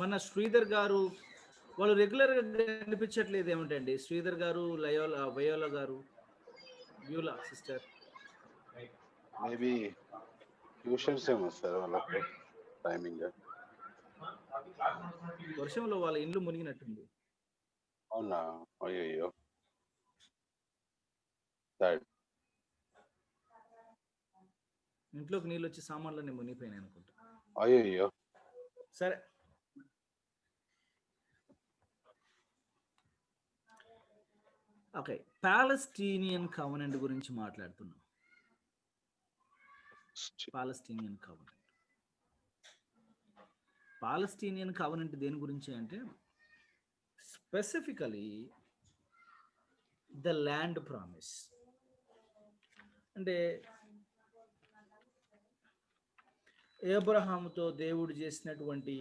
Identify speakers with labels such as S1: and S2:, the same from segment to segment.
S1: మన శ్రీధర్ గారు వాళ్ళు రెగ్యులర్గా కనిపించట్లేదు ఏమిటండి? శ్రీధర్ గారు, లయోలా వయోలా గారు, బ్యూలా సిస్టర్.
S2: మేబీ ట్యూషన్స్ ఏమో సార్ వాళ్ళకు టైమింగ్.
S1: వర్షంలో వాళ్ళ ఇండ్లు మునిగినట్టుంది.
S2: అవునా? అయ్యో, సాడ్.
S1: ఇంట్లోకి నీళ్ళు వచ్చి సామాన్లన్నీ మునిగిపోయినాయి అనుకుంటా.
S2: అయ్యో.
S1: సరే, ఓకే. పాలస్టీనియన్ కవనెంట్ గురించి మాట్లాడుతున్నాం. పాలస్టీనియన్ కవనెంట్ పాలస్టీనియన్ కవనెంట్ దేని గురించి అంటే స్పెసిఫికలీ ద ల్యాండ్ ప్రామిస్. అంటే అబ్రహాముతో దేవుడు చేసినటువంటి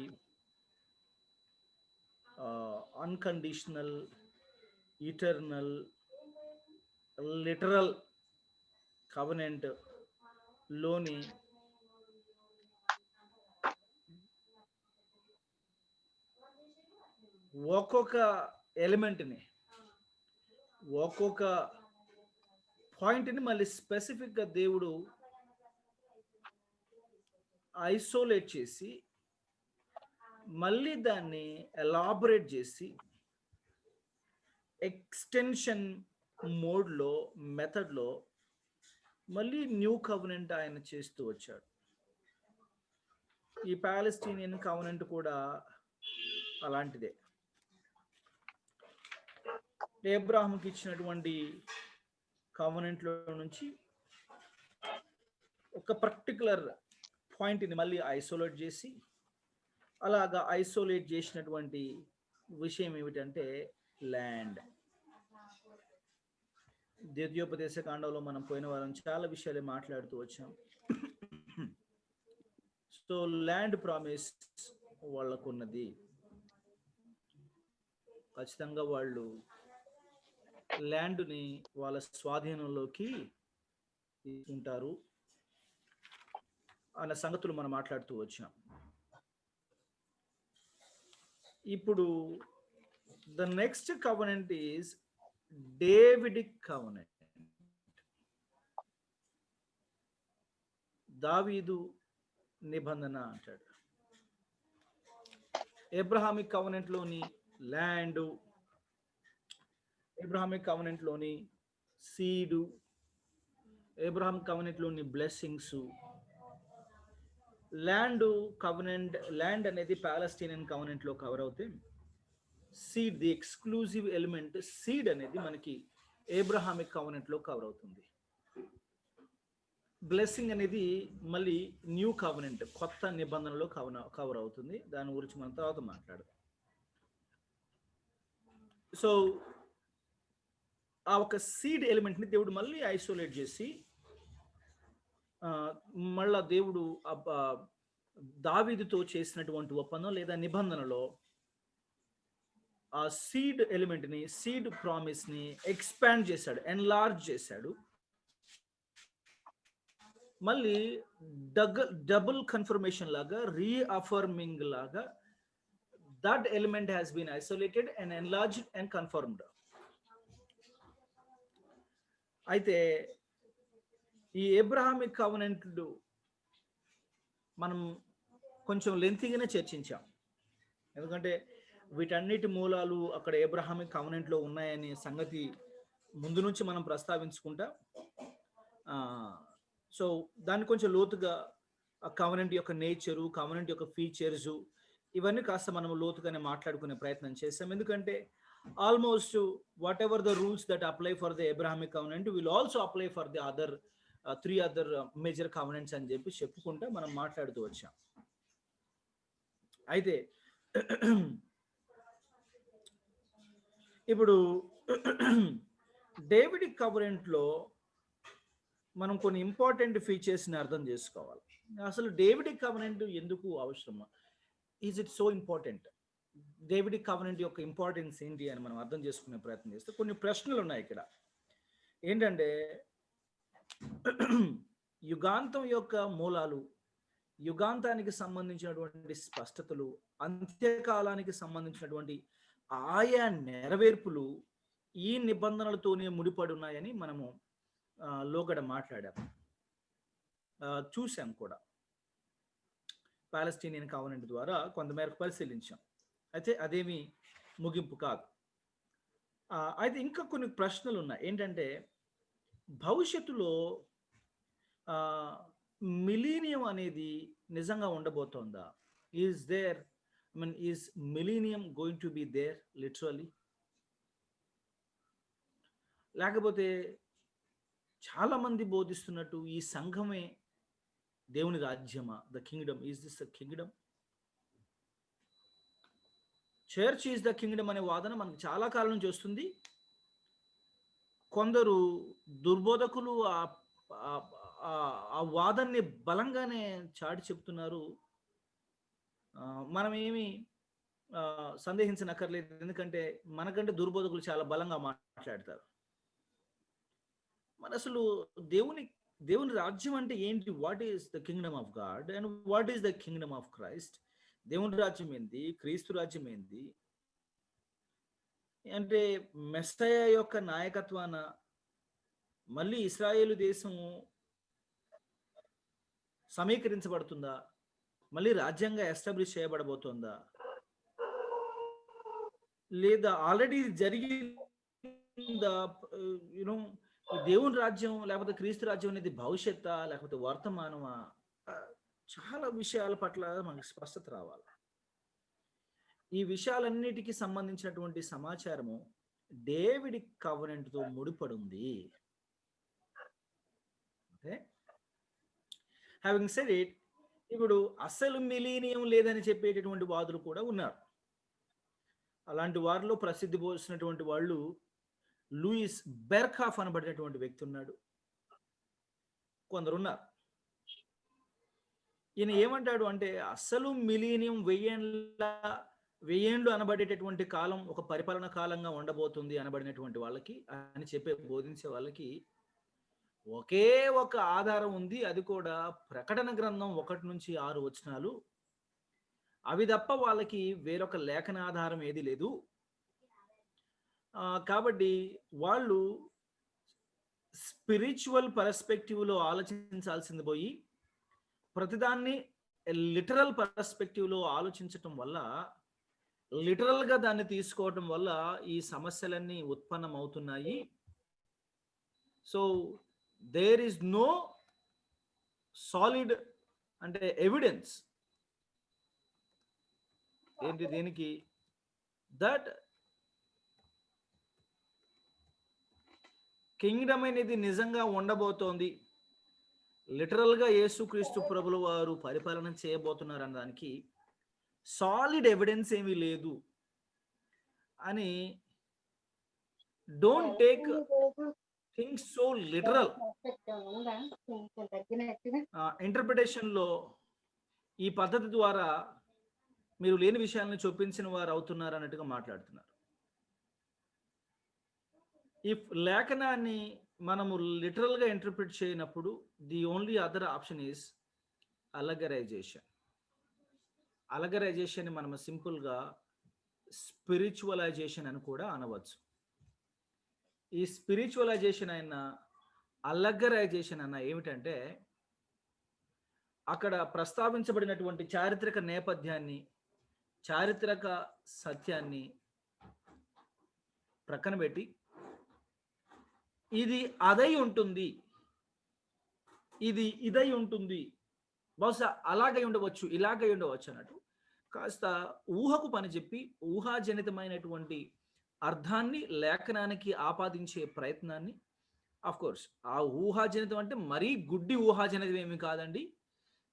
S1: అన్కండిషనల్, ఇటర్నల్, లిటరల్ కవనెంట్ లోని ఒక్కొక్క ఎలిమెంట్ని, ఒక్కొక్క పాయింట్ని మళ్ళీ స్పెసిఫిక్గా దేవుడు ఐసోలేట్ చేసి మళ్ళీ దాన్ని ఎలాబరేట్ చేసి ఎక్స్టెన్షన్ మోడ్లో, మెథడ్లో మళ్ళీ న్యూ కవనెంట్ ఆయన చేస్తూ వచ్చాడు. ఈ పాలస్టీనియన్ కవనెంట్ కూడా అలాంటిదే. అబ్రాహాముకి ఇచ్చినటువంటి కవనెంట్లో నుంచి ఒక పర్టికులర్ పాయింట్ని మళ్ళీ ఐసోలేట్ చేసి, అలాగా ఐసోలేట్ చేసినటువంటి విషయం ఏమిటంటే ల్యాండ్. ద్వితీయోపదేశ కాండంలో మనం పోయిన వారం చాలా విషయాలు మాట్లాడుతూ వచ్చాం. సో ల్యాండ్ ప్రామిస్ వాళ్ళకున్నది. ఖచ్చితంగా వాళ్ళు ల్యాండ్ని వాళ్ళ స్వాధీనంలోకి తీసుకుంటారు అన్న సంగతులు మనం మాట్లాడుతూ వచ్చాం. ఇప్పుడు the next covenant is Davidic covenant. దావీదు నిబంధన అంటాడు. అబ్రహామిక్ కవనెంట్లోని ల్యాండ్, అబ్రహామిక్ కవనెంట్లోని సీడు, అబ్రహాం కవనెంట్లోని బ్లెస్సింగ్స్, ల్యాండ్ అనేది పాలస్టీనియన్ కవనెంట్లో కవర్ అవుతే, seed, the exclusive element seed అనేది మనకి అబ్రహామిక్ కవనెంట్లో కవర్ అవుతుంది. బ్లెస్సింగ్ అనేది మళ్ళీ న్యూ కవనెంట్, కొత్త నిబంధనలో కవర్ అవుతుంది. దాని గురించి మనం తర్వాత మాట్లాడదాం. సో ఆ ఒక సీడ్ ఎలిమెంట్ని దేవుడు మళ్ళీ ఐసోలేట్ చేసి, మళ్ళా దేవుడు దావీదుతో చేసినటువంటి ఒప్పందం లేదా నిబంధనలో ఆ సీడ్ ఎలిమెంట్ని, సీడ్ ప్రామిస్ని ఎక్స్పాండ్ చేశాడు, ఎన్లార్జ్ చేశాడు. మళ్ళీ డబుల్ కన్ఫర్మేషన్ లాగా, రీఅఫర్మింగ్ లాగా, that element has been isolated and enlarged and confirmed. అయితే ఈ అబ్రహామిక్ కవనెంట్లు మనం కొంచెం లెంతీగానే చర్చించాం. ఎందుకంటే వీటన్నిటి మూలాలు అక్కడ అబ్రహామిక్ కవనెంట్లో ఉన్నాయనే సంగతి ముందు నుంచి మనం ప్రస్తావించుకుంటా. సో దాన్ని కొంచెం లోతుగా కవనెంట్ యొక్క నేచరు, కవనెంట్ యొక్క ఫీచర్సు, ఇవన్నీ కాస్త మనం లోతుగానే మాట్లాడుకునే ప్రయత్నం చేస్తాం. ఎందుకంటే almost what ever the rules that apply for the Abrahamic covenant will also apply for the other 3 other major covenants అని చెప్పి చెప్పుకుంటా మనం మాట్లాడుతూ వచ్చాం. అయితే ఇప్పుడు డేవిడిక్ కవనెంట్లో మనం కొన్ని ఇంపార్టెంట్ ఫీచర్స్ని అర్థం చేసుకోవాలి. అసలు డేవిడిక్ కవనెంట్ ఎందుకు అవసరం? Is it so important? Davidic covenant యొక్క ఇంపార్టెన్స్ ఏంటి అని మనం అర్థం చేసుకునే ప్రయత్నం చేస్తే కొన్ని ప్రశ్నలు ఉన్నాయి ఇక్కడ. ఏంటంటే యుగాంతం యొక్క మూలాలు యుగాంతానికి సంబంధించినటువంటి స్పష్టతలు, అంత్యకాలానికి సంబంధించినటువంటి ఆయా నెరవేర్పులు ఈ నిబంధనలతోనే ముడిపడి ఉన్నాయని మనము లోగడ మాట్లాడాం, చూసాం కూడా. పాలస్తీనియన్ కావనెంట్ ద్వారా కొంతమేరకు పరిశీలించాం. అయితే అదేమి ముగింపు కాదు. అయితే ఇంకా కొన్ని ప్రశ్నలు ఉన్నాయి. ఏంటంటే భవిష్యత్తులో మిలీనియం అనేది నిజంగా ఉండబోతోందా? Is there, I mean is millennium going to be there literally? లేకపోతే చాలా మంది బోధిస్తున్నట్టు ఈ సంఘమే దేవుని రాజ్యమా? The kingdom, is this the kingdom? Church is the kingdom అనే వాదన మనకు చాలా కాలం నుంచి వస్తుంది. కొందరు దుర్బోధకులు ఆ వాదాన్ని బలంగానే చాటి చెప్తున్నారు. మనం ఏమి సందేహించనక్కర్లేదు, ఎందుకంటే మనకంటే దుర్బోధకులు చాలా బలంగా మాట్లాడతారు. మన అసలు దేవుని రాజ్యం అంటే ఏంటి? What is the kingdom of God and what is the kingdom of Christ? దేవుని రాజ్యం ఏంది? క్రీస్తు రాజ్యం ఏంది? అంటే మెస్సయ యొక్క నాయకత్వాన మళ్ళీ ఇశ్రాయేలు దేశం సమీకరించబడుతుందా? మళ్ళీ రాజ్యంగా ఎస్టాబ్లిష్ చేయబడబోతుందా? లేదా ఆల్రెడీ జరిగిందా? యూనో, దేవుని రాజ్యం లేకపోతే క్రీస్తు రాజ్యం అనేది భవిష్యత్తా లేకపోతే వర్తమానమా? చాలా విషయాల పట్ల మనకి స్పష్టత రావాలి. ఈ విషయాలన్నిటికీ సంబంధించినటువంటి సమాచారము డేవిడ్ కవెనెంట్తో ముడిపడి ఉంది. ఓకే, హ్యావింగ్ సెడ్ ఇట్, ఇప్పుడు అసలు మిలీనియం లేదని చెప్పేటటువంటి వాదులు కూడా ఉన్నారు. అలాంటి వారిలో ప్రసిద్ధి పోసినటువంటి వాళ్ళు లూయిస్ బెర్ఖాఫ్ అనబడినటువంటి వ్యక్తి ఉన్నాడు, కొందరున్నారు. ఈయన ఏమంటాడు అంటే అసలు మిలీనియం 1000 ఏండ్లు అనబడేటటువంటి కాలం ఒక పరిపాలన కాలంగా ఉండబోతుంది అనబడినటువంటి వాళ్ళకి అని బోధించే వాళ్ళకి ఒకే ఒక ఆధారం ఉంది. అది కూడా ప్రకటన గ్రంథం 1-6 వచనాలు. అవి తప్ప వాళ్ళకి వేరొక లేఖన ఆధారం ఏది లేదు. కాబట్టి వాళ్ళు స్పిరిచువల్ పర్స్పెక్టివ్లో ఆలోచించాల్సింది పోయి ప్రతిదాన్ని లిటరల్ పర్స్పెక్టివ్లో ఆలోచించటం వల్ల, లిటరల్గా దాన్ని తీసుకోవటం వల్ల ఈ సమస్యలన్నీ ఉత్పన్నమవుతున్నాయి. So there is no solid అంటే ఎవిడెన్స్ ఏంటి దీనికి, దట్ కింగ్డమ్ అనేది నిజంగా ఉండబోతోంది, లిటరల్గా యేసుక్రీస్తు ప్రభుల వారు పరిపాలన చేయబోతున్నారు అన్నదానికి సాలిడ్ ఎవిడెన్స్ ఏమీ లేదు అని. Don't take things so literal. ఇంటర్ప్రిటేషన్లో ఈ పద్ధతి ద్వారా మీరు లేని విషయాలను చొప్పించిన వారు అవుతున్నారు అన్నట్టుగా మాట్లాడుతున్నారు. ఈ లేఖనాన్ని మనము లిటరల్గా ఇంటర్ప్రిట్ చేయనప్పుడు the only other option is allegorization. Allegorization మనం సింపుల్గా స్పిరిచువలైజేషన్ అని కూడా అనవచ్చు. ఈ స్పిరిచువలైజేషన్ అయినా అలగరైజేషన్ అన్న ఏమిటంటే అక్కడ ప్రస్తావించబడినటువంటి చారిత్రక నేపథ్యాన్ని, చారిత్రక సత్యాన్ని ప్రక్కన పెట్టి ఇది అదై ఉంటుంది, ఇది ఇదై ఉంటుంది, బహుశా అలాగై ఉండవచ్చు, ఇలాగై ఉండవచ్చు అన్నట్టు కాస్త ఊహకు పని చెప్పి ఊహాజనితమైనటువంటి అర్థాన్ని లేఖనానికి ఆపాదించే ప్రయత్నాన్ని, ఆఫ్ కోర్స్ ఆ ఊహాజనితం అంటే మరీ గుడ్డి ఊహాజనితం ఏమి కాదండి.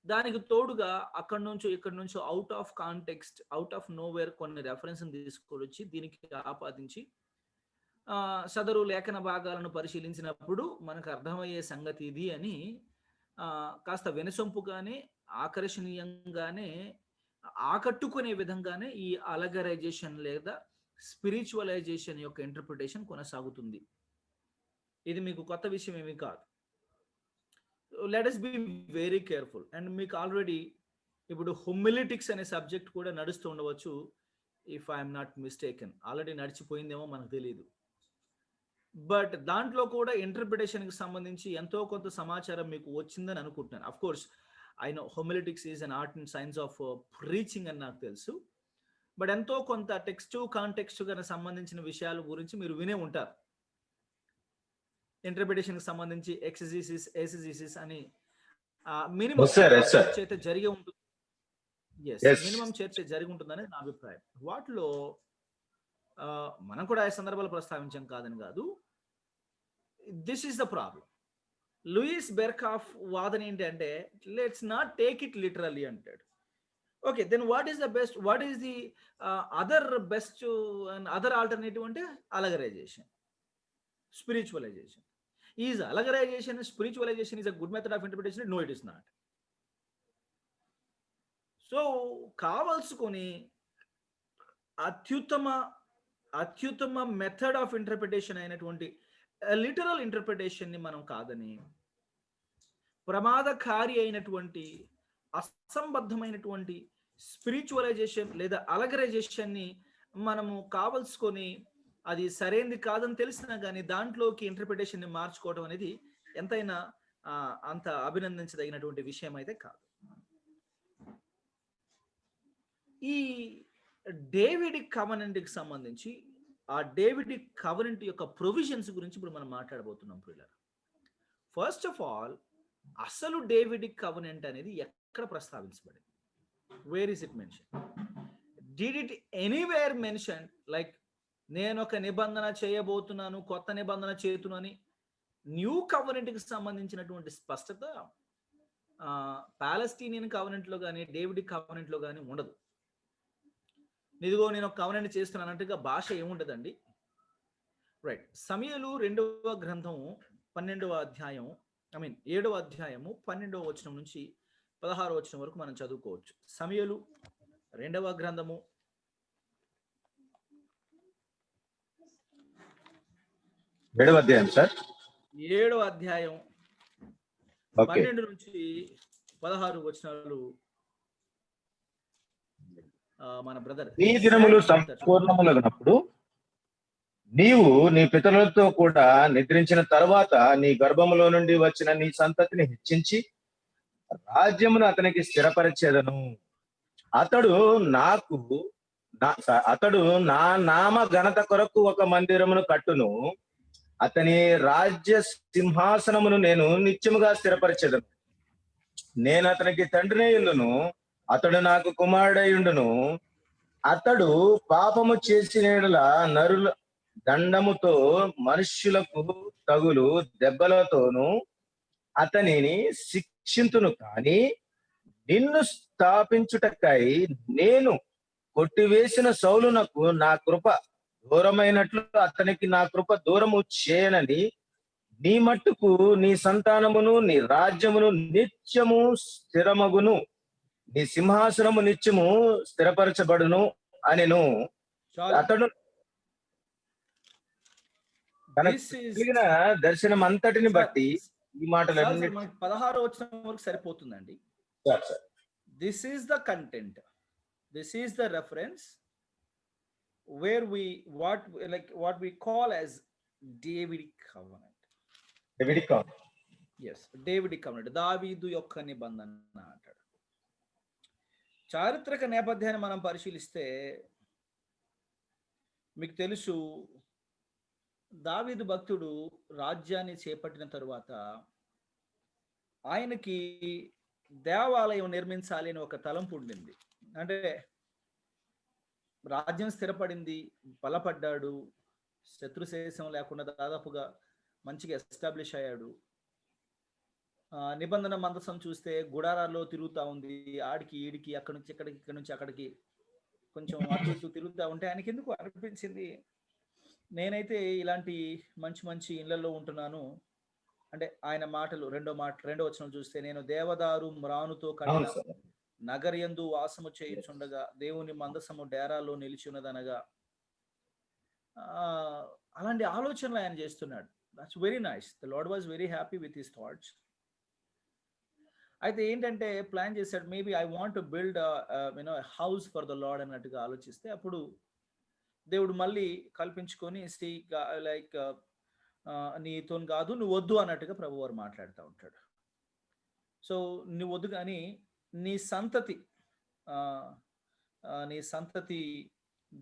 S1: దానికి తోడుగా అక్కడి నుంచో ఇక్కడి నుంచో out of context, out of nowhere కొన్ని రెఫరెన్స్ తీసుకొచ్చి దీనికి ఆపాదించి సదరు లేఖన భాగాలను పరిశీలించినప్పుడు మనకు అర్థమయ్యే సంగతి ఇది అని కాస్త వినసొంపుగానే, ఆకర్షణీయంగానే, ఆకట్టుకునే విధంగానే ఈ అలగరైజేషన్ లేదా స్పిరిచువలైజేషన్ యొక్క ఇంటర్ప్రిటేషన్ కొనసాగుతుంది. ఇది మీకు కొత్త విషయం ఏమీ కాదు. Let us be very careful. And మీకు ఆల్రెడీ ఇప్పుడు హుమిలిటిక్స్ అనే సబ్జెక్ట్ కూడా నడుస్తూ ఉండవచ్చు. If I'm not mistaken, already నడిచిపోయిందేమో మనకు తెలియదు. బట్ దాంట్లో కూడా ఇంటర్ప్రిటేషన్కి సంబంధించి ఎంతో కొంత సమాచారం మీకు వచ్చిందని అనుకుంటున్నాను. Of course I know homiletics is an art and science of preaching అని నాకు తెలుసు. బట్ ఎంతో కొంత టెక్స్ట్ కాంటెక్స్ట్ గానే సంబంధించిన విషయాల గురించి మీరు వినే ఉంటారు. ఇంటర్ప్రిటేషన్కి సంబంధించి ఎక్సెసిసిస్, ఎసిసిసిస్ అని మినిమం చర్చ అయితే జరిగే ఉంటుంది. మినిమం చర్చ జరిగి ఉంటుందని నా అభిప్రాయం. వాటిలో మనం కూడా ఆ సందర్భాలు ప్రస్తావించాం కాదని కాదు. This is the problem. Louis Berkhof వాదన ఏంటంటే let's not take it literally అంటాడు. Okay, then what is the best, what is the other best and other alternative అంటే allegorization, spiritualization. Is allegorization, spiritualization is a good method of interpretation? No, it is not. So కావాల్సుకొని అత్యుత్తమ method of interpretation అయినటువంటి literal ఇంటర్ప్రిటేషన్ని మనం కాదని, ప్రమాదకారి అయినటువంటి అసంబద్ధమైనటువంటి spiritualisation లేదా అలగరైజేషన్ని మనము కావలసుకొని అది సరైనది కాదని తెలిసినా కానీ దాంట్లోకి ఇంటర్ప్రిటేషన్ని మార్చుకోవడం అనేది ఎంతైనా అంత అభినందించదగినటువంటి విషయం అయితే కాదు. ఈ డేవిడిక్ కవెనెంట్కి సంబంధించి ఆ డేవిడిక్ కవెనెంట్ యొక్క ప్రొవిజన్స్ గురించి ఇప్పుడు మనం మాట్లాడబోతున్నాం ప్రియులారా. ఫస్ట్ ఆఫ్ ఆల్, అసలు డేవిడిక్ కవెనెంట్ అనేది ఎక్కడ ప్రస్తావించబడింది? Where is it mention? Did it anywhere mention like నేను ఒక నిబంధన చేయబోతున్నాను, కొత్త నిబంధన చేతున్నాను? న్యూ కవెనెంట్కి సంబంధించినటువంటి స్పష్టత పాలస్తీనియన్ కవెనెంట్లో కానీ డేవిడిక్ కవెనెంట్లో కానీ ఉండదు. ఇదిగో నేను ఒక కవెనెంట్ చేస్తున్నానంటగా భాష ఏముండదండి. రైట్. సమూయేలు 2వ గ్రంథము 12వ అధ్యాయం, 7వ అధ్యాయము 12వ వచనం నుంచి 16వ వచనం వరకు మనం చదువుకోవచ్చు. సమూయేలు 2వ గ్రంథము
S3: 7వ అధ్యాయం సార్,
S1: 7వ అధ్యాయం 12 నుంచి 16 వచనాలు మన బ్రదర్.
S3: నీ దినములు సంపూర్ణములగినప్పుడు నీవు నీ పితరులతో కూడా నిద్రించిన తర్వాత నీ గర్భములో నుండి వచ్చిన నీ సంతతిని హెచ్చించి రాజ్యమును అతనికి స్థిరపరిచేదను. అతడు నా నామ ఘనత కొరకు ఒక మందిరమును కట్టును. అతని రాజ్య సింహాసనమును నేను నిత్యముగా స్థిరపరిచేదను. నేను అతనికి తండ్రిని ఉండును, అతడు నాకు కుమారుడయుండును. అతడు పాపము చేసిన యెడల నరుల దండముతో మనుష్యులకు తగులు దెబ్బలతోనూ అతనిని శిక్షింతును. కానీ నిన్ను స్థాపించుటకై నేను కొట్టివేసిన సౌలునకు నా కృప దూరమైనట్లు అతనికి నా కృప దూరము చేయనని నీ మట్టుకు నీ సంతానమును నీ రాజ్యమును నిత్యము స్థిరమగును, నీ సింహాసనము నిత్యము స్థిరపరచబడును అనెను. అతడు కలిగిన దర్శనం అంతటిని బట్టి ఈ మాటలన్నీ
S1: 16వ వచనం వరకు సరిపోతుందండి. This is the content, this is the reference where what we call as Davidic covenant.
S3: Davidic covenant.
S1: Yes, Davidic covenant, దావీదు యొక్క నిబంధన అంటాడు. చారిత్రక నేపథ్యాన్ని మనం పరిశీలిస్తే మీకు తెలుసు, దావీదు భక్తుడు రాజ్యాన్ని చేపట్టిన తరువాత ఆయనకి దేవాలయం నిర్మించాలి అని ఒక తలంపు ఉండింది. అంటే రాజ్యం స్థిరపడింది, బలపడ్డాడు, శత్రుశేషం లేకుండా దాదాపుగా మంచిగా ఎస్టాబ్లిష్ అయ్యాడు. నిబంధన మందసం చూస్తే గుడారాల్లో తిరుగుతూ ఉంది, ఆడికి ఈడికి, అక్కడి నుంచి ఇక్కడికి, ఇక్కడి నుంచి అక్కడికి కొంచెం అటు ఇటు తిరుగుతూ ఉంటే ఆయనకి ఎందుకు అనిపించింది, నేనైతే ఇలాంటి మంచి మంచి ఇళ్లలో ఉంటున్నాను అంటే ఆయన మాటలు రెండో వచనం చూస్తే, నేను దేవదారు మ్రానుతో కట్టిన నగరయందు వాసము చేయుచుండగా దేవుని మందసము డేరాలో నిలిచి ఉన్నదనగా అలాంటి ఆలోచనలు ఆయన చేస్తున్నాడు. That's very nice. The lord was very happy with his thoughts. అయితే ఏంటంటే ప్లాన్ చేశాడు, maybe I want to build you know house for the lord అన్నట్టుగా ఆలోచిస్తే, అప్పుడు దేవుడు మళ్ళీ కల్పించుకొని స్టీ లైక్ నీతో కాదు, నువ్వు వద్దు అన్నట్టుగా ప్రభువారు మాట్లాడుతూ ఉంటాడు. సో నువ్వు వద్దు కానీ నీ సంతతి నీ సంతతి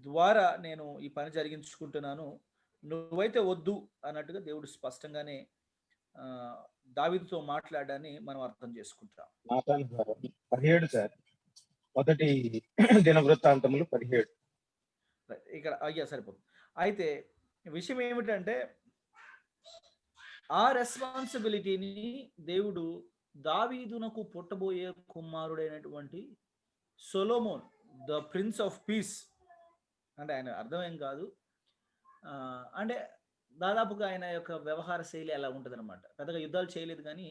S1: ద్వారా నేను ఈ పని జరిగించుకుంటున్నాను, నువ్వైతే వద్దు అన్నట్టుగా దేవుడు స్పష్టంగానే దావీదుతో మాట్లాడాన్ని మనం అర్థం చేసుకుంటాం.
S3: 17 సార్, మొదటి దినవృత్తాంతములు 17.
S1: ఇక్కడ అయ్యా సరిపోతుంది. అయితే విషయం ఏమిటంటే ఆ రెస్పాన్సిబిలిటీని దేవుడు దావీదునకు పుట్టబోయే కుమారుడైనటువంటి Solomon, the prince of piece, అంటే ఆయన అర్థమేం కాదు, అంటే దాదాపుగా ఆయన యొక్క వ్యవహార శైలి అలా ఉంటుంది అనమాట. పెద్దగా యుద్ధాలు చేయలేదు కానీ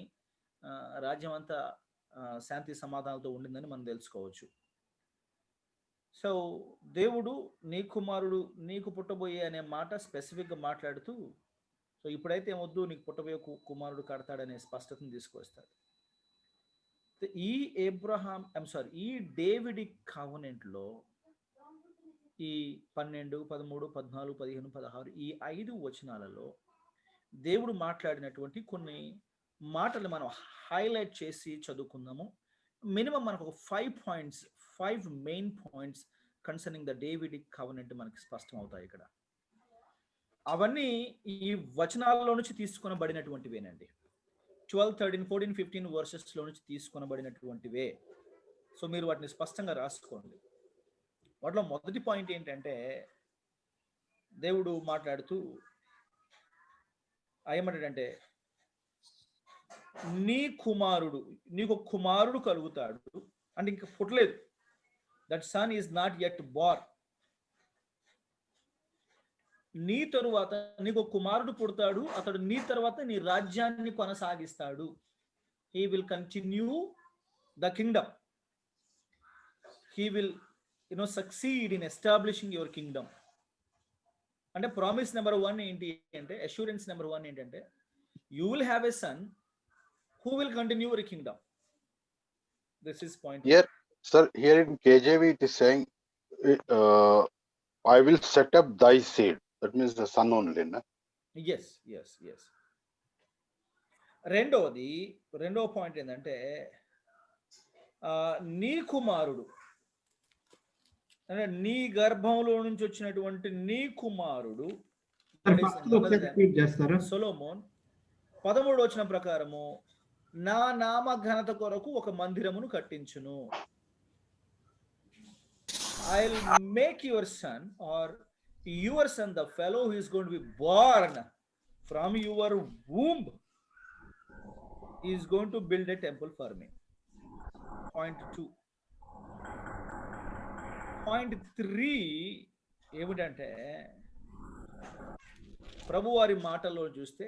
S1: రాజ్యం అంతా శాంతి సమాధానాలతో ఉండిందని మనం తెలుసుకోవచ్చు. సో దేవుడు నీ కుమారుడు నీకు పుట్టబోయే అనే మాట స్పెసిఫిక్గా మాట్లాడుతూ, సో ఇప్పుడైతే వద్దు, నీకు పుట్టబోయే కుమారుడు కడతాడనే స్పష్టతను తీసుకొస్తాడు. ఈ డేవిడ్ కవెనెంట్లో ఈ 12, 13, 14, 15, 16 ఈ 5 వచనాలలో దేవుడు మాట్లాడినటువంటి కొన్ని మాటలు మనం హైలైట్ చేసి చదువుకుందాము. మినిమం మనకు ఒక 5 main points concerning the Davidic covenant మనకి స్పష్టం అవుతాయి ఇక్కడ. అవన్నీ ఈ వచనాలలో నుంచి తీసుకొనబడినటువంటివేనండి. 12, 13, 14, 15 వర్సెస్లో నుంచి తీసుకొనబడినటువంటివే. సో మీరు వాటిని స్పష్టంగా రాసుకోండి. వాటిలో మొదటి పాయింట్ ఏంటంటే, దేవుడు మాట్లాడుతూ ఏమంటాడంటే, నీకు కుమారుడు కలుగుతాడు అంటే ఇంకా పుట్టలేదు. That son is not yet born. నీ తరువాత నీకు కుమారుడు పుడతాడు, అతడు నీ తర్వాత నీ రాజ్యాన్ని కొనసాగిస్తాడు. He will continue the kingdom. He will succeed in establishing your kingdom. అంటే ప్రామిస్ నెంబర్ 1 ఏంటి అంటే, అష్యూరెన్స్ నెంబర్ 1 ఏంటంటే, you will have a son who will continue your kingdom. This is point
S2: here, sir. Here in KJV it is saying, I will set up thy seed. That means the son only, na?
S1: Yes. రెండో point ఏంటంటే, నీ కుమారుడు అంటే నీ గర్భంలో నుంచి వచ్చినటువంటి నీ కుమారుడు సొలొమోన్ 13వ వచనం ప్రకారము నా నామ ఘనత కొరకు ఒక మందిరమును కట్టించును. I'll make your son the fellow who is going to be born from your womb is going to build a temple for me. Point 2. Point 3 ఏమిటంటే, ప్రభువారి మాటల్లో చూస్తే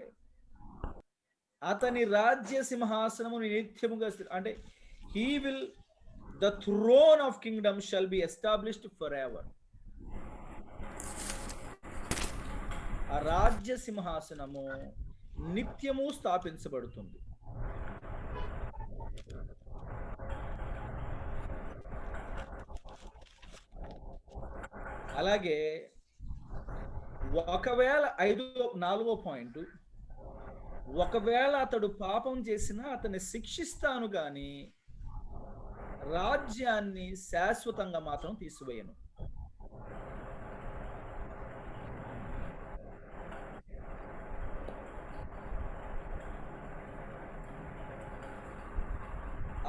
S1: అతని రాజ్య సింహాసనము నిత్యముగా అంటే the throne of kingdom shall be established forever. ఆ రాజ్య సింహాసనము నిత్యము స్థాపించబడుతుంది. అలాగే ఒకవేళ 4వ పాయింట్, ఒకవేళ అతడు పాపం చేసినా అతన్ని శిక్షిస్తాను గాని రాజ్యాన్ని శాశ్వతంగా మాత్రం తీసివేయను.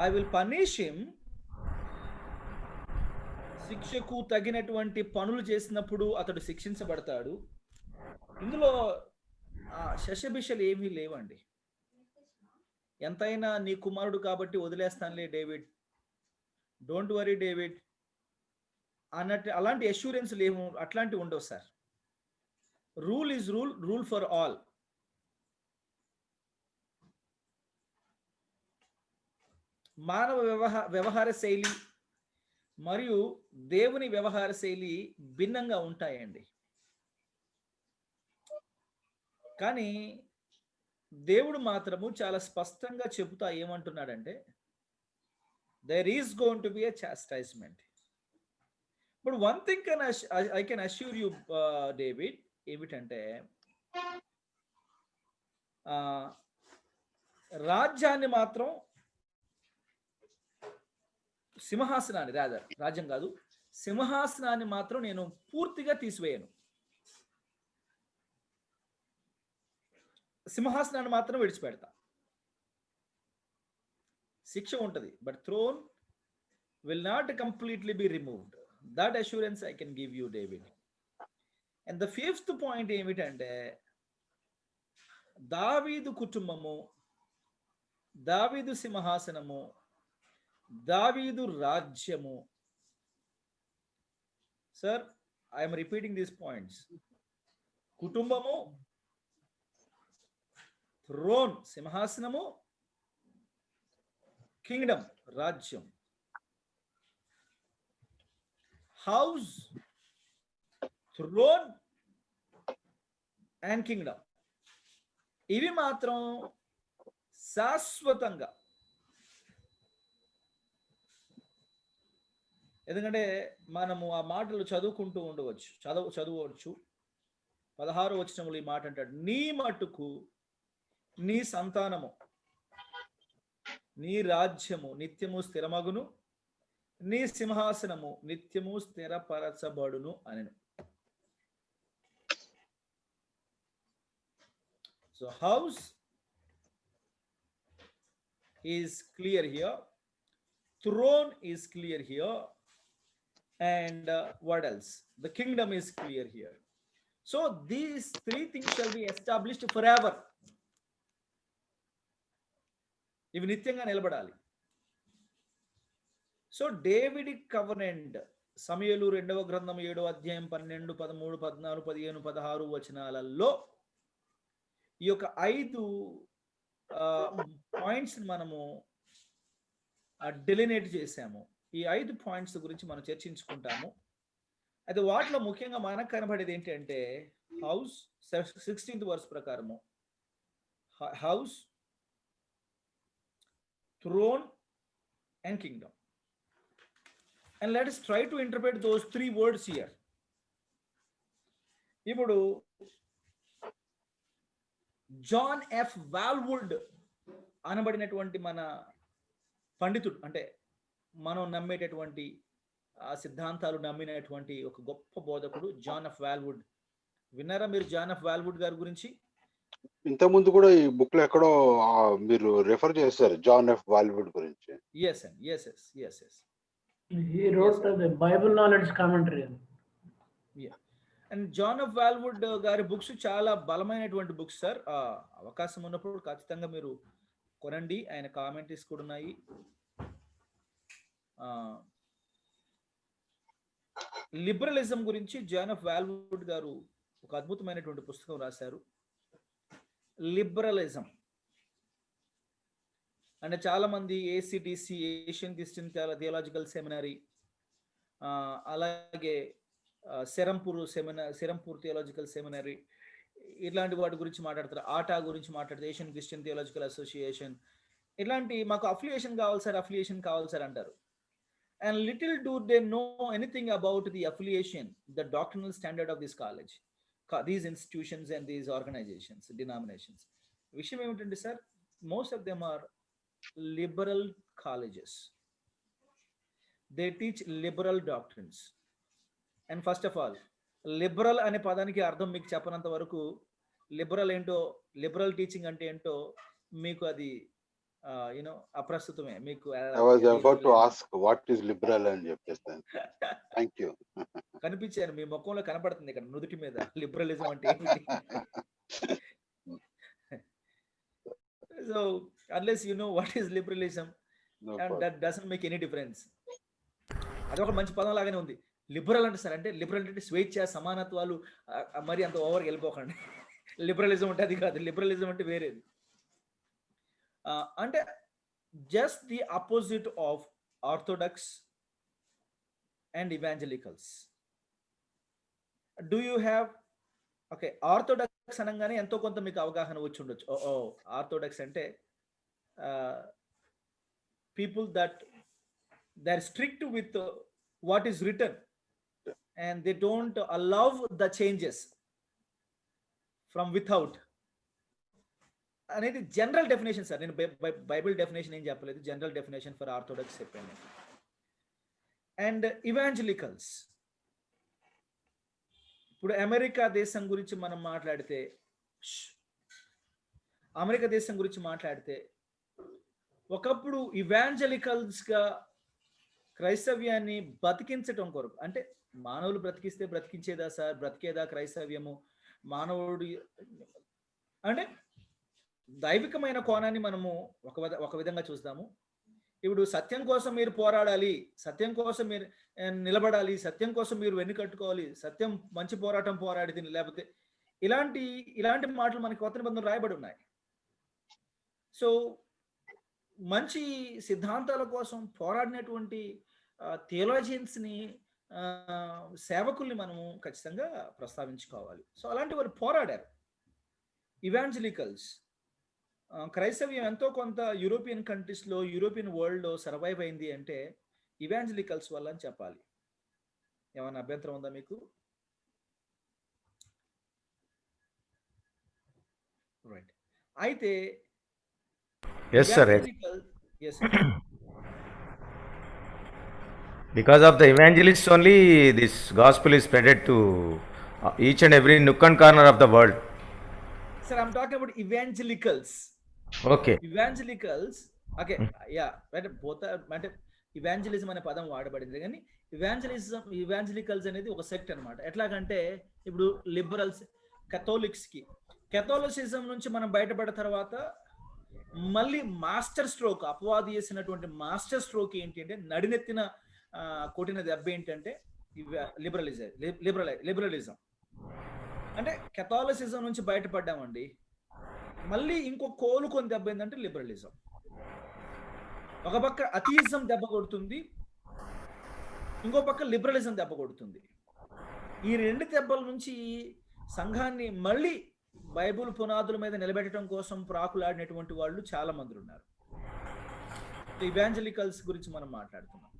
S1: I will punish him. శిక్షకు తగినటువంటి పనులు చేసినప్పుడు అతడు శిక్షించబడతాడు. ఇందులో శశబిషలు ఏమీ లేవండి. ఎంతైనా నీ కుమారుడు కాబట్టి వదిలేస్తానులే డేవిడ్, డోంట్ వరీ డేవిడ్ అన్నట్టు అలాంటి అష్యూరెన్స్ లేవు, అట్లాంటివి ఉండవు sir. Rule is rule for all. మానవ వ్యవహార శైలి మరియు దేవుని వ్యవహార శైలి భిన్నంగా ఉంటాయండి. కానీ దేవుడు మాత్రము చాలా స్పష్టంగా చెబుతా ఏమంటున్నాడంటే, there is going to be a chastisement. But one thing I can assure you, David, ఏమిటంటే రాజ్యాన్ని మాత్రం సింహాసనాన్ని రాజ్యం కాదు, సింహాసనాన్ని మాత్రం నేను పూర్తిగా తీసివేయను. సింహాసనాన్ని మాత్రం విడిచిపెడతా. శిక్ష ఉంటుంది, but throne will not completely be removed. That assurance I can give you, David. And the fifth point ఏమిటంటే దావీదు కుటుంబము, దావీదు సింహాసనము, దావీదు రాజ్యము. Sir, I am repeating these points. కుటుంబము, థ్రోన్ సింహాసనము, కింగ్డమ్ రాజ్యం, house, throne and kingdom. ఇవి మాత్రం శాశ్వతంగా. ఎందుకంటే మనము ఆ మాటలు చదువుకుంటూ ఉండవచ్చు, చదవచ్చు. 16వ వచనంలో ఈ మాట అంటాడు, నీ మట్టుకు నీ సంతానము, నీ రాజ్యము నిత్యము స్థిరమగును, నీ సింహాసనము నిత్యము స్థిరపరచబడును అనెను. So house is clear here, throne is clear here, and what else? The kingdom is clear here. So these three things shall be established forever. ఇవి నిత్యంగా నిలబడాలి. సో డేవిడిక్ కవనెంట్, సమూయేలు 2వ గ్రంథం 7వ అధ్యాయం 12, 13, 14, 15, 16 వచనాలలో ఈ యొక్క 5 పాయింట్స్ మనము డెలినేట్ చేశాము. ఈ 5 పాయింట్స్ గురించి మనం చర్చించుకుంటాము. అయితే వాటిలో ముఖ్యంగా మనకు కనబడేది ఏంటంటే హౌస్, 16th వర్స్ ప్రకారము house, throne and kingdom. And let us try to interpret those 3 words here. ఇప్పుడు జాన్ ఎఫ్ వాల్వుడ్ అనబడినటువంటి మన పండితుడు, అంటే మనం నమ్మేటటువంటి సిద్ధాంతాలు నమ్మినటువంటి ఒక గొప్ప బోధకుడు జాన్ ఎఫ్ వాల్వుడ్. విన్నారా మీరు జాన్ ఎఫ్ వాల్వుడ్ గారి గురించి?
S2: ఇంత ముందు కూడా ఈ బుక్ లో ఎక్కడో మీరు రెఫర్ చేశారు జాన్ ఎఫ్ వాల్వుడ్ గురించి.
S1: yes.
S4: He wrote the Bible knowledge commentary.
S1: Yeah. And John of Walwood గారి బుక్స్ చాలా బలమైనటువంటి బుక్స్ సార్. అవకాశం ఉన్నప్పుడు ఖచ్చితంగా మీరు కొనండి. ఆయన కామెంటరీస్ కూడా ఉన్నాయి. లిబరలిజం గురించి జాన్ ఆఫ్ వాల్వుడ్ గారు ఒక అద్భుతమైనటువంటి పుస్తకం రాశారు. లిబరలిజం అంటే చాలా మంది ఏసీటీసీ, ఏషియన్ క్రిస్టియన్ థియాలజికల్ సెమినరీ, అలాగే సెరంపూర్ థియాలజికల్ సెమినరీ, ఇలాంటి వాటి గురించి మాట్లాడతారు. ఆటా గురించి మాట్లాడతారు, ఏషియన్ క్రిస్టియన్ థియాలజికల్ అసోసియేషన్. ఇలాంటి మాకు అఫిలియేషన్ కావాలి సార్ అంటారు. And little do they know anything about the affiliation, the doctrinal standard of this college, these institutions and these organizations, denominations. విషయం ఏమిటంటే sir, most of them are liberal colleges. They teach liberal doctrines. And first of all, liberal అనే పదానికి అర్థం మీకు చెప్పనంత వరకు liberal ఏంటో, liberal teaching అంటే ఏంటో మీకు అది అప్రస్తుతమే. మీకు
S2: I was about to ask what is liberal అని చెప్పేస్తాను. Thank you.
S1: కనిపించారు, మీ ముఖంలో కనపడుతుంది ఇక్కడ నుదుటి మీద లిబరలిజం అంటే ఏంటి. So unless you know what is liberalism, and that doesn't make any difference. అదొక మంచి పదం లాగానే ఉంది. లిబరల్ అంటే సార్, అంటే లిబరల్ అంటే స్వేచ్ఛ, సమానత్వాలు, మరి అంత ఓవర్ వెళ్ళిపోకండి. లిబరలిజం అంటే అది కాదు. లిబరలిజం అంటే వేరేది. అంటే just the opposite of orthodox and evangelicals. Do you have okay, orthodox అనగానే ఎంతో కొంత మీకు అవగాహన వచ్చి ఉండొచ్చు. ఆర్థోడాక్స్ అంటే people that they're strict with what is written and they don't allow the changes from without అనేది జనరల్ డెఫినేషన్ సార్. నేను బైబిల్ డెఫినేషన్ ఏం చెప్పలేదు, జనరల్ డెఫినేషన్ ఫర్ ఆర్థోడాక్స్ చెప్పాను. అండ్ ఇవాంజలికల్స్, ఇప్పుడు అమెరికా దేశం గురించి మనం మాట్లాడితే, అమెరికా దేశం గురించి మాట్లాడితే ఒకప్పుడు ఇవాంజలికల్స్గా క్రైస్తవ్యాన్ని బతికించటం కొరకు, అంటే మానవులు బ్రతికిస్తే బ్రతికించేదా సార్, బ్రతికేదా క్రైస్తవ్యము, మానవుడు అంటే దైవికమైన కోణాన్ని మనము ఒక విధంగా చూస్తాము. ఇప్పుడు సత్యం కోసం మీరు పోరాడాలి, సత్యం కోసం మీరు నిలబడాలి, సత్యం కోసం మీరు వెన్నుకట్టుకోవాలి, సత్యం మంచి పోరాటం పోరాడి, లేకపోతే ఇలాంటి మాటలు మనకి కొత్త నిబంధనలు రాయబడి ఉన్నాయి. సో మంచి సిద్ధాంతాల కోసం పోరాడినటువంటి థియోలాజియన్స్ని, సేవకుల్ని మనము ఖచ్చితంగా ప్రస్తావించుకోవాలి. సో అలాంటి వారు పోరాడారు. ఇవాంజలికల్స్, క్రైస్తవ్యం ఎంతో కొంత యూరోపియన్ కంట్రీస్లో, యూరోపియన్ వరల్డ్లో సర్వైవ్ అయింది అంటే ఇవాంజలికల్స్ వల్ల అని చెప్పాలి. ఏమైనా అభ్యంతరం ఉందా మీకు? రైట్. అయితే
S5: Yes, sir.
S1: yes,
S5: Because of the evangelists only, this gospel is spreaded to each and every nook and corner of the world.
S1: sir, I'm talking about evangelicals.
S5: Okay.
S1: Evangelicals, okay, yeah, right, both అంటే evangelism అనే పదం వాడబడింది, కానీ evangelicals అనేది ఒక sect అనమాట. ఎట్లాగంటే ఇప్పుడు liberals, కెథోలిసిజం నుంచి మనం బయటపడిన తర్వాత మళ్ళీ మాస్టర్ స్ట్రోక్, అపవాది చేసినటువంటి మాస్టర్ స్ట్రోక్ ఏంటి అంటే, నడినెత్తిన కొట్టిన దెబ్బ ఏంటంటే లిబరలిజం. అంటే కెథోలిసిజం నుంచి బయటపడ్డామండి, మళ్ళీ ఇంకో కోలుకొని దెబ్బ ఏంటంటే లిబరలిజం. ఒక పక్క అథీయిజం దెబ్బ కొడుతుంది, ఇంకో పక్క లిబరలిజం దెబ్బ కొడుతుంది. ఈ రెండు దెబ్బల నుంచి సంఘాన్ని మళ్ళీ బైబుల్ పునాదుల మీద నిలబెట్టడం కోసం ప్రాకులాడినటువంటి వాళ్ళు చాలా మంది ఉన్నారు. ఇవాంజలికల్స్ గురించి మనం మాట్లాడుతున్నాం.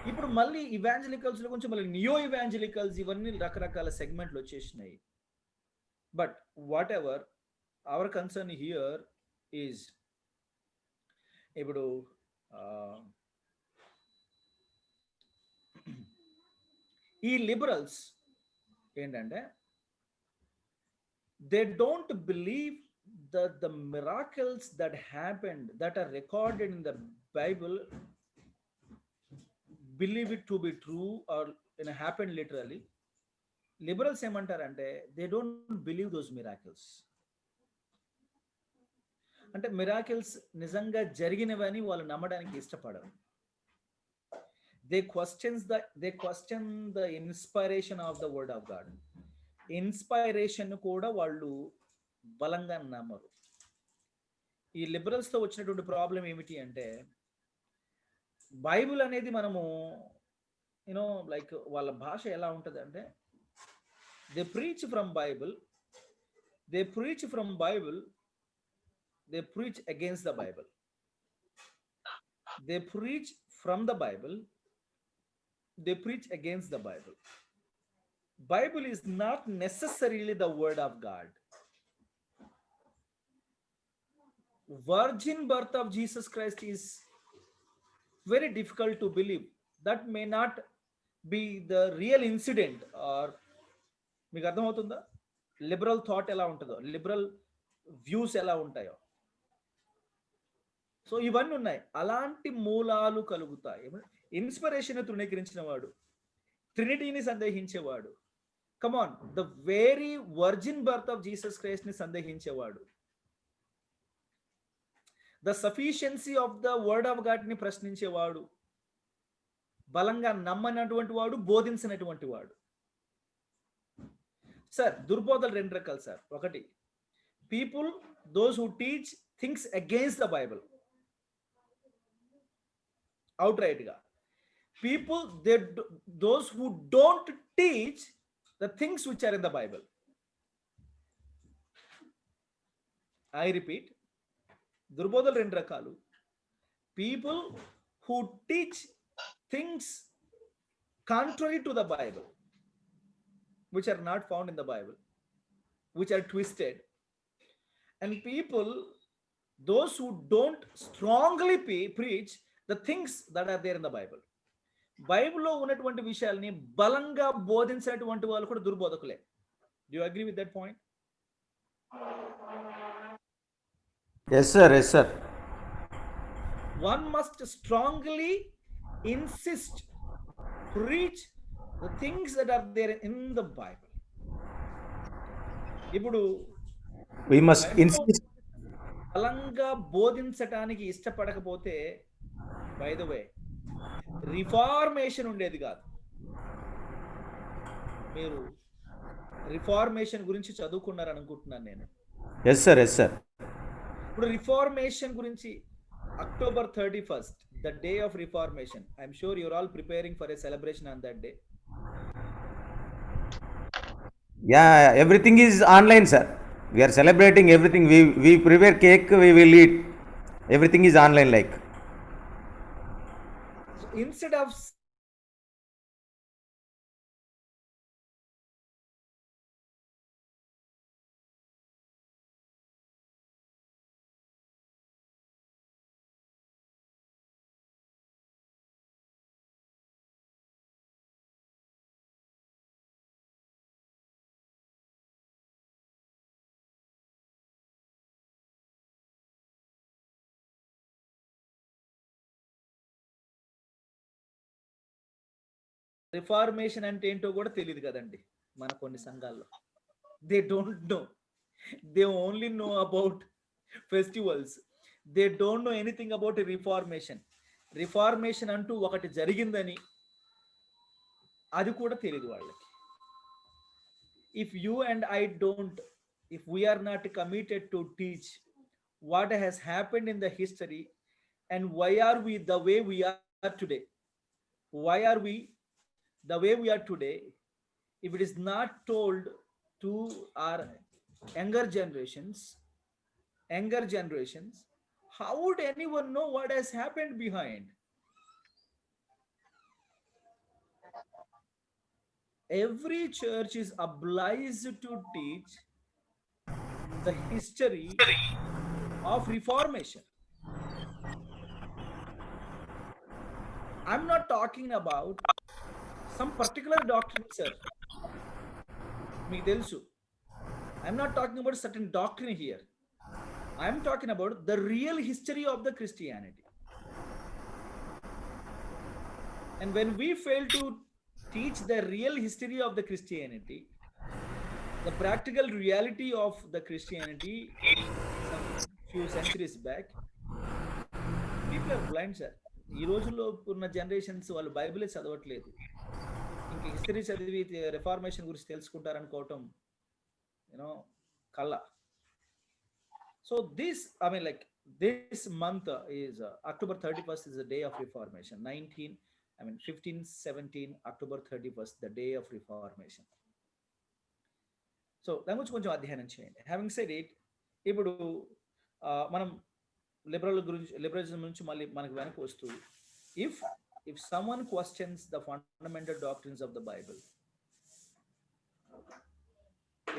S1: ఇప్పుడు మళ్ళీ ఇవాంజలికల్స్ గురించి మళ్ళీ నియో ఇవాంజలికల్స్, ఇవన్నీ రకరకాల సెగ్మెంట్లు వచ్చేసినాయి. But what ever hour concern here is, ఇప్పుడు ఈ లిబరల్స్ ఏంటంటే, they don't believe that the miracles that happened, that are recorded in the Bible, believe it to be true or happened literally. Liberals ఏమంటారంటే, they don't believe those miracles. అంటే miracles నిజంగా జరిగినవని వాళ్ళు నమ్మడానికి ఇష్టపడరు. they question the inspiration of the word of God. Inspiration కూడా వాళ్ళు బలంగా నమ్మరు. ఈ లిబరల్స్తో వచ్చినటువంటి ప్రాబ్లం ఏమిటి అంటే, బైబిల్ అనేది మనము లైక్ వాళ్ళ భాష ఎలా ఉంటుంది అంటే, they preach from Bible they preach against the Bible, they preach from the Bible, they preach against the Bible. Bible is not necessarily the word of God. Virgin birth of Jesus Christ is very difficult to believe. That may not be the real incident. Or మీకు అర్థమవుతుందా liberal thought ఎలా ఉంటుందో, liberal views ఎలా ఉంటాయో. So ఇవన్నీ ఉన్నాయి. అలాంటి మూలాలు కలుగుతాయి. ఇన్స్పిరేషన్ తృణీకరించిన వాడు, ట్రినిటీని సందేహించేవాడు, come on, the very virgin birth of Jesus Christ ని సందేహించేవాడు, the sufficiency of the word of God ని ప్రశ్నించేవాడు, బలంగా నమ్మనటువంటి వాడు, బోధించినటువంటి వాడు. సార్ దుర్బోధలు రెండు రకాలు సార్. ఒకటి, people those who teach things against the Bible out right గా. People, those who don't teach the things which are in the Bible. I repeat, దుర్బోధలు రెండు రకాలు. People who teach things contrary to the Bible, which are not found in the Bible, which are twisted. And people, those who don't strongly preach the things that are there in the Bible. బైబిల్లో ఉన్నటువంటి విషయాల్ని బలంగా బోధించినటువంటి వాళ్ళు కూడా దుర్బోధకులే. Do you agree with that point?
S5: Yes, sir. Yes, sir.
S1: One must strongly insist, preach the things that are there in the Bible. ఇప్పుడు
S5: We must insist.
S1: బలంగా బోధించటానికి ఇష్టపడకపోతే, by the way, reformation ఉండేది కాదు. మీరు రిఫార్మేషన్ గురించి చదువుకున్నారు అనుకుంటున్నాను నేను.
S5: Yes, sir. Yes, sir.
S1: ఇప్పుడు రిఫార్మేషన్ గురించి October 31st, the day of Reformation. I'm sure you're all preparing for a celebration on that day.
S5: Yeah, everything is online, sir. We are celebrating everything. We prepare cake, we will eat. Everything is online, like.
S1: So instead of reformation అంటే ఏంటో కూడా తెలియదు కదండి మన కొన్ని సంఘాల్లో. They don't know, they only know about festivals, they don't know anything about reformation. Reformation అంటూ ఒకటి జరిగిందని అది కూడా తెలియదు వాళ్ళకి. If you and I don't, if we are not committed to teach what has happened in the history and why are we the way we are today, why are we the way we are today, if it is not told to our younger generations, how would anyone know what has happened behind? Every church is obliged to teach the history of Reformation. I'm not talking about some particular doctrine, sir. మీకు తెలుసు, I'm not talking about certain doctrine here. I'm talking about the real history of the Christianity. And when we fail to teach the real history of the Christianity, the practical reality of the Christianity some few centuries back, people are blind, sir. ఈ రోజుల్లో ఉన్న generations వాళ్ళు బైబిలే చదవట్లేదు, ఇంక history చదివి reformation గురించి తెలుసుకుంటారనుకోవటం you know కళ్ళ. So this I mean like this month is October 31st is the day of Reformation. 1517 October 31st, the day of Reformation. So దాని గురించి కొంచెం అధ్యయనం చేయండి. హ్యావింగ్ సెడ్ ఇట్, ఇప్పుడు మనం లిబరలిజం నుంచి మళ్ళీ మనకు వెనక్కి వస్తూ, if someone questions the fundamental doctrines of the Bible,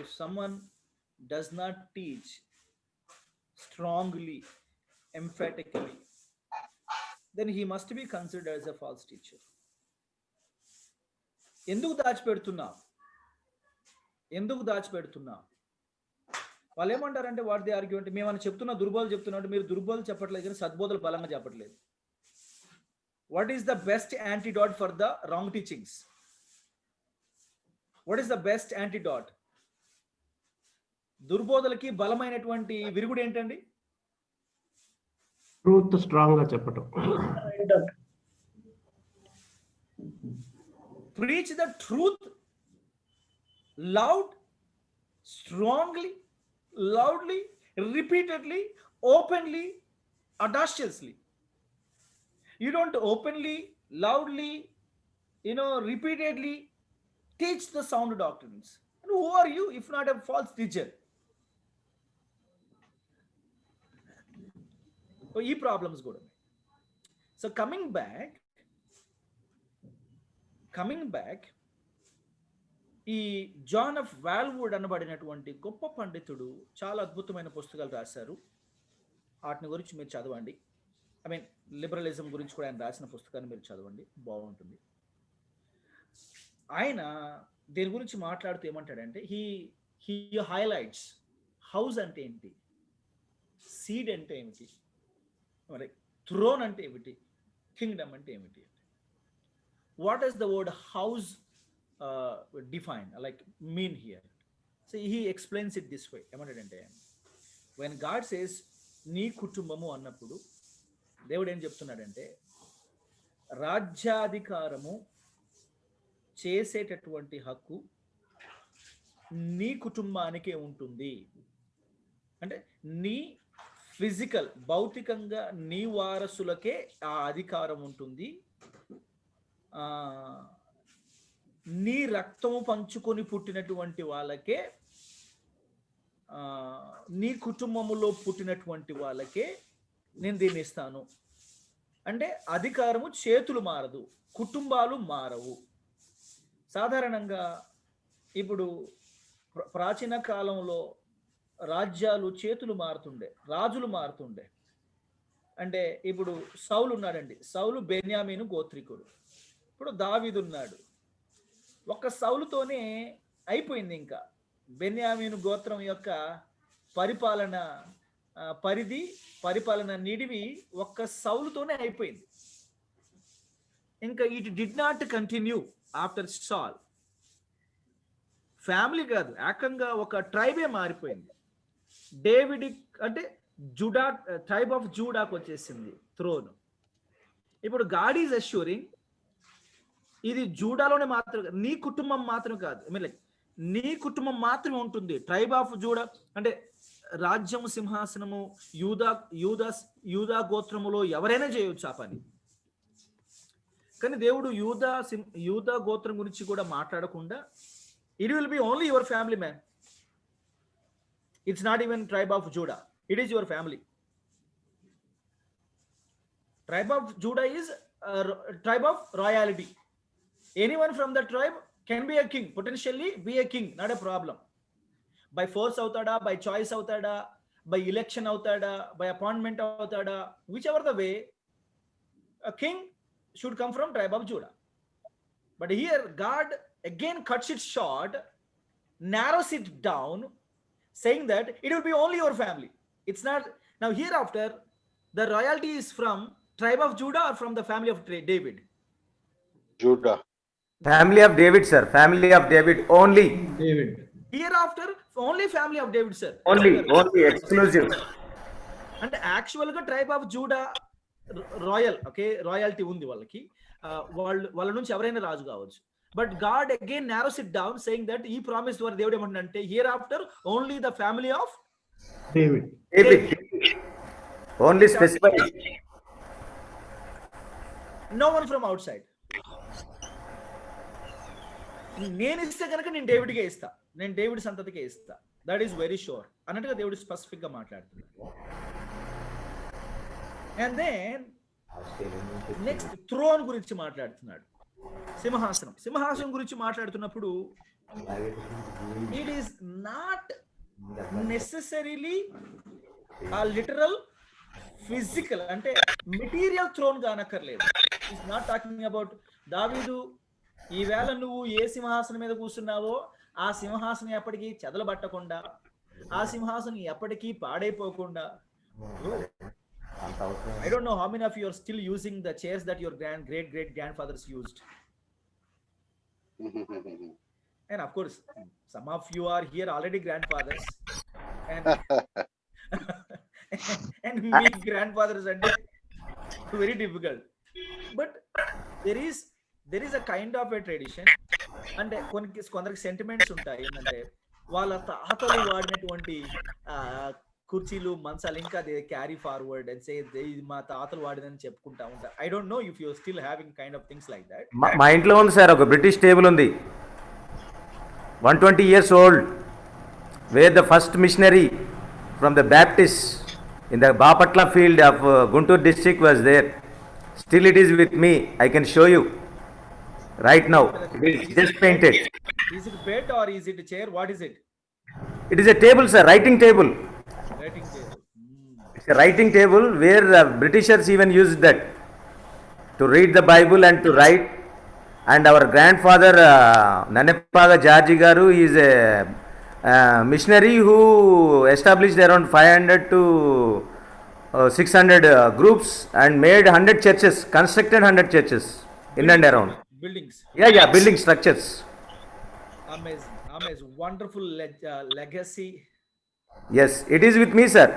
S1: if someone does not teach strongly, emphatically, then he must be considered as a false teacher. ఎందుకు దాచిపెడుతున్నా వాళ్ళు ఏమంటారంటే, వాట్ దే ఆర్గ్యూ అంటే, మేమని చెప్తున్నా దుర్బోధలు చెప్తున్నా అంటే, మీరు దుర్బోధలు చెప్పట్లేదు కానీ సద్బోధలు బలంగా చెప్పట్లేదు. What is the best antidote for the wrong teachings? What is the best antidote? దుర్బోధలకి బలమైనటువంటి విరుగుడు ఏంటండి?
S4: ట్రూత్ స్ట్రాంగ్ గా చెప్పటం.
S1: Preach the truth loud, strongly, loudly, repeatedly, openly, audaciously. You don't openly, loudly, repeatedly teach the sound doctrines. And who are you if not a false teacher? So, these problems go to me. So coming back ఈ John of వాల్వుడ్ అనబడినటువంటి గొప్ప పండితుడు చాలా అద్భుతమైన పుస్తకాలు రాశారు. వాటిని గురించి మీరు చదవండి. ఐ మీన్ లిబరలిజం గురించి కూడా ఆయన రాసిన పుస్తకాన్ని మీరు చదవండి, బాగుంటుంది. ఆయన దీని గురించి మాట్లాడుతూ ఏమంటాడంటే హీ హైలైట్స్ హౌస్ అంటే ఏంటి, సీడ్ అంటే ఏమిటి, మరి థ్రోన్ అంటే ఏమిటి, కింగ్డమ్ అంటే ఏమిటి, what is the word house define like mean here. So he explains it this way. ఏమంటాడంటే వెన్ గాడ్ సేస్ నీ కుటుంబము అన్నప్పుడు దేవుడు ఏం చెప్తున్నాడంటే రాజ్యాధికారము చేసేటటువంటి హక్కు నీ కుటుంబానికే ఉంటుంది. అంటే నీ ఫిజికల్ భౌతికంగా నీ వారసులకే ఆ అధికారం ఉంటుంది. నీ రక్తము పంచుకొని పుట్టినటువంటి వాళ్ళకే, నీ కుటుంబములో పుట్టినటువంటి వాళ్ళకే నేను దీన్ని ఇస్తాను. అంటే అధికారము చేతులు మారదు, కుటుంబాలు మారవు. సాధారణంగా ఇప్పుడు ప్రాచీన కాలంలో రాజ్యాలు చేతులు మారుతుండే, రాజులు మారుతుండే. అంటే ఇప్పుడు సౌలు ఉన్నాడండి, సౌలు బెన్యామీను గోత్రికుడు. ఇప్పుడు దావీదు ఉన్నాడు. ఒక్క సౌలుతోనే అయిపోయింది. ఇంకా బెన్యామీను గోత్రం యొక్క పరిపాలన పరిపాలన నిడివి ఒక్క సౌలుతోనే అయిపోయింది. ఇంకా it did not continue after సాల్. ఫ్యామిలీ కాదు, ఏకంగా ఒక ట్రైబే మారిపోయింది. డేవిడ్ అంటే జూడా, ట్రైబ్ ఆఫ్ జూడాకు వచ్చేసింది థ్రోన్. ఇప్పుడు గాడ్ ఈజ్ అష్యూరింగ్ ఇది జూడాలోనే మాత్రం, నీ కుటుంబం మాత్రం కాదు. ఐ మీన్ లైక్ నీ కుటుంబం మాత్రమే ఉంటుంది. ట్రైబ్ ఆఫ్ జూడా అంటే రాజ్యము సింహాసనము యూదా గోత్రములో ఎవరైనా చేయవచ్చు ఆ పని. కానీ దేవుడు యూదా గోత్రం గురించి కూడా మాట్లాడకుండా it will be only your family man. It's not even tribe of JUDA, it is your family. Tribe of Judah is tribe of royalty. Anyone from the tribe can be a king, potentially be a king, not a problem. By force outada, by choice outada, by election outada, by appointment outada, whichever the way, a king should come from tribe of Judah. But here God again cuts it short, narrows it down, saying that it will be only your family. It's not. Now hereafter the royalty is from tribe of Judah or from the family of David?
S2: Judah.
S5: Family of David, sir. Family of David only.
S4: David.
S1: Hereafter only family of David, sir.
S5: Only exclusive.
S1: And actual గా tribe of Judah royal, okay, royalty ఉంది వాళ్ళకి. వాళ్ళ నుంచి ఎవరైనా రాజు కావచ్చు. But God again narrows it down, saying that ఈ promise ద్వారా దేవుడు ఏమంటాడంటే here after only the family of
S4: David.
S5: Only specified.
S1: No one from outside. నేను ఇస్తే కనుక నేను డేవిడ్కే ఇస్తా, నేను డేవిడ్ సంతతికే ఇస్తా, దట్ ఈస్ వెరీ షూర్ అన్నట్టుగా దేవుడు స్పెసిఫిక్ గా మాట్లాడుతున్నాడు. అండ్ దెన్ నెక్స్ట్ థ్రోన్ గురించి మాట్లాడుతున్నాడు. సింహాసనం గురించి మాట్లాడుతున్నప్పుడు it is not necessarily a literal physical అంటే మెటీరియల్ థ్రోన్ కానక్కర్లేదు. ఇట్స్ నాట్ టాకింగ్ అబౌట్ దావీదు ఈవేళ నువ్వు ఏ సింహాసనం మీద కూర్చున్నావో ఆ సింహాసనం ఎప్పటికీ చెదలబట్టకుండా, ఆ సింహాసనం ఎప్పటికీ పాడైపోకుండా. I don't know how many of you are still using the chairs that your great grandfathers used. And of course some of you are here already grandfathers and me grandfathers and very difficult. But there is a kind of a tradition, అంటే కొందరికి sentiments ఉంటాయి. ఏంటంటే వాళ్ళ తాతలు వాడినటువంటి కుర్చీలు, మంచాలు ఇంకా they carry forward and say మా తాతలు వాడిదని చెప్పుకుంటా ఉంటారు. I don't know if you are still having kind of things like that.
S5: మా ఇంట్లో ఉంది సార్, ఒక బ్రిటిష్ టేబుల్ ఉంది, 120 years old, where the first missionary from the Baptist in the Bapatla field of Guntur district was there. Still it is with me. I can show you right now. It is just painted.
S1: Is it bed or is it a chair? What is it?
S5: It is a table, sir, writing table.
S1: Writing table.
S5: It's a writing table where Britishers even used that to read the Bible and to write. And our grandfather Nannepaga Jarji Garu is a missionary who established around 500 to 600 groups and made 100 churches, constructed 100 churches in and around.
S1: Buildings.
S5: Yeah, building structures.
S1: Amazing. Amazing. Wonderful legacy.
S5: Yes, it is with me, sir.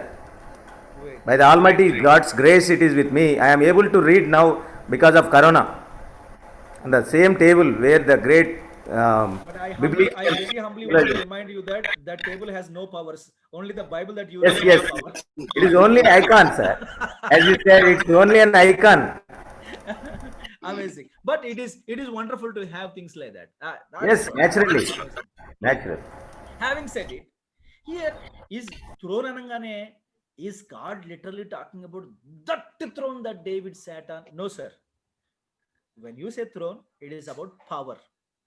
S1: Great.
S5: By the Almighty God's grace, it is with me. I am able to read now because of Corona. On the same table where the great
S1: But I very humbly want to remind you that that table has no powers. Only the Bible that you
S5: Yes,
S1: read
S5: yes.
S1: has power.
S5: It is only icon, sir. As you said, it's only an icon.
S1: Amazing. But it is wonderful to have things like that.
S5: Yes, naturally. Natural.
S1: Having said it, here is throne anangane, is God literally talking about that throne that David sat on? No, sir. When you say throne, it is about power.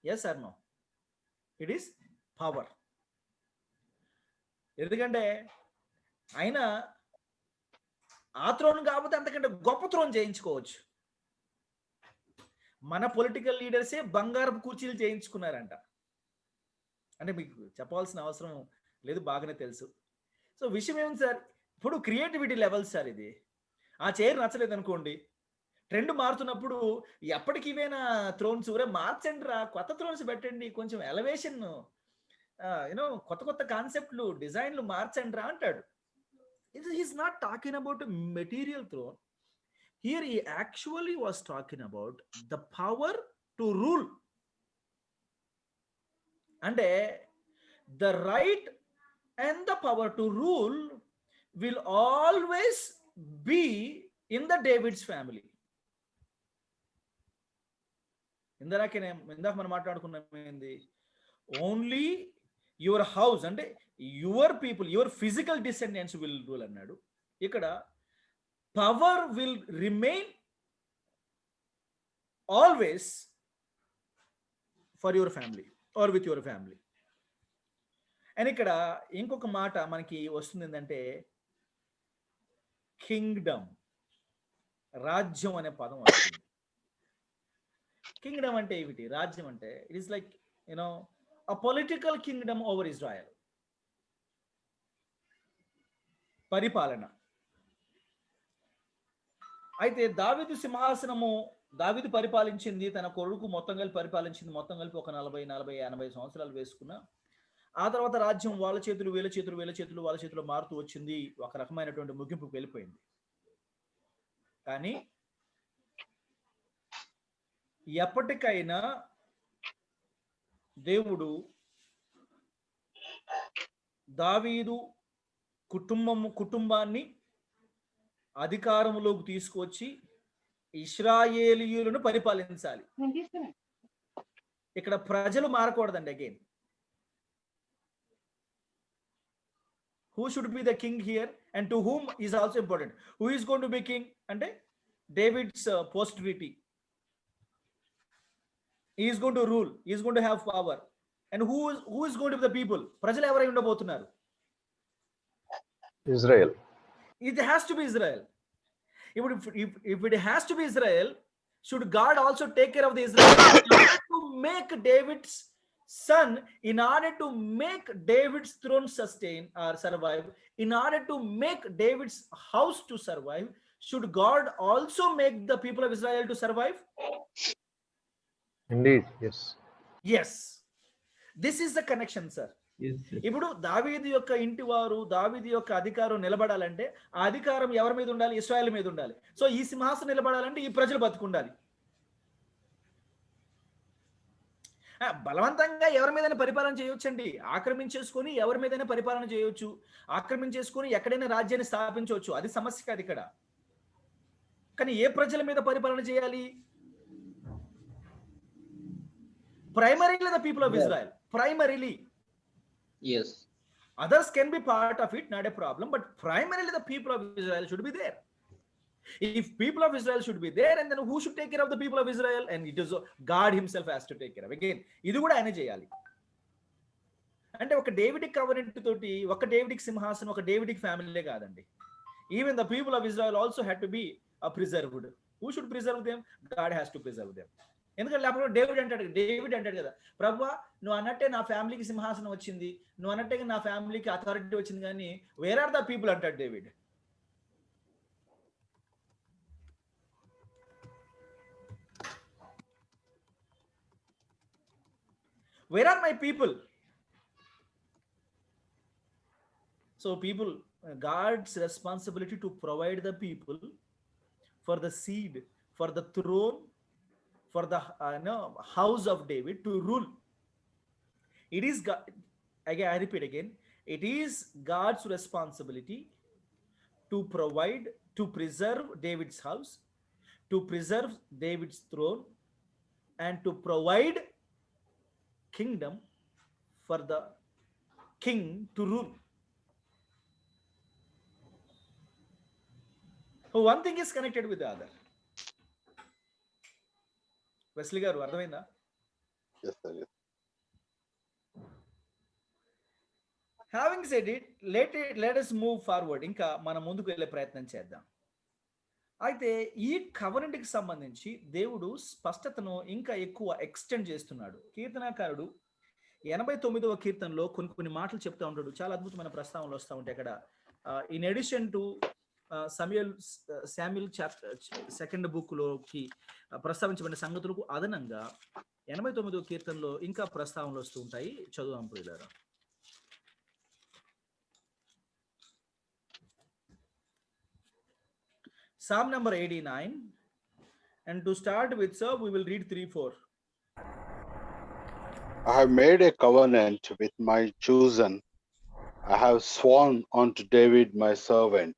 S1: Yes or no? It is power. ఎందుకంటే ఆయన ఆ throne కాకపోతే అంతకంటే గొప్ప throne చేయించుకోవచ్చు. మన political లీడర్సే బంగారపు కుర్చీలు చేయించుకున్నారంట. అంటే మీకు చెప్పాల్సిన అవసరం లేదు, బాగానే తెలుసు. సో విషయం ఏమిటి సార్, ఇప్పుడు క్రియేటివిటీ లెవెల్స్ సార్ ఇది. ఆ చైర్ నచ్చలేదు అనుకోండి, ట్రెండ్ మారుతున్నప్పుడు ఎప్పటికి ఇవేనా థ్రోన్స్ ఊరే మార్చండి రా, కొత్త థ్రోన్స్ పెట్టండి, కొంచెం ఎలవేషన్ యూనో కొత్త కొత్త కాన్సెప్ట్లు డిజైన్లు మార్చండి రా అంటాడు. Is not talking about material throne. Here he actually was talking about the power to rule. అంటే the right and the power to rule will always be in the David's family. ఇందాక మనం మాట్లాడుకున్నాం ఏంది, ఓన్లీ యువర్ హౌస్ అంటే your people, your physical descendants will rule అన్నాడు. ఇక్కడ power will remain always for your family or with your family. And ఇక్కడ ఇంకొక మాట మనకి వస్తుంది ఏంటంటే కింగ్డమ్, రాజ్యం అనే పదం వస్తుంది. కింగ్డమ్ అంటే ఏమిటి, రాజ్యం అంటే it is like you know a political Kingdom over Israel. పరిపాలన. అయితే దావీదు సింహాసనము, దావీదు పరిపాలించింది, తన కొడుకు మొత్తం కలిపి పరిపాలించింది, మొత్తం కలిపి ఒక 40-80 సంవత్సరాలు వేసుకున్న ఆ తర్వాత రాజ్యం వాళ్ళ చేతులు వీళ్ళ చేతులు వీళ్ళ చేతులు వాళ్ళ చేతులు మారుతూ వచ్చింది, ఒక రకమైనటువంటి ముగింపుకు వెళ్ళిపోయింది. కానీ ఎప్పటికైనా దేవుడు దావీదు కుటుంబాన్ని అధికారంలోకి తీసుకొచ్చి ఇశ్రాయేలీయులను పరిపాలించాలి. ఇక్కడ ప్రజలు మారకూడదండి. Again, who should be the king here and to whom is also important. Who is going to be king? అంటే David's posterity. He is going to rule. He is going to have power. And who is going to be the people? ప్రజలు ఎవరై ఉండబోతున్నారు?
S6: Israel.
S1: It has to be Israel. If it has to be Israel, should God also take care of the Israel to make David's son, in order to make David's throne sustain or survive, in order to make David's house to survive, should God also make the people of Israel to survive?
S6: Indeed, yes.
S1: Yes. This is the connection, sir. ఇప్పుడు దావీదు యొక్క ఇంటి వారు, దావీదు యొక్క అధికారం నిలబడాలంటే ఆ అధికారం ఎవరి మీద ఉండాలి? ఇశ్రాయేల్ మీద ఉండాలి. సో ఈ సింహాసనం నిలబడాలంటే ఈ ప్రజలు బతుకుండాలి. బలవంతంగా ఎవరి మీదైనా పరిపాలన చేయొచ్చండి. ఆక్రమించేసుకొని ఎవరి మీదైనా పరిపాలన చేయొచ్చు, ఆక్రమించేసుకొని ఎక్కడైనా రాజ్యాన్ని స్థాపించవచ్చు. అది సమస్య కాదు ఇక్కడ. కానీ ఏ ప్రజల మీద పరిపాలన చేయాలి? Primarily the people of Israel. Primarily.
S7: Yes.
S1: Others can be part of it, not a problem, but primarily the people of Israel should be there. If people of Israel should be there, and then who should take care of the people of Israel? And it is God himself has to take care of. Again, ఇది కూడా ఆయన చేయాలి. అంటే ఒక Davidic కవరెంట్ తోటి ఒక Davidic సింహాసనం ఒక డేవిడిక్ ఫ్యామిలీలే కాదండి. Even the people of Israel also had to be preserved. Who should preserve them? God has to preserve them. ఎందుకంటే లేకపోతే డేవిడ్ అంటాడు కదా, ప్రభువా నువ్వు అన్నట్టే నా ఫ్యామిలీకి సింహాసనం వచ్చింది, నువ్వు అన్నట్టే నా ఫ్యామిలీకి అథారిటీ వచ్చింది, కానీ వేర్ ఆర్ ద పీపుల్ అంటాడు David. Where are my people? So people, God's responsibility to provide the people for the seed, for the throne, for the house of David to rule. It is God, again I repeat again, it is God's responsibility to provide, to preserve David's house, to preserve David's throne, and to provide kingdom for the king to rule. So one thing is connected with the other. Wesley garu అర్థమైందా?
S2: Yes, sir. Yes.
S1: Having said it, let us move forward. ఇంకా మనం ముందుకు వెళ్ళే ప్రయత్నం చేద్దాం. అయితే ఈ కవరెంట్కి సంబంధించి దేవుడు స్పష్టతను ఇంకా ఎక్కువ ఎక్స్టెండ్ చేస్తున్నాడు. కీర్తనాకారుడు 89వ కీర్తనలో కొన్ని మాటలు చెప్తా ఉంటాడు. చాలా అద్భుతమైన ప్రస్తావనలు వస్తూ ఉంటాయి అక్కడ. In addition to Samuel chapter 2nd బుక్లోకి ప్రస్తావించబడిన సంగతులకు అదనంగా 89వ కీర్తనలో ఇంకా ప్రస్తావనలు వస్తూ ఉంటాయి. చదువుదాం ప్రియులారా. Psalm number 89, and to start with, sir, we will read 3-4.
S2: I have made a covenant with my chosen. I have sworn unto David my servant.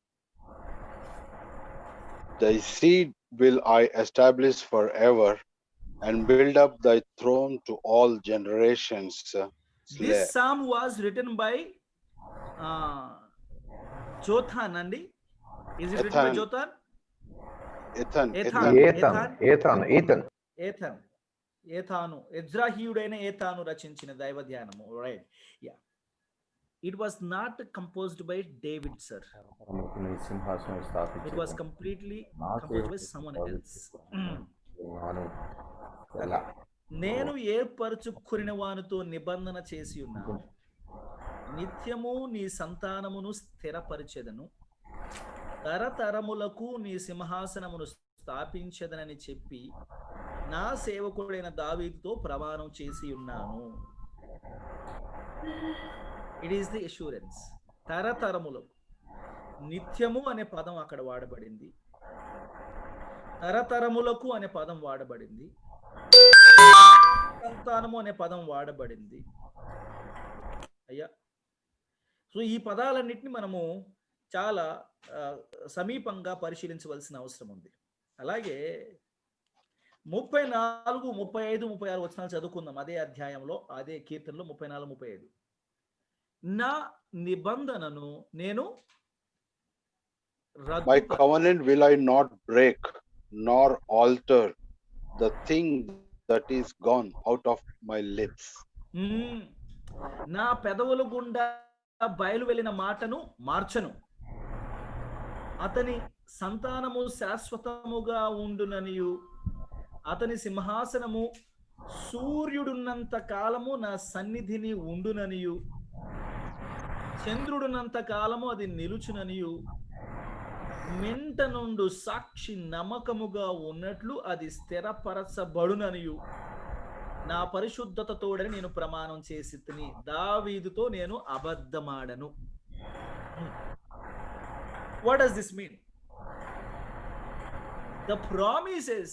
S2: Thy seed will I establish forever, and build up thy throne to all generations.
S1: This psalm was written by Jotham, Nandi. Is it written by Jotham? ఏథాను ఎజ్రాహీయుడైన ఏథాను రచించిన దైవ ధ్యానము. Right, yeah. It was not composed by David sir. It was completely composed by someone else. నేను ఏర్పరచుకుని వానితో నిబంధన చేసి ఉన్నాను, నిత్యము నీ సంతానమును స్థిరపరిచెదను, తరతరములకు నీ సింహాసనమును స్థాపించదనని చెప్పి నా సేవకుడైన దావీదుతో ప్రమాణం చేసి ఉన్నాను. It is the assurance. తరతరములకు, నిత్యము అనే పదం అక్కడ వాడబడింది, తరతరములకు అనే పదం వాడబడింది, సంతానము అనే పదం వాడబడింది. అయ్యా, సో ఈ పదాలన్నిటిని మనము చాలా సమీపంగా పరిశీలించవలసిన అవసరం ఉంది. అలాగే 34, 35, 36 వచనాలు చదువుకుందాం అదే అధ్యాయంలో, అదే కీర్తనలో 34, 35. నా నిబంధనను నేను
S2: My covenant will I not break, nor alter the thing that is gone out of my lips.
S1: నా పెదవుల గుండా బయలు వెళ్ళిన మాటను మార్చను, అతని సంతానము శాశ్వతముగా ఉండుననియు, అతని సింహాసనము సూర్యుడున్నంత కాలము నా సన్నిధిని ఉండుననియు, చంద్రుడున్నంత కాలము అది నిలుచుననియు, మెంట నుండు సాక్షి నమ్మకముగా ఉన్నట్లు అది స్థిరపరచబడుననియు నా పరిశుద్ధతతోడని నేను ప్రమాణం చేసి తిని, దావీదుతో నేను అబద్ధమాడను. What does this mean? The promises,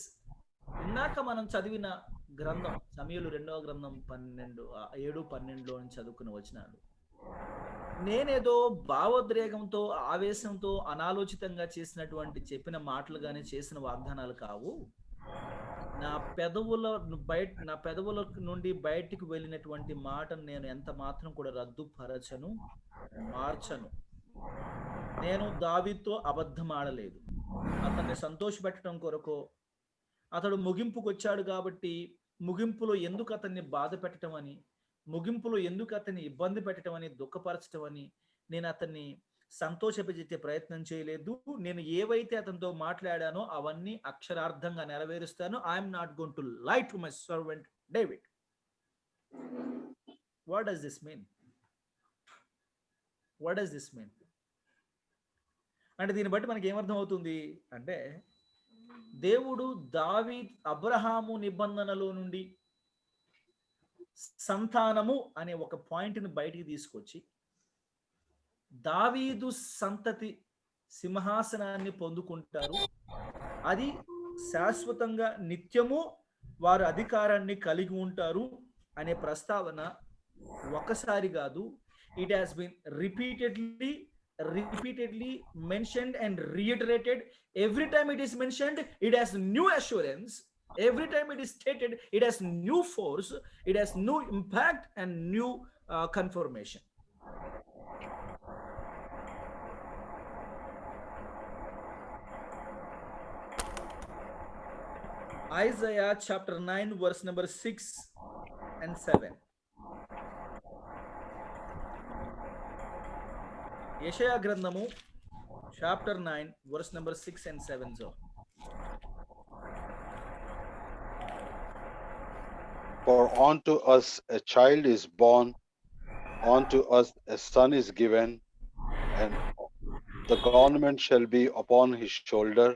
S1: ఇందాక మనం చదివిన గ్రంథం సమూయేలు 2వ గ్రంథం 7-12లో నుంచి చదువుకుని వచ్చినాడు. నేనేదో భావోద్రేకంతో, ఆవేశంతో, అనాలోచితంగా చేసినటువంటి చెప్పిన మాటలు కానీ చేసిన వాగ్దానాలు కావు. నా పెదవుల నుండి బయటికి వెళ్ళినటువంటి మాటను నేను ఎంత మాత్రం కూడా రద్దుపరచను, మార్చను. నేను దావీదుతో అబద్ధం ఆడలేదు. అతన్ని సంతోషపెట్టడం కొరకు, అతడు ముగింపుకు వచ్చాడు కాబట్టి ముగింపులో ఎందుకు అతన్ని బాధ పెట్టడం అని, ముగింపులో ఎందుకు అతన్ని ఇబ్బంది పెట్టడం అని, దుఃఖపరచడం అని నేను అతన్ని సంతోషపెట్టే ప్రయత్నం చేయలేదు. నేను ఏవైతే అతనితో మాట్లాడానో అవన్నీ అక్షరార్థంగా నెరవేరుస్తాను. I'm not going to lie to my servant David. What does this mean? What does this mean? అంటే దీన్ని బట్టి మనకి ఏమర్థం అవుతుంది అంటే, దేవుడు అబ్రహాము నిబంధనలో నుండి సంతానము అనే ఒక పాయింట్ని బయటికి తీసుకొచ్చి దావీదు సంతతి సింహాసనాన్ని పొందుకుంటారు, అది శాశ్వతంగా నిత్యము వారు అధికారాన్ని కలిగి ఉంటారు అనే ప్రస్తావన ఒకసారి కాదు, it has been repeatedly mentioned and reiterated. Every time it is mentioned, it has new assurance. Every time it is stated, it has new force, it has new impact and new confirmation. Isaiah chapter 9 verse number 6 and 7. యెషయా గ్రంథము chapter 9 verse number 6 and 7. So
S2: For unto us a child is born, unto us a son is given, and the government shall be upon his shoulder,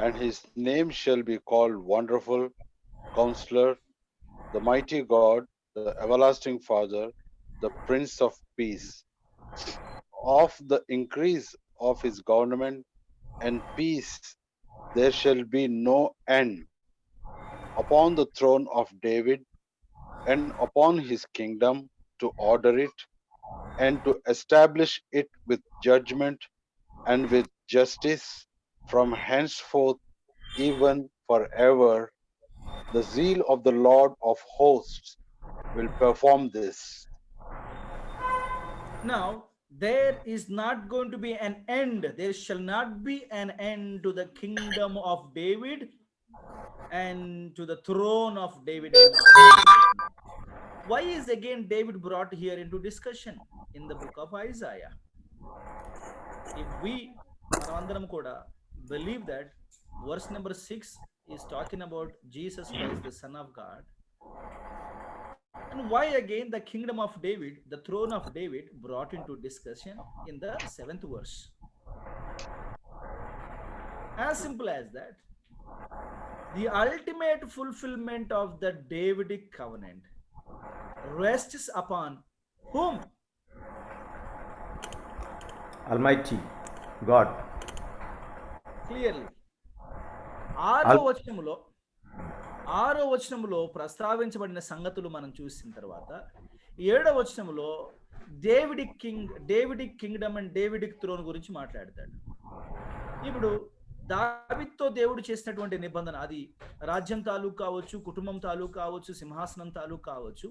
S2: and his name shall be called Wonderful Counselor, the Mighty God, the Everlasting Father, the Prince of Peace. Of the increase of his government and peace there shall be no end, upon the throne of David and upon his kingdom, to order it and to establish it with judgment and with justice from henceforth even forever. The zeal of the Lord of hosts will perform this.
S1: now there is not going to be an end. There shall not be an end to the kingdom of David and to the throne of David. Why is again David brought here into discussion in the book of Isaiah? If we manandaram kuda believe that verse number 6 is talking about Jesus Christ, the Son of God, and why again the kingdom of David, the throne of David, brought into discussion in the 7th verse? As simple as that. The ultimate fulfillment of the Davidic covenant rests upon whom?
S5: Almighty God.
S1: Clearly. ఆరో వచనములో ప్రస్తావించబడిన సంగతులు మనం చూసిన తర్వాత 7వ వచనములో Davidic Kingdom and Davidic throne గురించి మాట్లాడతాడు. ఇప్పుడు దావీదుతో దేవుడు చేసినటువంటి నిబంధన, అది రాజ్యం తాలూకు కావచ్చు, కుటుంబం తాలూకు కావచ్చు, సింహాసనం తాలూకు కావచ్చు,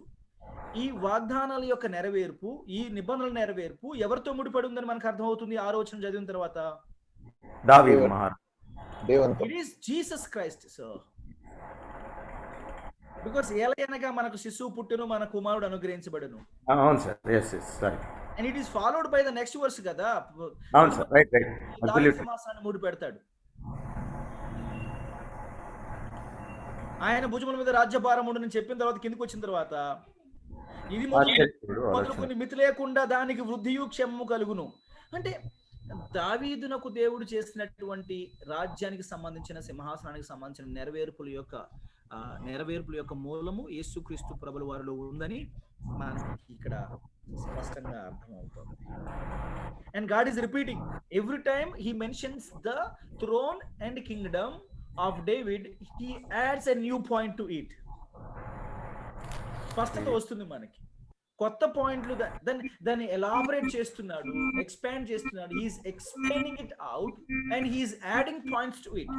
S1: ఈ వాగ్దానాల యొక్క నెరవేర్పు, ఈ నిబంధనల నెరవేర్పు ఎవరితో ముడిపడి ఉందని మనకు అర్థమవుతుంది 6వ వచనం చదివిన తర్వాత.
S5: దావీదు మహారాజు.
S1: It is Jesus Christ sir. Because ఏలయనగా మనకు శిశువు పుట్టును, మన కుమారుడు అనుగ్రహించబడును.
S5: అవును sir. yes sorry.
S1: And it is followed by the next verse కదా.
S5: అవును సార్. Right absolutely.
S1: సింహాసనాన్ని ముడి పెడతాడు. ఆయన భుజముల మీద రాజ్యభారం ఉండును చెప్పిన తర్వాత కిందకి వచ్చిన తర్వాత ఇది మొదలుకొని మితి లేకుండా దానికి వృద్ధియు క్షేమము కలుగును. అంటే దావీదునకు దేవుడు చేసినటువంటి రాజ్యానికి సంబంధించిన, సింహాసనానికి సంబంధించిన నెరవేర్పుల యొక్క మూలము యేసుక్రీస్తు ప్రభుల వారిలో ఉందని మనకి ఇక్కడ స్పష్టంగా అర్థమవుతుంది. And God is repeating every time he mentions the throne and kingdom of David, he adds a new point to it. స్పష్టత వస్తుంది మనకి, కొత్త పాయింట్లు దాన్ని ఎలాబరేట్ చేస్తున్నాడు, ఎక్స్పాండ్ చేస్తున్నాడు. He's explaining it out and he's adding points to it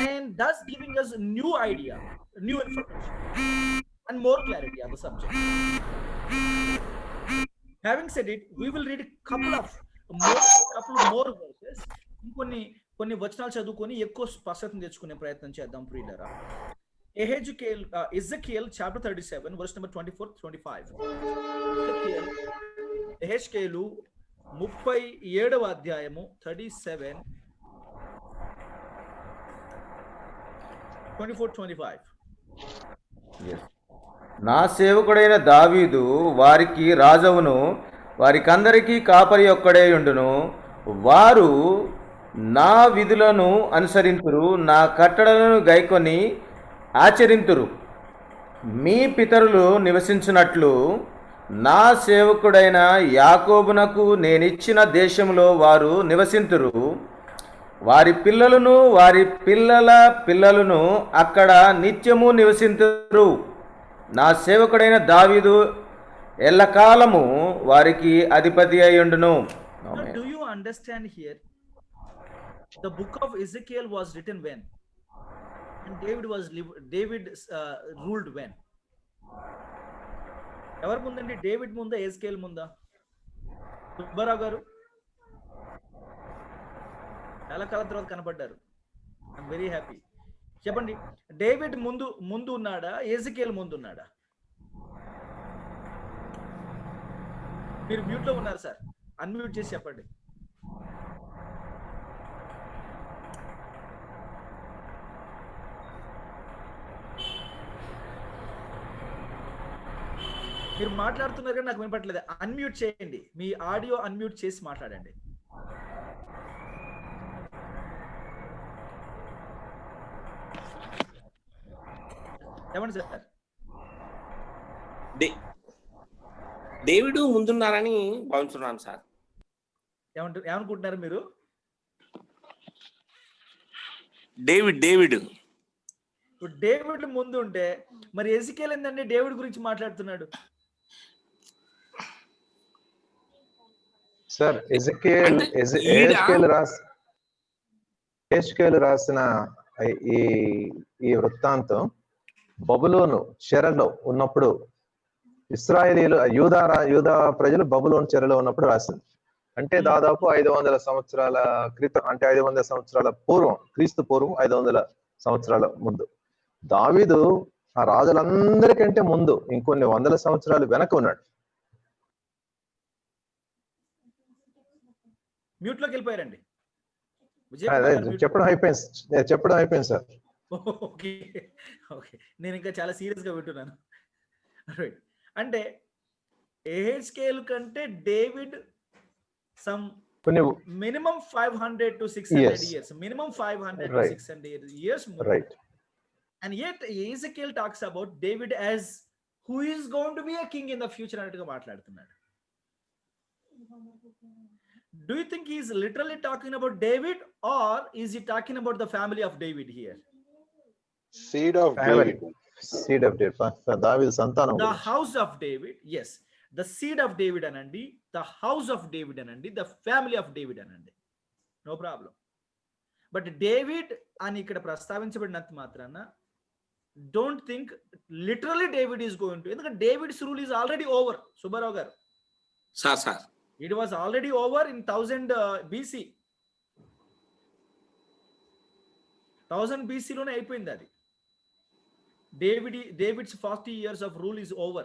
S1: and thus giving us a new idea, new information and more clarity on the subject. Having said it, we will read couple of more verses. కొన్ని వచనాలు చదువుకొని ఎక్కువ స్పష్టత తెచ్చుకునే ప్రయత్నం చేద్దాం ప్రియులారా. Ezekiel chapter 37 verse number 24-25. Ezekiel 37వ అధ్యాయము 37 24-25.
S5: నా సేవకుడైన దావీదు వారికి రాజవును, వారికందరికీ కాపరి ఒక్కడే ఉండును. వారు నా విధులను అనుసరింతురు, నా కట్టడలను గైకొని ఆచరింతురు. మీ పితరులు నివసించినట్లు నా సేవకుడైన యాకోబునకు నేనిచ్చిన దేశంలో వారు నివసింతురు. వారి పిల్లలను వారి పిల్లల పిల్లలను అక్కడ నిత్యము నివసింతురు. నా సేవకుడైన దావీదు ఎల్లకాలము వారికి అధిపతి అయ్యుండును.
S1: Do you understand here? The book of Ezekiel was written when? And David ruled when? ఎవరు ముందండి? డేవిడ్ ముందా, ఎజ్కేల్ ముందా? సుబ్బారావు గారు చాలా కాలం తర్వాత కనపడ్డారు. I'm very happy. చెప్పండి, డేవిడ్ ముందు ఉన్నాడా, ఎజ్కేల్ ముందు ఉన్నాడా? మీరు మ్యూట్ లో ఉన్నారు సార్, అన్మ్యూట్ చేసి చెప్పండి. మీరు మాట్లాడుతున్నారు కానీ నాకు వినపట్లేదు. అన్మ్యూట్ చేయండి, మీ ఆడియో అన్మ్యూట్ చేసి మాట్లాడండి. ఏమండి సార్?
S6: డేవిడ్ ముందున్నారని భావించున్నాను సార్.
S1: ఏమనుకుంటున్నారు మీరు?
S6: డేవిడ్
S1: ఇప్పుడు డేవిడ్ ముందు ఉంటే మరి ఎజికేల్ ఏందండి డేవిడ్ గురించి మాట్లాడుతున్నాడు?
S7: సార్ ఎజెకియేలు రాసిన ఈ వృత్తాంతం బబులోను చెరలో ఉన్నప్పుడు, ఇశ్రాయేలీలు యూదా ప్రజలు బబులోను చెరలో ఉన్నప్పుడు రాసింది. అంటే దాదాపు 500 సంవత్సరాల క్రితం, అంటే 500 సంవత్సరాల పూర్వం, క్రీస్తు పూర్వం 500 సంవత్సరాల ముందు. దావీదు ఆ రాజులందరికంటే ముందు ఇంకొన్ని 100 సంవత్సరాలు వెనక ఉన్నాడు.
S1: మ్యూట్ లోకి వెళ్ళిపోయారండి.
S7: చెప్పడం అయిపోయింది సార్.
S1: ఓకే, నేను ఇంకా చాలా సీరియస్ గా వింటున్నాను. అంటే ఎహెజ్కేలు కంటే David some minimum 500 to 600 years, minimum 500 to 600 years more.
S7: Right.
S1: And yet Ezekiel talks about David as who is going to be a king in the future అన్నట్టుగా మాట్లాడుతున్నాడు. Do you think he is literally talking about David, or is he talking about the family of David here?
S2: Seed of David.
S7: దావీదు సంతానం.
S1: The house of David, yes. The seed of David anandi, the house of David anandi, the family of David anandi. No problem. But David అని ఇక్కడ ప్రస్తావించబడినంత మాత్రాన don't think literally David is going to, ఎందుకంటే David's rule is already over. Subbarao గారు
S6: sir
S1: it was already over in 1000 BC. 1000 BC లోనే అయిపోయింది అది. David's 40 years of rule is over.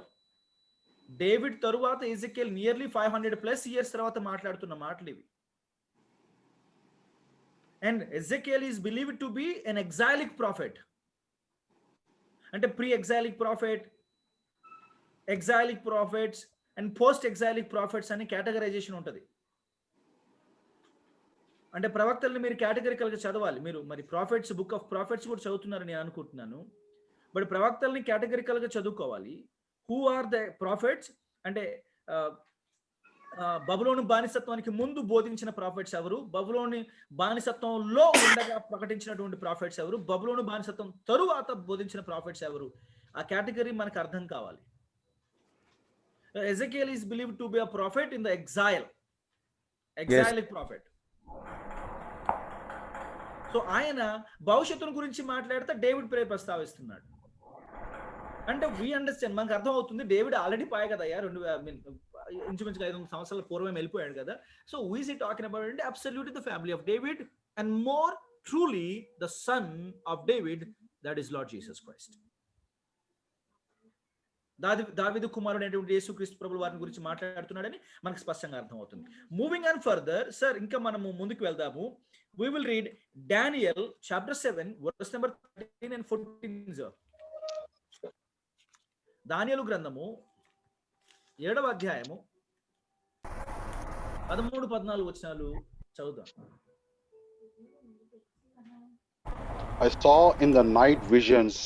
S1: David తరువాత Ezekiel nearly 500+ years తర్వాత మాట్లాడుతున్న మాటలు ఇవి. And Ezekiel is believed to be an exilic prophet. అంటే pre exilic prophet, exilic prophets and post exilic prophets అని కేటగరైజేషన్ ఉంటుంది. అంటే ప్రవక్తల్ని మీరు కేటగరికల్గా చదవాలి. మీరు మరి ప్రాఫెట్స్, బుక్ ఆఫ్ ప్రాఫెట్స్ కూడా చదువుతున్నారని నేను అనుకుంటున్నాను. బట్ ప్రవక్తల్ని కేటగరికల్గా చదువుకోవాలి. హూ ఆర్ ద ప్రాఫెట్స్ అంటే బబులోను బానిసత్వానికి ముందు బోధించిన ప్రాఫెట్స్ ఎవరు, బబులోని బానిసత్వంలో ఉండగా ప్రకటించినటువంటి ప్రాఫెట్స్ ఎవరు, బబులోను బానిసత్వం తరువాత బోధించిన ప్రాఫెట్స్ ఎవరు, ఆ కేటగిరీ మనకు అర్థం కావాలి. Ezekiel is believed to be a prophet in the ఎగ్జైలిక్ prophet. So ఆయన భవిష్యత్తును గురించి మాట్లాడితే డేవిడ్ పేరు ప్రస్తావిస్తున్నాడు. అంటే వీ అండర్స్టాండ్, మనకు అర్థం అవుతుంది డేవిడ్ ఆల్రెడీ పాయ కదయ్యా, ఇంచుమించుగా 500 సంవత్సరాల పూర్వం వెళ్ళిపోయాడు కదా. So who is he talking about అంటే absolutely the family of David and more truly the son of David, that is Lord Jesus Christ. దావీదు కుమారుడు అనేటువంటి యేసుక్రీస్తు ప్రభుల వారిని గురించి మాట్లాడుతున్నాడని మనకు స్పష్టంగా అర్థమవుతుంది. మూవింగ్ ఆన్ ఫర్దర్ సార్, ఇంకా మనము ముందుకు వెళ్దాము. We will read Daniel chapter 7 verse number 13 and 14 sir. దానియేలు గ్రంథము 7వ అధ్యాయము 13-14 వచనాలు చదువుదాం.
S2: I saw in the night visions,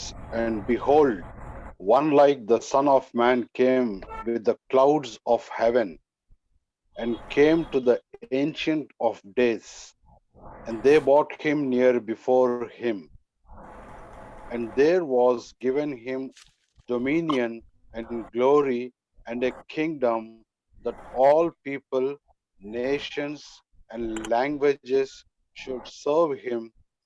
S2: and behold, one like the Son of Man came with the clouds of heaven, and came to the Ancient of Days, and they brought him near before him. And there was given him dominion and glory and a kingdom, that all people, nations, and languages should serve him.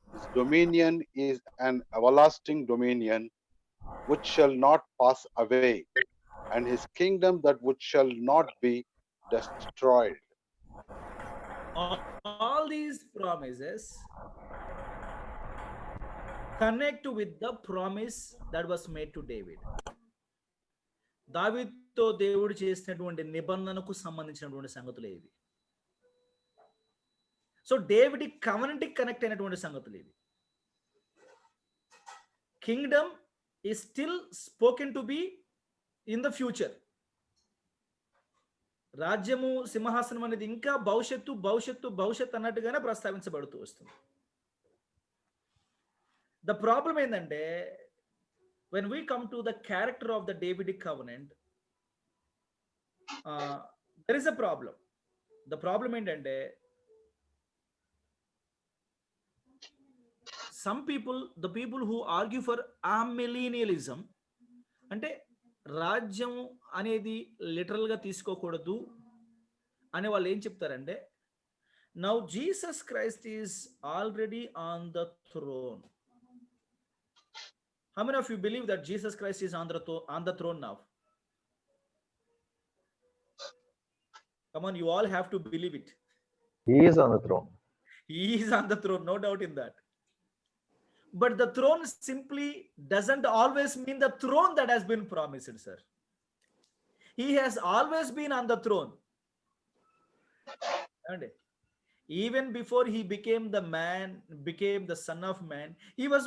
S2: His dominion is an everlasting dominion which shall not pass away, and his kingdom that which shall not be destroyed.
S1: All these promises connect with the promise that was made to David. దావీదుతో దేవుడు చేసినటువంటి నిబంధనకు సంబంధించినటువంటి సంగతులు ఇవి. So David covenant కి connect అయినటువంటి సంగతులు ఇవి. Kingdom is still spoken to be in the future. రాజ్యము సింహాసనం అనేది ఇంకా భవిష్యత్తు అన్నట్టుగానే ప్రస్తావించబడుతూ వస్తుంది. ద ప్రాబ్లం ఏంటంటే when we come to the character of the Davidic covenant, there is a problem. The problem ఏంటంటే some people, the people who argue for amillennialism, అంటే రాజ్యం అనేది లిటరల్ గా తీసుకోకూడదు అనే వాళ్ళు ఏం చెప్తారంటే, now Jesus Christ is already on the throne. How many of you believe that Jesus Christ is on the throne now? Come on, you all have to believe it.
S7: He is on the throne.
S1: He is on the throne, no doubt in that. But the throne simply doesn't always mean the throne that has been promised, sir. He has always been on the throne. And even before he became the man, became the son of man, he was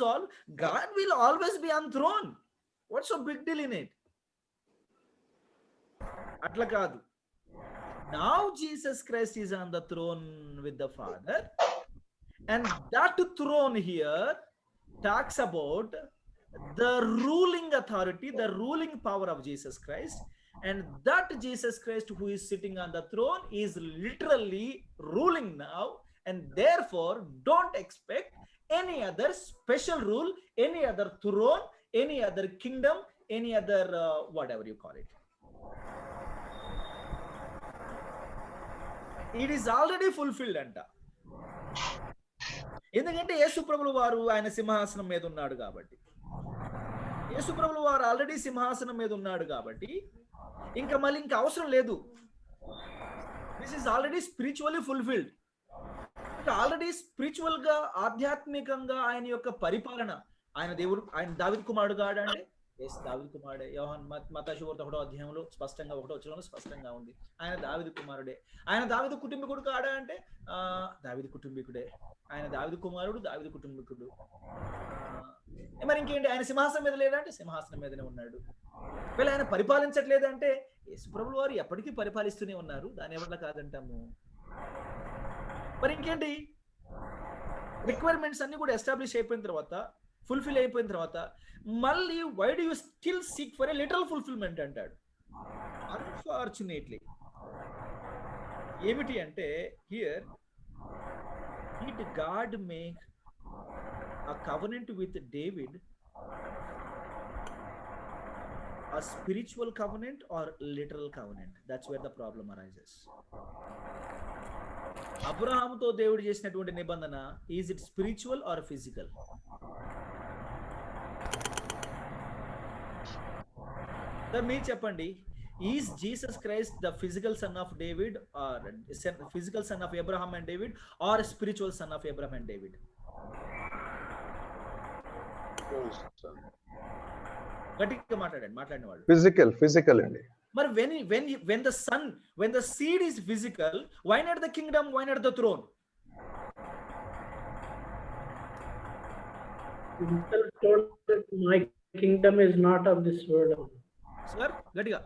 S1: God will always be on throne. What's so big deal in it? Atla kaadu. Now Jesus Christ is on the throne with the Father, and that throne here talks about the ruling authority, the ruling power of Jesus Christ. And that Jesus Christ who is sitting on the throne is literally ruling now, and therefore don't expect any other special rule, any other throne, any other kingdom, any other whatever you call it. It is already fulfilled anta. ఎందుకంటే యేసు ప్రభుల వారు ఆయన సింహాసనం మీద ఉన్నాడు కాబట్టి, యేసు ప్రభుల వారు ఆల్రెడీ సింహాసనం మీద ఉన్నాడు కాబట్టి ఇంకా మళ్ళీ ఇంకా అవసరం లేదు. This is already spiritually fulfilled. ఇంకా ఆల్రెడీ స్పిరిచువల్ గా, ఆధ్యాత్మికంగా ఆయన యొక్క పరిపాలన, ఆయన దేవుడు, ఆయన దావీదు కుమారుడు కాడా అంటే ఎస్ దావీదు కుమారుడే. యోహాను మత్తయి 1వ అధ్యాయంలో స్పష్టంగా 1వ వచనంలో స్పష్టంగా ఉంది, ఆయన దావీదు కుమారుడే. ఆయన దావీదు కుటుంబీకుడు కాడా అంటే దావీదు కుటుంబీకుడే. ఆయన దావీదు కుమారుడు, దావీదు కుటుంబీకుడు. మరి ఇంకేంటి, ఆయన సింహాసనం మీద లేదంటే సింహాసనం మీదనే ఉన్నాడు. వీళ్ళు ఆయన పరిపాలించట్లేదంటే యేసు ప్రభువు వారు ఎప్పటికీ పరిపాలిస్తూనే ఉన్నారు, దాని ఎవరిలా కాదంటాము. మరి ఇంకేంటి, రిక్వైర్మెంట్స్ అన్ని కూడా ఎస్టాబ్లిష్ అయిపోయిన తర్వాత, ఫుల్ఫిల్ అయిపోయిన తర్వాత మళ్ళీ why do you still seek for a literal fulfilment అంటాడు. అన్ఫార్చునేట్లీ ఏమిటి అంటే, here did God make a covenant with David a spiritual covenant or literal covenant? That's where the problem arises. అబ్రహాముతో దేవుడు చేసినటువంటి నిబంధన, is it spiritual or physical? Sir మీరు చెప్పండి, Is Jesus Christ the physical son of David, or physical son of Abraham and David, or a spiritual son of Abraham and David? గట్టిగా మాట్లాడిన వాళ్ళు.
S7: Physical అండి.
S1: మరి when the seed is physical, why not the kingdom, why not the throne?
S4: Himself told that my kingdom is not of this world.
S1: Sir, గట్టిగా.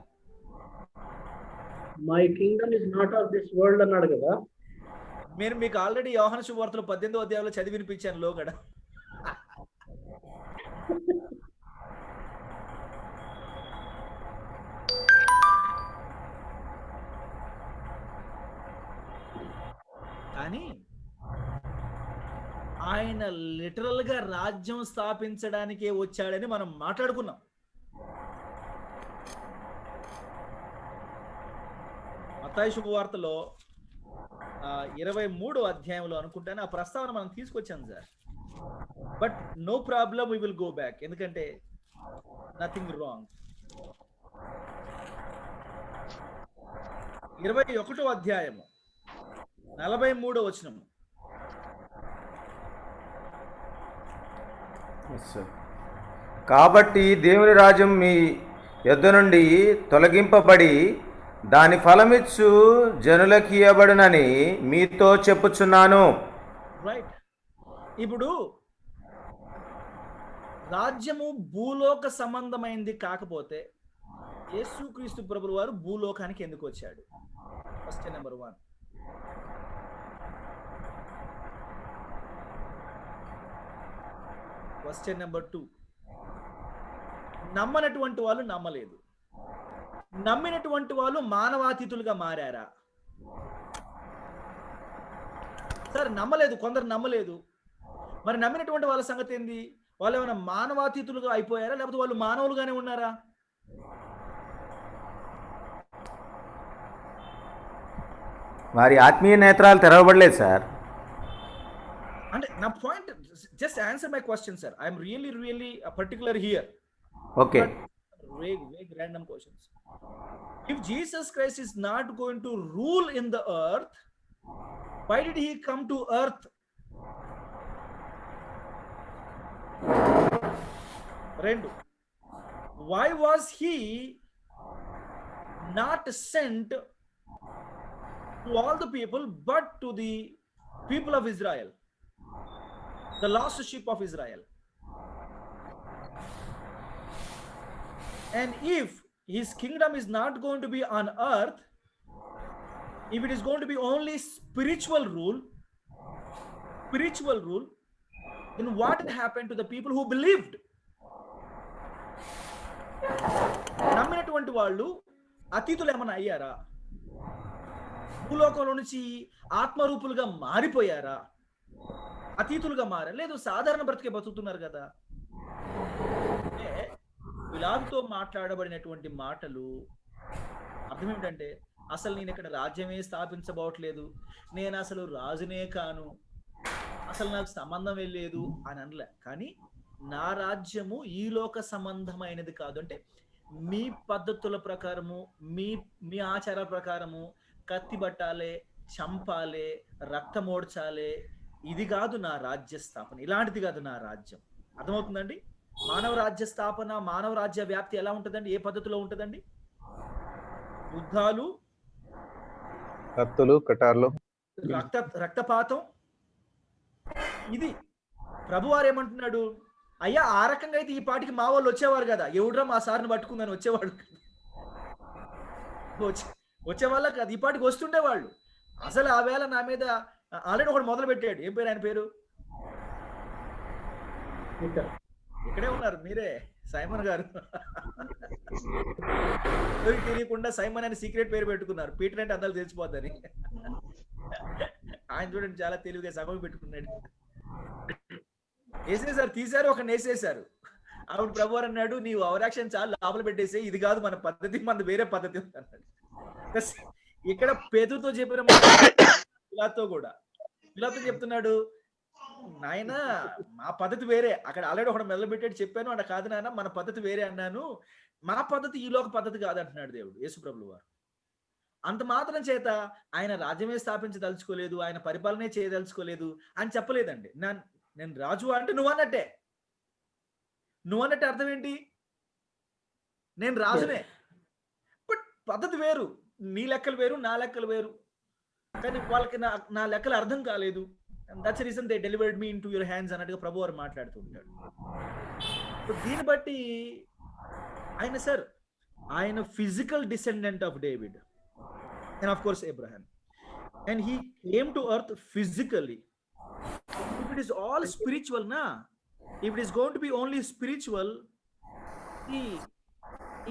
S4: My kingdom is not of this world అన్నాడు కదా.
S1: నేను మీకు already యోహాను సువార్తలో 18వ అధ్యాయంలో చదివి వినిపించాను లోగడ. కానీ ఆయన లిటరల్ గా రాజ్యం స్థాపించడానికే వచ్చాడని మనం మాట్లాడుకున్నాం. మత్తయి శుభవార్తలో 23వ అధ్యాయంలో అనుకుంటాను ఆ ప్రస్తావన మనం తీసుకొచ్చాం sir. But no problem, we will go back, ఎందుకంటే నథింగ్ రాంగ్. 21వ అధ్యాయము 43వ వచనము.
S5: కాబట్టి దేవుని రాజ్యం మీ యొద్ద నుండి తొలగింపబడి దాని ఫలమిచ్చు జనులకి ఇవ్వబడునని మీతో చెప్పుచున్నాను.
S1: రైట్. ఇప్పుడు రాజ్యము భూలోక సంబంధమైంది కాకపోతే యేసుక్రీస్తు ప్రభువు వారు భూలోకానికి ఎందుకు వచ్చాడు? Question number 1. Question number 2. నమ్మనటువంటి వాళ్ళు నమ్మలేదు, నమ్మినటువంటి వాళ్ళు మానవాతీతులుగా మారారా? సరే, నమ్మలేదు, కొందరు నమ్మలేదు. మరి నమ్మినటువంటి వాళ్ళ సంగతి ఏంది? వాళ్ళు ఏమైనా మానవాతీతులుగా అయిపోయారా, లేకపోతే వాళ్ళు మానవులుగానే ఉన్నారా?
S5: వారి ఆత్మీయ నేత్రాలు తెరవబడలేదు సార్.
S1: అంటే నా point, just answer my question sir. I'm really particular here.
S5: Okay.
S1: Vague random questions. If Jesus Christ is not going to rule in the earth, why did he come to earth? Rendu. Why was he not sent to all the people but to the people of Israel, the lost sheep of Israel? And if his kingdom is not going to be on earth, if it is going to be only spiritual rule, then what happened to the people who believed? నమ్మినటువంటి వాళ్ళు అతీతులు ఏమైనా అయ్యారా? భూలోకంలో నుంచి ఆత్మరూపులుగా మారిపోయారా? అతీతులుగా మారా? లేదు, సాధారణ బ్రతికే బతుకుతున్నారు కదా. పిలాతుతో మాట్లాడబడినటువంటి మాటలు అర్థం ఏమిటంటే, అసలు నేను ఇక్కడ రాజ్యమే స్థాపించబోట్లేదు, నేను అసలు రాజునే కాను, అసలు నాకు సంబంధమే లేదు అని అనలే. కానీ నా రాజ్యము ఈ లోక సంబంధమైనది కాదు. అంటే మీ పద్ధతుల ప్రకారము, మీ ఆచారాల ప్రకారము కత్తి పట్టాలే, చంపాలే, రక్తం ఓడ్చాలే, ఇది కాదు నా రాజ్య స్థాపన, ఇలాంటిది కాదు నా రాజ్యం. అర్థమవుతుందండి? మానవ రాజ్య స్థాపన, మానవ రాజ్య వ్యాప్తి ఎలా ఉంటుందండి? ఏ పద్ధతిలో ఉంటుందండి? యుద్ధాలు,
S7: కత్తులు, కటార్లు,
S1: రక్తపాతం. ఇది ప్రభువారు ఏమంటున్నాడు? అయ్యా, ఆ రకంగా అయితే ఈ పాటికి మా వాళ్ళు వచ్చేవారు కదా, ఎవడ్రా మా సార్ని పట్టుకుందని వచ్చేవాడు, వచ్చేవాళ్ళ కాదు, ఈ పాటికి వస్తుండే వాళ్ళు. అసలు ఆ వేళ నా మీద ఆల్రెడీ ఒకటి మొదలు పెట్టాడు. ఏం పేరు ఆయన పేరు? ఇక్కడే ఉన్నారు మీరే, సైమన్ గారు. తెలియకుండా సైమన్ అని సీక్రెట్ పేరు పెట్టుకున్నారు. పీటర్ అంటే అందరూ తెలిసిపోద్దని. ఆయన చూడండి, చాలా తెలివిగా సగం పెట్టుకున్నాడు. వేసేసారు, తీశారు, ఒక నేసేశారు. ఆవిడ ప్రభువారు అన్నాడు, నీవు అవరాక్షన్ చాలా లోపల పెట్టేసే, ఇది కాదు మన పద్ధతి, మన వేరే పద్ధతి అన్నాడు. ఇక్కడ పేతుతో చెప్పిన పిలాతో కూడా, పిలాతో చెప్తున్నాడు, నాయన మా పద్ధతి వేరే, అక్కడ ఆల్రెడీ ఒకటి మొదలు పెట్టాడు, చెప్పాను అక్కడ కాదు నాయన మన పద్ధతి వేరే అన్నాను, మా పద్ధతి ఈ లోక పద్ధతి కాదంటున్నాడు దేవుడు, యేసుప్రభులు వారు. అంత మాత్రం చేత ఆయన రాజ్యమే స్థాపించదలుచుకోలేదు, ఆయన పరిపాలనే చేయదలుచుకోలేదు అని చెప్పలేదండి. నేను రాజు అంటే నువ్వన్నట్టే. నువ్వన్నట్టే అర్థం ఏంటి? నేను రాజునే, బట్ పద్ధతి వేరు. నీ లెక్కలు వేరు, నా లెక్కలు వేరు. కానీ వాళ్ళకి నా లెక్కలు అర్థం కాలేదు. That's reason they delivered me in to your hands అన్నట్టుగా ప్రభు వారు మాట్లాడుతూ ఉంటాడు. దీన్ని బట్టి ఆయన physical descendant of David and of course Abraham, and he came to earth physically. If it is all spiritual if it is going to be only spiritual, he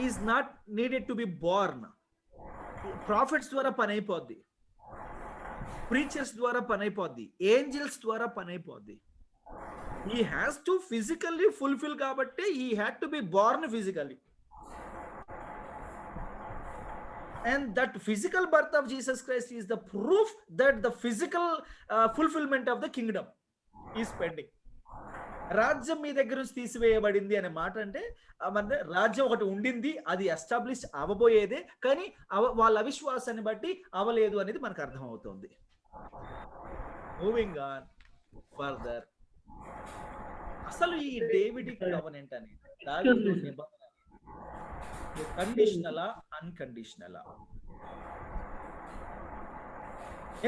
S1: is not needed to be born. Prophets ద్వారా పని అయిపోద్ది, preachers ద్వారా పని అయిపోద్ది, angels ద్వారా పని అయిపోద్ది. He has to physically fulfill కాబట్టి he had to be born physically. And that physical birth of Jesus Christ is the proof that the physical fulfillment of the kingdom is pending. రాజ్యం మీ దగ్గర నుంచి తీసివేయబడింది అనే మాట అంటే మన రాజ్యం ఒకటి ఉండింది, అది ఎస్టాబ్లిష్ అవ్వబోయేదే, కానీ వాళ్ళ అవిశ్వాసాన్ని బట్టి అవ్వలేదు అనేది మనకు అర్థమవుతుంది. మూవింగ్ ఆన్ ఫర్దర్, అసలు ఈ డేవిడిక్ కవెనెంట్ అనేది దావీదు నిబంధన కండిషనలా అన్కండిషనలా?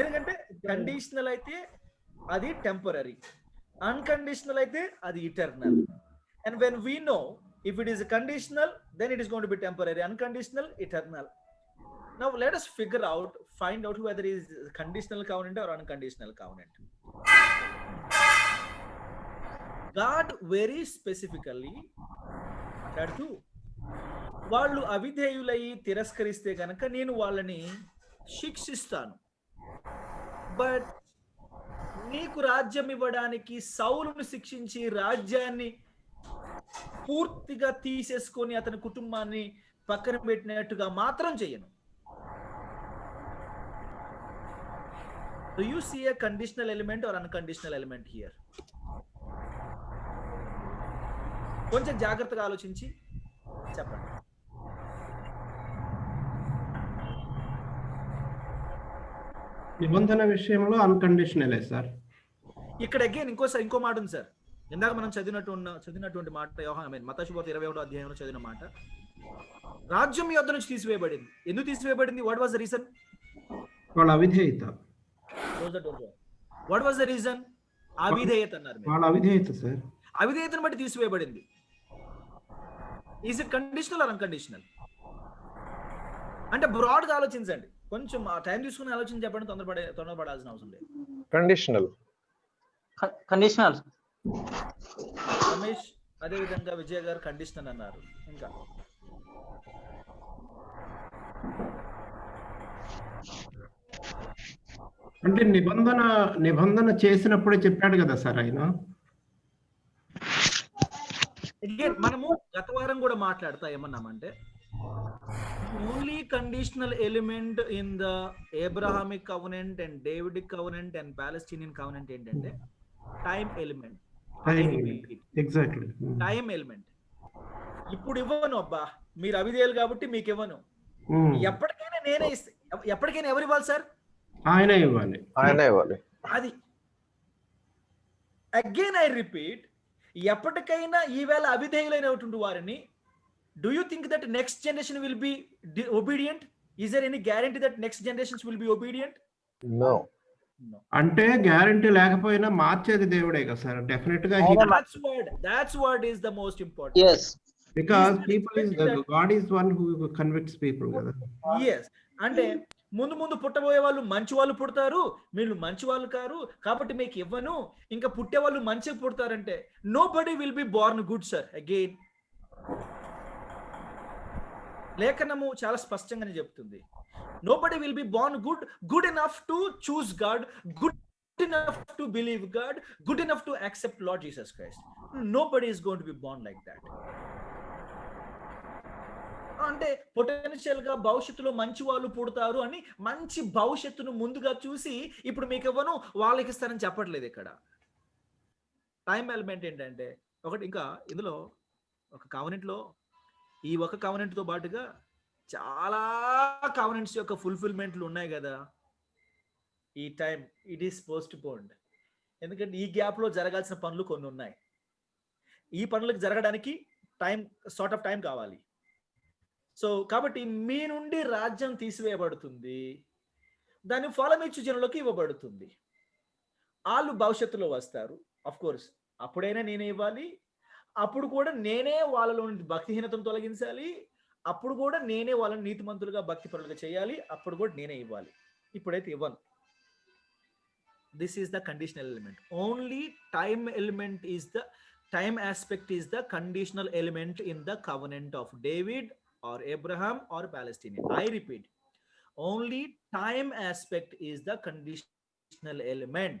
S1: ఎందుకంటే కండిషనల్ అయితే అది టెంపరరీ, అన్కండిషనల్ అయితే అది eternal. And when we know if it is conditional, then it is going to be temporary. Unconditional, eternal. Now let us find out whether it is conditional covenant or unconditional covenant. God very specifically మాట్లాడుతూ, వాళ్ళు అవిధేయులై తిరస్కరిస్తే కనుక నేను వాళ్ళని శిక్షిస్తాను, but నీకు రాజ్యం ఇవ్వడానికి సౌలును శిక్షించి రాజ్యాన్ని పూర్తిగా తీసేసుకొని అతని కుటుంబాన్ని పక్కన పెట్టినట్టుగా మాత్రం చేయను. Do you see a conditional element or unconditional element here? కొంచెం జాగ్రత్తగా ఆలోచించి చెప్పండి.
S3: నిబంధన విషయంలో అన్కండిషనలే సార్.
S1: ఇక్కడ అగైన్ ఇంకో మాట ఉంది సార్. ఇందాక మనం చదివినటువంటి మాట మత్తయి శుభవార్త 21వ అధ్యాయంలో చదివిన మాట, రాజ్యం మీ యొద్ద నుంచి తీసివేయబడింది. ఎందుకు తీసివేయబడింది? What was the reason?
S3: వాళ్ళ అవిధేయత.
S1: What was the reason? అవిధేయత అన్నారు.
S3: వాళ్ళ అవిధేయత సార్.
S1: అవిధేయతను బట్టి తీసివేయబడింది. Is it conditional or unconditional? అంటే బ్రాడ్ గా ఆలోచించండి, కొంచెం టైం తీసుకుని ఆలోచించి చెప్పండి, తొందరపడాల్సిన అవసరం లేదు.
S7: కండిషనల్.
S8: కండిషనల్.
S1: రమేష్ అదే విధంగా విజయ్ గారు కండిషనల్ అన్నారు. ఇంకా
S3: అంటే నిబంధన చేసినప్పుడే చెప్పాడు కదా సార్ ఆయన.
S1: మనము గత వారం కూడా మాట్లాడుతా ఏమన్నామంటే, only conditional element in the Abrahamic covenant and Davidic covenant and Palestinian covenant ఏంటంటే time element.
S3: Exactly
S1: time element. ఇప్పుడు ఇవ్వను, అబ్బా మీరు అవిధేయులు కాబట్టి మీకు ఇవ్వను, ఎప్పటికైనా నేనే ఇస్తే. ఎప్పటికైనా ఎవరు ఇవ్వాలి సార్?
S3: ఆయనే ఇవ్వాలి.
S1: అది అగైన్ ఐ రిపీట్, ఎప్పటికైనా ఈవేళ అవిధేయులైనటువంటి వారిని, do you think that next generation will be obedient? Is there any guarantee that next generations will be obedient?
S7: No.
S3: అంటే గ్యారంటీ లేకపోయినా మార్చేది దేవుడే కదా సార్. డెఫినెట్ గా
S1: that's what is the most important.
S8: Yes,
S3: because God is one who convicts people కదా.
S1: Yes, అంటే ముందు పుట్టబోయే వాళ్ళు మంచి వాళ్ళు పుడతారు, మీరు మంచి వాళ్ళు కారు కాబట్టి మీకు ఇవ్వను, ఇంకా పుట్టే వాళ్ళు మంచిగా పుడతారంటే nobody will be born good, sir. Again లేఖనము చాలా స్పష్టంగానే చెప్తుంది, nobody will be born good enough to choose God, good enough to believe God, good enough to accept Lord Jesus Christ. Nobody is going to be born like that. అంటే potential గా భవిష్యత్తులో మంచి వాళ్ళు పుడతారు అని మంచి భవిష్యత్తును ముందుగా చూసి ఇప్పుడు మీకు ఇవ్వను వాళ్ళకి ఇస్తారని చెప్పట్లేదు. ఇక్కడ టైం ఎలిమెంట్ ఏంటంటే ఒకటి, ఇంకా ఇందులో ఒక కవెనెంట్ లో ఈ ఒక covenant తో పాటుగా చాలా కవనెంట్స్ యొక్క ఫుల్ఫిల్మెంట్లు ఉన్నాయి కదా. ఈ టైం ఇట్ ఈస్ పోస్ట్ పోన్డ్, ఎందుకంటే ఈ గ్యాప్లో జరగాల్సిన పనులు కొన్ని ఉన్నాయి. ఈ పనులకు జరగడానికి సార్ట్ ఆఫ్ టైం కావాలి. సో కాబట్టి మీ నుండి రాజ్యం తీసివేయబడుతుంది, దాన్ని ఫలమిచ్చు జనులకు ఇవ్వబడుతుంది. వాళ్ళు భవిష్యత్తులో వస్తారు. ఆఫ్ కోర్స్ అప్పుడైనా నేనే ఇవ్వాలి, అప్పుడు కూడా నేనే వాళ్ళలో నుండి భక్తిహీనతను తొలగించాలి, అప్పుడు కూడా నేనే వాళ్ళని నీతిమంతులుగా భక్తిపరులుగా చేయాలి, అప్పుడు కూడా నేనే ఇవ్వాలి. ఇప్పుడైతే ఇవ్వను. This is the conditional element. Only time element is the time aspect is the conditional element in the covenant of David or Abraham or Palestinian. I repeat, only time aspect is the conditional element.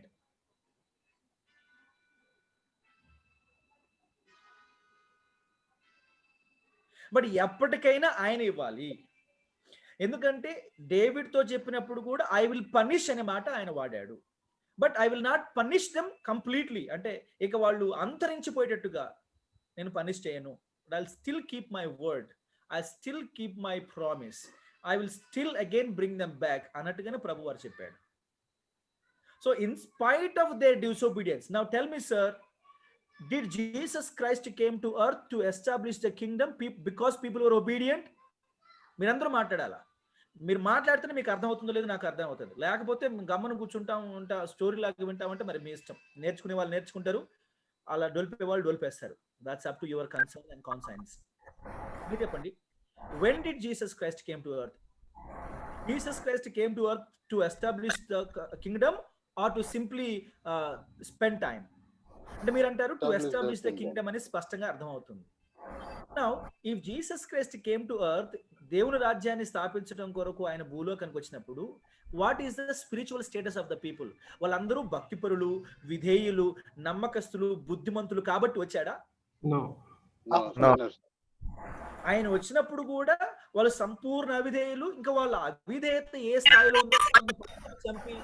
S1: But ఎప్పటికైనా ఆయన ఇవ్వాలి. ఎందుకంటే డేవిడ్తో చెప్పినప్పుడు కూడా I will punish అనే మాట ఆయన వాడాడు. But I will not punish them completely, అంటే ఇక వాళ్ళు అంతరించిపోయేటట్టుగా నేను పనిష్ చేయను. But I will still keep my word, I still keep my promise, I will still again bring them back అన్నట్టుగానే ప్రభు వారు చెప్పాడు. So in spite of their disobedience, now tell me sir, did Jesus Christ came to earth to establish the kingdom because people were obedient? మీరందరూ మాట్లాడాలా. మీరు మాట్లాడితేనే మీకు అర్థమవుతుందో లేదో నాకు అర్థం అవుతుంది, లేకపోతే గమ్మను కూర్చుంటా స్టోరీ లాగా వింటామంటే మరి మీ ఇష్టం. నేర్చుకునే వాళ్ళు నేర్చుకుంటారు, అలా డొలిపే వాళ్ళు డొలిపేస్తారు. That's up to your concern and conscience. మీరు చెప్పండి, when did Jesus Christ came to earth? Jesus Christ came to earth to establish the kingdom or to simply spend time? అంటే మీరు అంటారు టు ఎస్టాబ్లిష్ ద కింగ్డమ్ అని స్పష్టంగా అర్థమవుతుంది. Now if Jesus Christ came to earth, దేవుని రాజ్యాన్ని స్థాపించడం కొరకు ఆయన భూలోకానికి వచ్చినప్పుడు, what is the spiritual status of the people? వాళ్ళందరూ భక్తిపరులు, విధేయులు, నమ్మకస్తులు, బుద్ధిమంతులు కాబట్టి వచ్చాడా? ఆయన వచ్చినప్పుడు కూడా వాళ్ళు సంపూర్ణ అవిధేయులు. ఇంకా వాళ్ళ అవిధేయత ఏ స్థాయిలో చంపి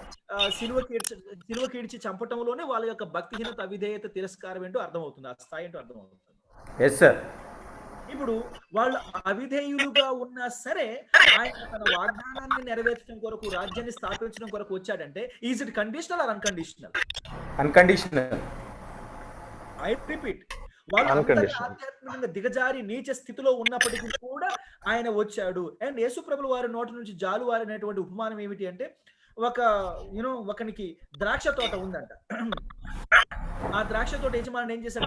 S1: సిలువ కీడ్చి చంపటంలోనే వాళ్ళ యొక్క భక్తిహీనత, అవిధేయత, తిరస్కారం ఏంటో అర్థమవుతుంది, ఆ స్థాయి ఏంటో అర్థమవుతుంది. ఇప్పుడు వాళ్ళు అవిధేయులుగా ఉన్నా సరే ఆయన తన వాగ్దానాన్ని నెరవేర్చడం కొరకు, రాజ్యాన్ని స్థాపించడం కొరకు వచ్చాడంటే is it conditional or unconditional?
S5: Unconditional.
S1: I repeat, వాళ్ళు ఆధ్యాత్మికంగా దిగజారి నీచ స్థితిలో ఉన్నప్పటికీ కూడా ఆయన వచ్చాడు. అండ్ యేసు ప్రభుల వారి నోటి నుంచి జాలువారినటువంటి ఉపమానం ఏమిటి అంటే, ఒకనికి ద్రాక్ష తోట ఉందంట. ఆ ద్రాక్ష తోట యజమాని ఏం చేశాడు,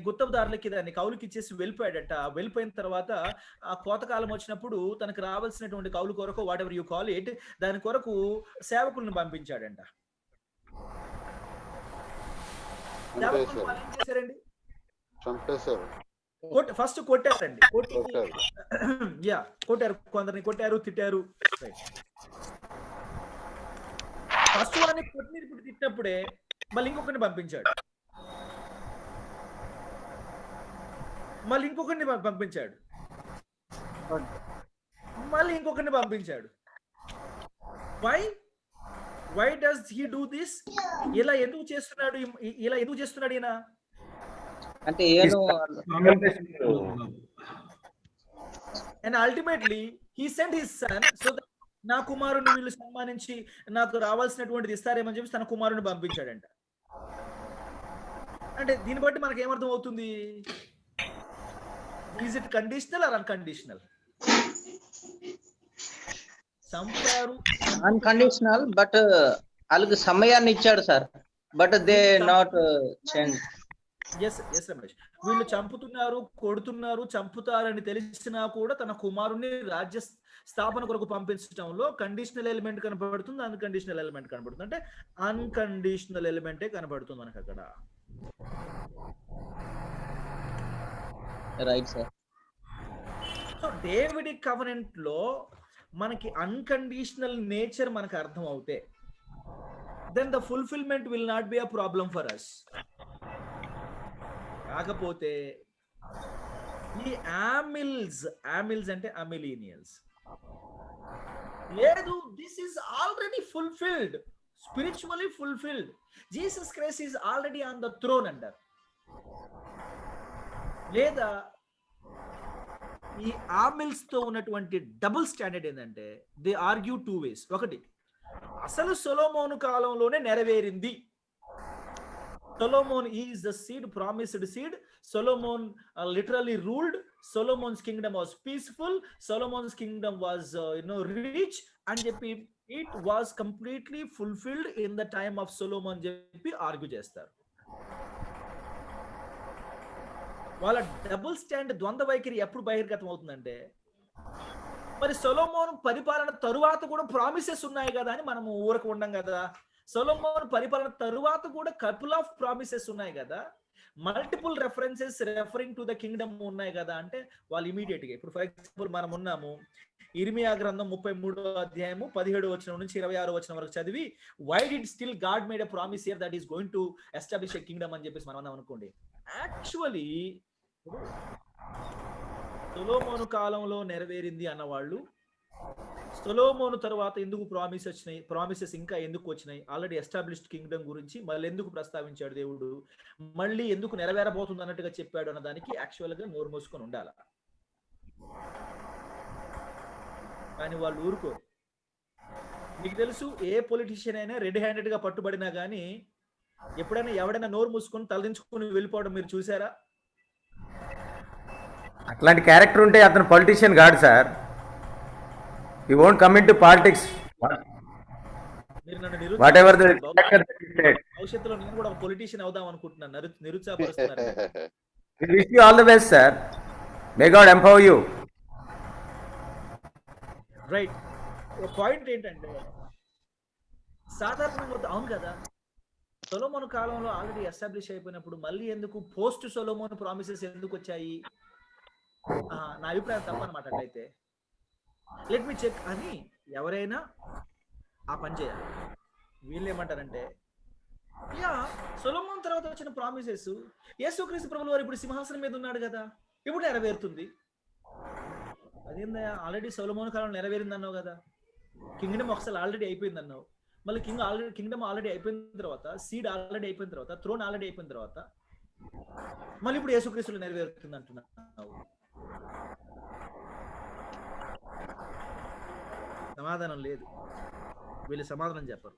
S1: గుత్తదారులకి దాన్ని కౌలుకి ఇచ్చేసి వెళ్ళిపోయాడట. వెళ్ళిపోయిన తర్వాత ఆ కోతకాలం వచ్చినప్పుడు తనకు రావాల్సినటువంటి కౌలు కొరకు, what ever you call it, దాని కొరకు సేవకులను పంపించాడంట. సేవకులు వాళ్ళు ఏం చేశారండి? ఫస్ట్ కొట్టారండి. కొట్టారు, కొందరిని కొట్టారు, తిట్టారు. ఫస్ట్ వాడిని కొట్టినప్పుడు తిట్టినప్పుడే మళ్ళీ ఇంకొకరిని పంపించాడు, మళ్ళీ ఇంకొకరిని పంపించాడు, మళ్ళీ ఇంకొకరిని పంపించాడు. Why does he do this? ఇలా ఎందుకు చేస్తున్నాడు ఈయన
S8: అంటే
S1: and ultimately he sent his son so that నా కుమారుని వీళ్ళు సన్మానించి నాకు రావాల్సినటువంటిది ఇస్తారేమని చెప్పి తన కుమారుని పంపించాడంట. అంటే దీన్ని బట్టి మనకి ఏమర్థం అవుతుంది? Is it conditional or unconditional? సంపారు
S8: అన్కండిషనల్, బట్ వాళ్ళకి సమయాన్ని ఇచ్చాడు sir, but they not change.
S1: Yes Ramesh, వీళ్ళు చంపుతున్నారు, కొడుతున్నారు, చంపుతారని తెలిసినా కూడా తన కుమారుని రాజ్య స్థాపన కొరకు పంపించడంలో కండిషనల్ ఎలిమెంట్ కనబడుతుంది, అన్కండిషనల్ ఎలిమెంట్ కనబడుతుంది. అంటే అన్కండిషనల్ ఎలిమెంటే కనబడుతుంది మనకు అక్కడ.
S8: Right sir.
S1: So David covenant లో మనకి అన్కండిషనల్ నేచర్ మనకు అర్థం అవుతే, then the fulfilment will not be a problem for us. కాకపోతే ఈ ఆమిల్స్ అంటే అమిలీనియల్స్ లేదు, this is already fulfilled, spiritually fulfilled. Jesus Christ is already on the throne అంటారు. లేదా ఈ ఆమిల్స్ తో ఉన్నటువంటి డబుల్ స్టాండర్డ్ ఏంటంటే దే ఆర్గ్యూ 2 ways. ఒకటి, అసలు సొలొమోను కాలంలోనే నెరవేరింది. Solomon is the seed, promised seed. Solomon literally ruled. Solomon's kingdom was peaceful. Solomon's kingdom was rich, and it was completely fulfilled in the time of Solomon. చెప్పి argue చేస్తారు. వాళ్ళ double stand, ద్వంద్వ వైఖరి ఎప్పుడు బహిర్గతం అవుతుందంటే, మరి సొలొమోను పరిపాలన తరువాత కూడా ప్రామిసెస్ ఉన్నాయి కదా అని మనం ఊరకు ఉండం కదా. సొలొమోను పరిపాలన తరువాత కూడా కపుల్ ఆఫ్ ప్రామిసెస్ ఉన్నాయి కదా, multiple references referring to the Kingdom ఉన్నాయి కదా అంటే వాళ్ళు ఇమీడియట్ గా, ఇప్పుడు ఫర్ ఎగ్జాంపుల్ మనం ఉన్నాము ఇర్మియా గ్రంథం 33వ అధ్యాయము 17వ వచనం నుంచి 26వ వచనం వరకు చదివి, why did still God made a promise here that is going to establish a kingdom అని చెప్పేసి మనం అన్నాం అనుకోండి. యాక్చువల్లీ సొలొమోను కాలంలో నెరవేరింది అన్నవాళ్ళు సొలొమోను తర్వాత ఎందుకు ప్రామిసెస్ ఇంకా ఎందుకు వచ్చినాయి, ఆల్రెడీ ఎస్టాబ్లిష్డ్ కింగ్డమ్ గురించి మళ్ళీ ఎందుకు ప్రస్తావించాడు దేవుడు, మళ్ళీ ఎందుకు నెరవేరబోతుంది అన్నట్టుగా చెప్పాడు అన్న దానికి యాక్చువల్ గా నోరు మూసుకొని ఉండాలి. కానీ వాళ్ళు ఊరుకోరు. మీకు తెలుసు, ఏ పొలిటీషియన్ అయినా రెడ్ హ్యాండెడ్ గా పట్టుబడినా గానీ ఎప్పుడైనా ఎవడైనా నోరు మూసుకొని తలదించుకొని వెళ్ళిపోవడం మీరు చూసారా?
S5: అట్లాంటి క్యారెక్టర్ ఉంటే అతను పొలిటీషియన్ కాదు sir. He won't come into politics. Whatever the
S1: భవిష్యత్తులో నేను కూడా ఒక పొలిటీషియన్ అవుదాం అనుకుంటున్నాను. నిరుత్సాహపరుస్తున్నారు.
S5: We wish you all the best, sir. May God empower you.
S1: Right. Point ఏంటంటే, సాధారణంగా అవును కదా, సొలొమోను కాలంలో ఆల్రెడీ ఎస్టాబ్లిష్ అయిపోయినప్పుడు మళ్ళీ ఎందుకు పోస్ట్ సొలొమోను ప్రామిసెస్ ఎందుకు వచ్చాయి? నా అభిప్రాయం తప్పనమాట. అట్లయితే లెట్ మీ చెక్ అని ఎవరైనా ఆ పని చేయాలి. వీళ్ళు ఏమంటారంటే, యా సొలొమోను తర్వాత వచ్చిన ప్రామిసెస్, యేసుక్రీస్తు ప్రభువు వారు ఇప్పుడు సింహాసనం మీద ఉన్నాడు కదా, ఇప్పుడు నెరవేరుతుంది. అదేందా, ఆల్రెడీ సొలొమోను కాలంలో నెరవేరింది అన్నావు కదా, కింగ్డమ్ ఒకసారి ఆల్రెడీ అయిపోయింది అన్నావు, మళ్ళీ కింగ్డమ్ ఆల్రెడీ అయిపోయిన తర్వాత, సీడ్ ఆల్రెడీ అయిపోయిన తర్వాత, థ్రోన్ ఆల్రెడీ అయిపోయిన తర్వాత మళ్ళీ ఇప్పుడు యేసుక్రీస్తులో నెరవేరుతుంది అంటున్నావు. సమాధానం లేదు. వీళ్ళు సమాధానం చెప్పరు.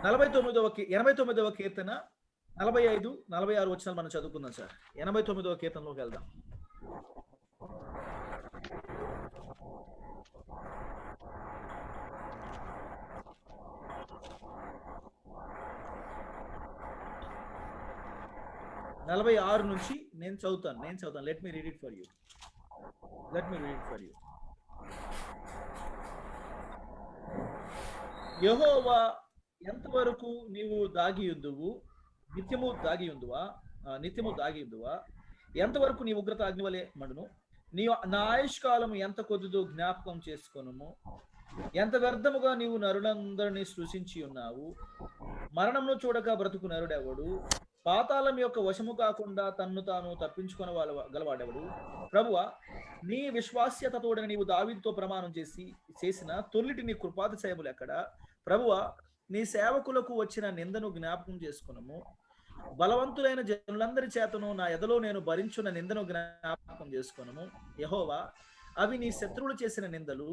S1: 89వ కీర్తన 45, 46 వచనాలు మనం చదువుకుందాం సార్. 89వ కీర్తనలోకి వెళ్దాం. నలభై 46 నుంచి నేను చదువుతాను. Let me read it for you. యెహోవా, ఎంతవరకు నీవు నిత్యము దాగి ఉందువా? ఎంతవరకు నీ ఉగ్రత అగ్నివలే మండును? నా ఆయుష్కాలము ఎంత కొద్దిదో జ్ఞాపకం చేసుకొనుము. ఎంత వ్యర్థముగా నీవు నరులందరినీ సృష్టించి ఉన్నావు. మరణమును చూడక బ్రతుకు నరుడెవడు? పాతాళం యొక్క వశము కాకుండా తన్ను తాను తప్పించుకుని గలవాడెవడు? ప్రభువా, నీ విశ్వాస్యతతోడని నీవు దావీదుతో ప్రమాణం చేసిన తొల్లిటి నీ కృపాతిశయములు ఎక్కడ? ప్రభువా, నీ సేవకులకు వచ్చిన నిందను జ్ఞాపకం చేసుకునము. బలవంతులైన జనులందరి చేతను నా ఎదలో నేను భరించున్న నిందను జ్ఞాపకం చేసుకునము. యెహోవా, అవి నీ శత్రువులు చేసిన నిందలు,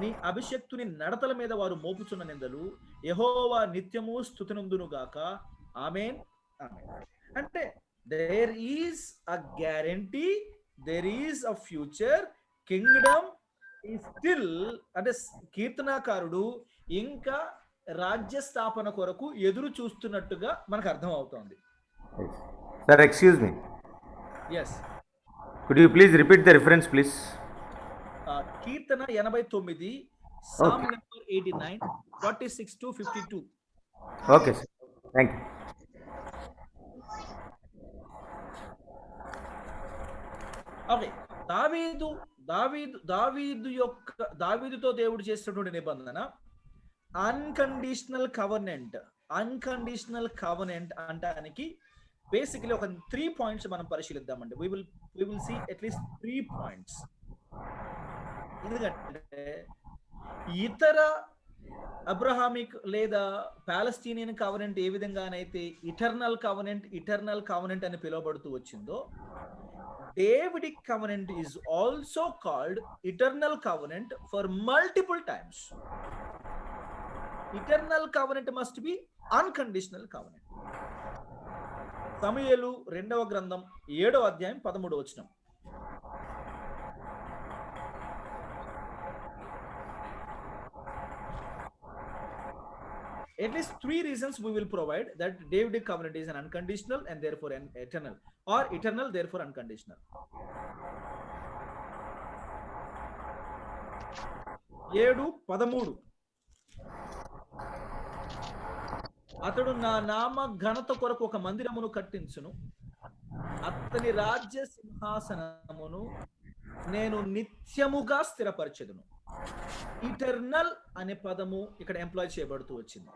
S1: నీ అభిషక్తుని నడతల మీద వారు మోపుచున్న నిందలు. యెహోవా నిత్యము స్తుతినందును గాక. ఆమేన్. అంటే there is a guarantee, there is a future, kingdom is still. అంటే కీర్తనాకారుడు ఇంకా రాజ్య స్థాపన కొరకు ఎదురు చూస్తున్నట్టుగా మనకు అర్థం అవుతోంది.
S5: Sir, excuse me.
S1: Yes.
S5: Could you please repeat the reference, please?
S1: Keerthana 89, Psalm number 89, 46 to 52.
S5: Okay, sir. Thank you.
S1: Okay. దావీదుతో దేవుడు చేసినటువంటి నిబంధన అన్కండిషనల్ కవర్నెంట్ అంటానికి బేసికలీ ఒక 3 పాయింట్స్ మనం పరిశీలిద్దామండి. we will see at least 3 points. ఎందుకంటే ఇతర అబ్రహామిక్ లేదా పాలస్తీనియన్ కవనెంట్ ఏ విధంగానైతే ఇటర్నల్ కవనెంట్ అని పిలువబడుతూ వచ్చిందో, Davidic covenant is also called eternal covenant for multiple times. Eternal covenant must be unconditional covenant. సమూయేలు 2వ గ్రంథం 7వ అధ్యాయం 13వ వచనం. At least 3 reasons we will provide that Davidic covenant is an unconditional and therefore an eternal, or eternal therefore unconditional. 7:13 అతడు నా నామ ఘనత కొరకు ఒక మందిరమును కట్టించును, అతని రాజ్య సింహాసనమును నేను నిత్యముగా స్థిరపరచెదను. ఇటర్నల్ అనే పదము ఇక్కడ ఎంప్లాయ్ చేయబడుతూ వచ్చింది.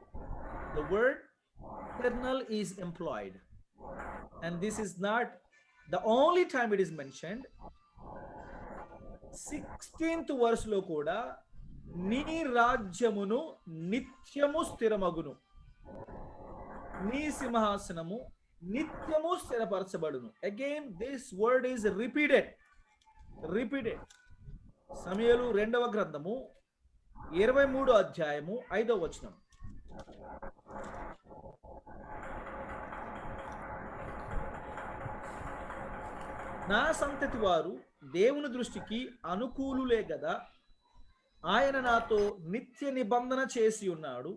S1: The word eternal is employed, and this is not the only time it is mentioned. 16th verse లో కూడా నీ రాజ్యమును నిత్యము స్థిరమగును, నీ సింహాసనము నిత్యము స్థిరపరచబడును. Again this word is repeated. సమూయేలు 2వ గ్రంథము 23వ అధ్యాయము 5వ వచనం. నా సంతతి వారు దేవుని దృష్టికి అనుకూలులే గదా, ఆయన నాతో నిత్య నిబంధన చేసి ఉన్నాడు.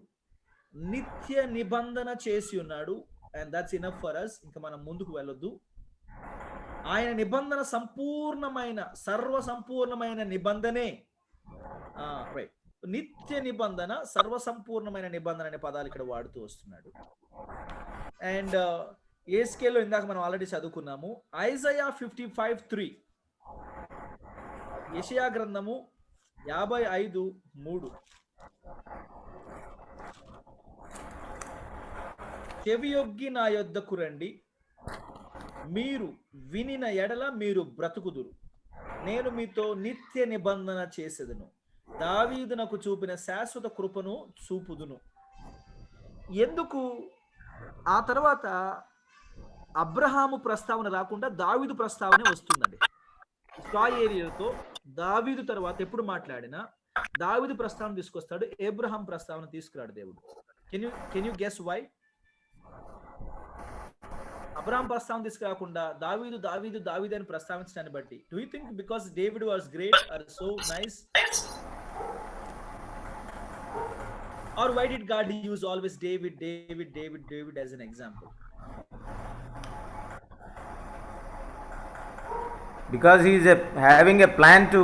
S1: And that's enough for us. ఇంకా మనం ముందుకు వెళ్ళొద్దు. ఆయన నిబంధన సర్వ సంపూర్ణమైన నిబంధనే. రైట్, నిత్య నిబంధన, సర్వ సంపూర్ణమైన నిబంధన అనే పదాలు ఇక్కడ వాడుతూ వస్తున్నాడు. అండ్ ఏస్కేలో ఇందాక మనం ఆల్రెడీ చదువుకున్నాము. ఐజయా 55:3, యెషయా గ్రంథము 55:3. చెవియొగ్గి నా యొద్దకు రండి, మీరు వినిన ఎడల మీరు బ్రతుకుదురు, నేను మీతో నిత్య నిబంధన చేసేదను, దావీదునకు చూపిన శాశ్వత కృపను చూపుదును. ఎందుకు ఆ తర్వాత అబ్రహాము ప్రస్తావన రాకుండా దావీదు ప్రస్తావన వస్తుందండి? ఇశ్రాయేలీయులతో దావీదు తర్వాత ఎప్పుడు మాట్లాడినా దావీదు ప్రస్తావన తీసుకొస్తాడు, అబ్రహాం ప్రస్తావన తీసుకురాడు దేవుడు. Can you guess why? Abraham ప్రస్తావన తీసుకురాకుండా దావీదు అని ప్రస్తావించడాన్ని బట్టి, do you think because David was great or so nice, or why did God use always David as an example?
S5: Because he is having a plan to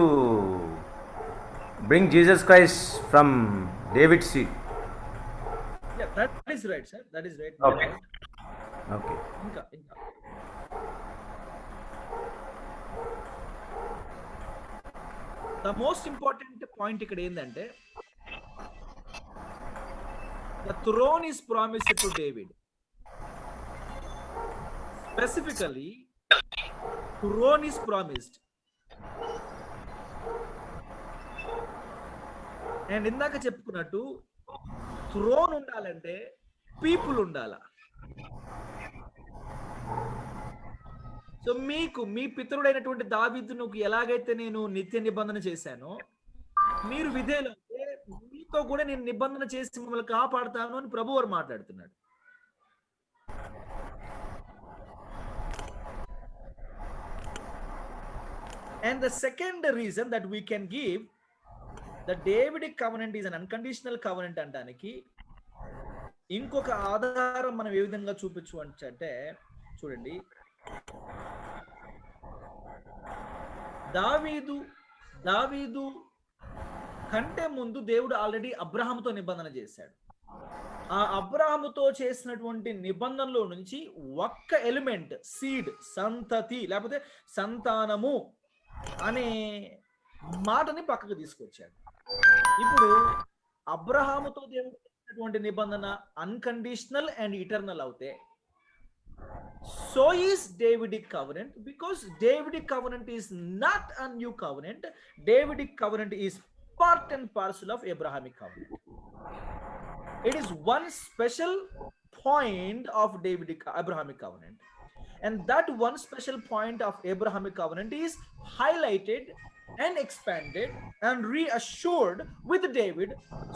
S5: bring Jesus Christ from David's seed.
S1: Yeah, that is right, sir. That is right.
S5: Okay.
S1: ఇంకా the most important point ఇక్కడ ఏంటంటే, the throne is promised to David. Specifically, throne is promised. And ఇందాక చెప్పుకున్నట్టు throne ఉండాలంటే people ఉండాలా. So మీ పితరుడైనటువంటి దావీదును ఎలాగైతే నేను నిత్య నిబంధన చేశానో, మీరు విధేయులైతే మీతో కూడా నేను నిబంధన చేసి మిమ్మల్ని కాపాడుతాను అని ప్రభువారు మాట్లాడుతున్నాడు. And the second reason that we can give the Davidic covenant is an unconditional covenant అంటానికి ఇంకొక ఆధారం మనం ఏ విధంగా చూపించవచ్చు అంటే, చూడండి, దావీదు కంటే ముందు దేవుడు ఆల్రెడీ అబ్రహాముతో నిబంధన చేశాడు. ఆ అబ్రహాముతో చేసినటువంటి నిబంధనలో నుంచి ఒక్క ఎలిమెంట్, సీడ్, సంతతి లేకపోతే సంతానము అనే మాటని పక్కకు తీసుకొచ్చాడు. ఇప్పుడు అబ్రహాముతో దేవుడు చేసినటువంటి నిబంధన అన్కండిషనల్ అండ్ ఇటర్నల్ అవుతే, so is Davidic covenant, because Davidic covenant is not a new covenant. Davidic covenant is part and parcel of Abrahamic covenant. It is one special point of Davidic Abrahamic covenant, and that one special point of Abrahamic covenant is highlighted and expanded and reassured with David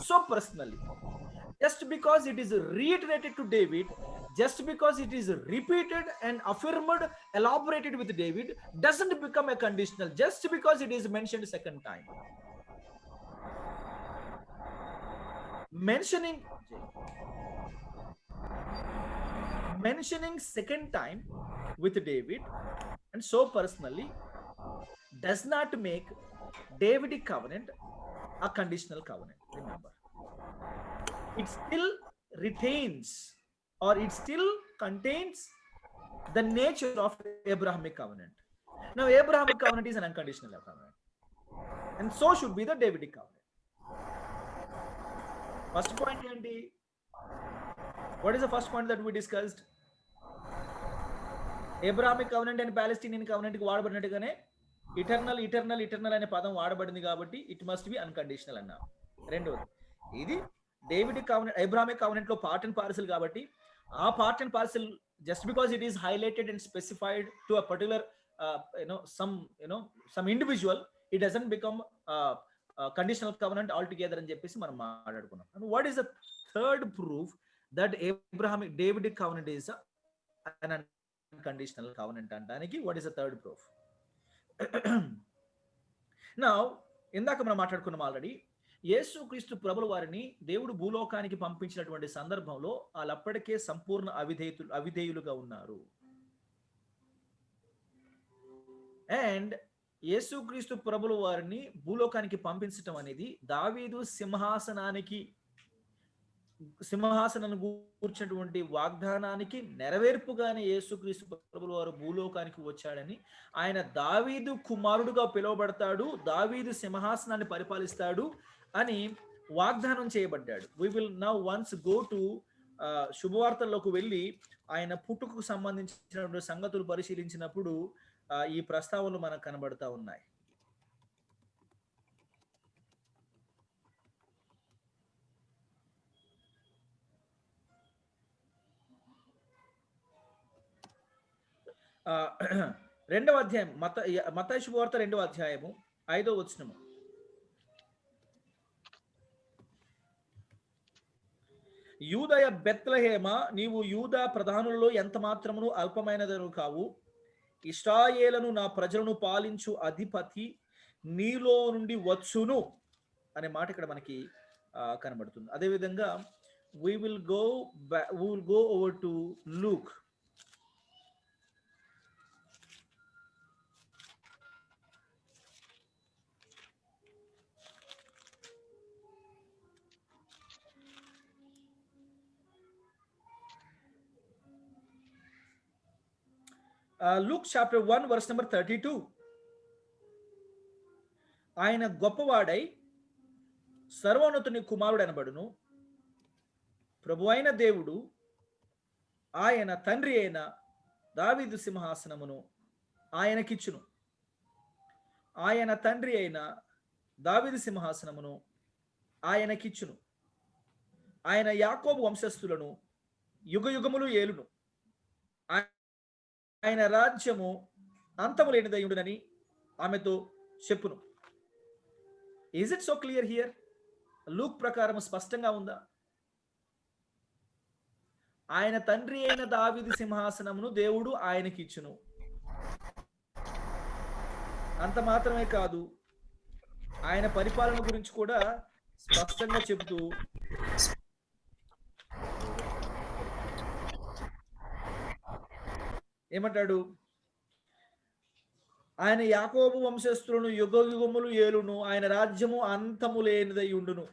S1: so personally. Just because it is reiterated to David, just because it is repeated and affirmed, elaborated with David, doesn't become a conditional just because it is mentioned second time. Mentioning second time with David and so personally does not make Davidic covenant a conditional covenant. Remember, it still retains or it still contains the nature of Abrahamic covenant. Now, Abrahamic covenant is an unconditional covenant, and so should be the Davidic covenant. First point, Andy. What is the first point that we discussed? Abrahamic covenant and Palestinian covenant కి వాడబడినట్టుగానే eternal అనే పదం వాడబడింది కాబట్టి it must be unconditional అన్నా. రెండోది, ఇది Davidic covenant అబ్రాహామిక్ covenant లో part and parcel కాబట్టి ఆ part and parcel just because it is highlighted and specified to a particular some individual, it doesn't become conditional covenant altogether అని చెప్పేసి మనం మాట్లాడుకున్నాం. And what is the third proof that Abrahamic Davidic covenant is an unconditional covenant అంటానికి? What is the third proof? Now, ఇందాక మనం మాట్లాడుకున్నాం already, యేసుక్రీస్తు ప్రభుల వారిని దేవుడు భూలోకానికి పంపించినటువంటి సందర్భంలో వాళ్ళప్పటికే సంపూర్ణ అవిధేయులుగా ఉన్నారు. అండ్ యేసుక్రీస్తు ప్రభుల వారిని భూలోకానికి పంపించటం అనేది దావీదు సింహాసనాన్ని కూర్చున్నటువంటి వాగ్దానానికి నెరవేర్పుగానే యేసుక్రీస్తు ప్రభుల వారు భూలోకానికి వచ్చాడని, ఆయన దావీదు కుమారుడుగా పిలువబడతాడు, దావీదు సింహాసనాన్ని పరిపాలిస్తాడు అని వాగ్దానం చేయబడ్డాడు. We will now once go to శుభవార్తల్లోకి వెళ్ళి ఆయన పుట్టుకకు సంబంధించినటువంటి సంగతులు పరిశీలించినప్పుడు ఈ ప్రస్తావనలు మనకు కనబడతా ఉన్నాయి. రెండవ అధ్యాయం మత్తయి శుభవార్త 2వ అధ్యాయము 5వ వచనము. యూదయ బెత్లెహేమ, నీవు యూదా ప్రధానులలో ఎంత మాత్రమును అల్పమైనదను కావు, ఇశ్రాయేలును నా ప్రజలను పాలించు అధిపతి నీలో నుండి వచ్చును అనే మాట ఇక్కడ మనకి కనబడుతుంది. అదేవిధంగా we will go over to Luke. Luke chapter 1 verse number 32. ఆయన గొప్పవాడై సర్వోన్నతుని కుమారుడు అనబడును, ప్రభు అయిన దేవుడు ఆయన తండ్రి అయిన దావీదు సింహాసనమును ఆయనకిచ్చును. ఆయన తండ్రి అయిన దావీదు సింహాసనమును ఆయనకిచ్చును. ఆయన యాకోబు వంశస్థులను యుగయుగములు ఏలును. ఆయన రాజ్యము అంతము లేనిదయుండునని ఆమెతో చెప్పును. Is it so clear here? Luke ప్రకారం స్పష్టంగా ఉందా? ఆయన తండ్రి అయిన దావీదు సింహాసనమును దేవుడు ఆయనకి ఇచ్చును. అంత మాత్రమే కాదు, ఆయన పరిపాలన గురించి కూడా స్పష్టంగా చెబుతూ ఏమంటాడు? ఆయన యాకోబు వంశస్థులను యుగయుగములు ఏలును, ఆయన రాజ్యము అంతము లేనిదై ఉండును.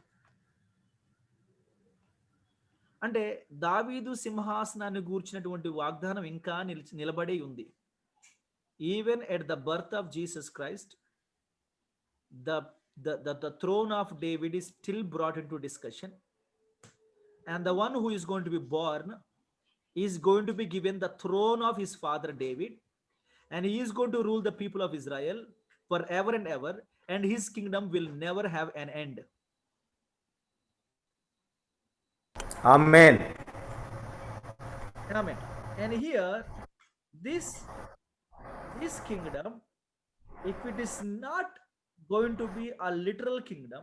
S1: అంటే దావీదు సింహాసనాన్ని గూర్చినటువంటి వాగ్దానం ఇంకా నిలబడి ఉంది. Even at the birth of Jesus Christ, the throne of David is still brought into discussion, and the one who is going to be born is going to be given the throne of his father David, and he is going to rule the people of Israel forever and ever, and his kingdom will never have an end.
S5: Amen.
S1: Amen. And here, this kingdom, if it is not going to be a literal kingdom,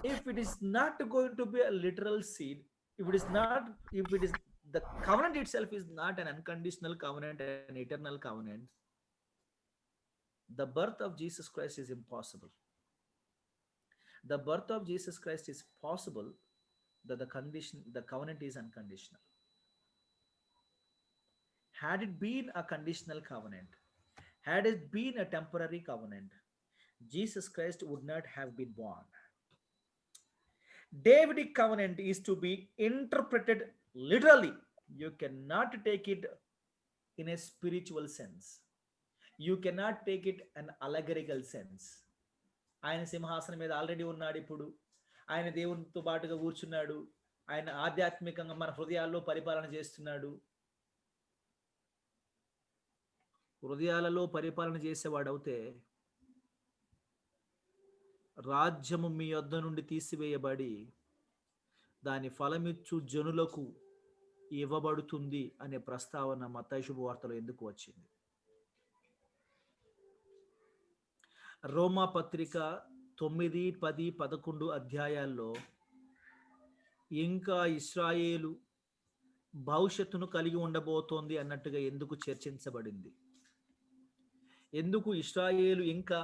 S1: if it is not going to be a literal seed, if it is the covenant itself is not an unconditional covenant, an eternal covenant, the birth of Jesus Christ is impossible. The birth of Jesus Christ is possible, that the covenant is unconditional. Had it been a conditional covenant, had it been a temporary covenant, Jesus Christ would not have been born. Davidic covenant is to be interpreted literally. You cannot take it in a spiritual sense. You cannot take it an allegorical sense. ఆయన సింహాసనం మీద already ఉన్నాడు, ఇప్పుడు ఆయన దేవునితో పాటుగా కూర్చున్నాడు, ఆయన ఆధ్యాత్మికంగా మన హృదయాల్లో పరిపాలన చేస్తున్నాడు. హృదయాలలో పరిపాలన చేసేవాడవుతే రాజ్యము మీ యొద్ద నుండి తీసివేయబడి దాని ఫలమిచ్చు జనులకు ఇవ్వబడుతుంది అనే ప్రస్తావన మత్తయి శుభవార్తలో ఎందుకు వచ్చింది? రోమా పత్రిక 9, 10, 11 అధ్యాయాల్లో ఇంకా ఇశ్రాయేలు భవిష్యత్తును కలిగి ఉండబోతోంది అన్నట్టుగా ఎందుకు చర్చించబడింది? ఎందుకు ఇశ్రాయేలు ఇంకా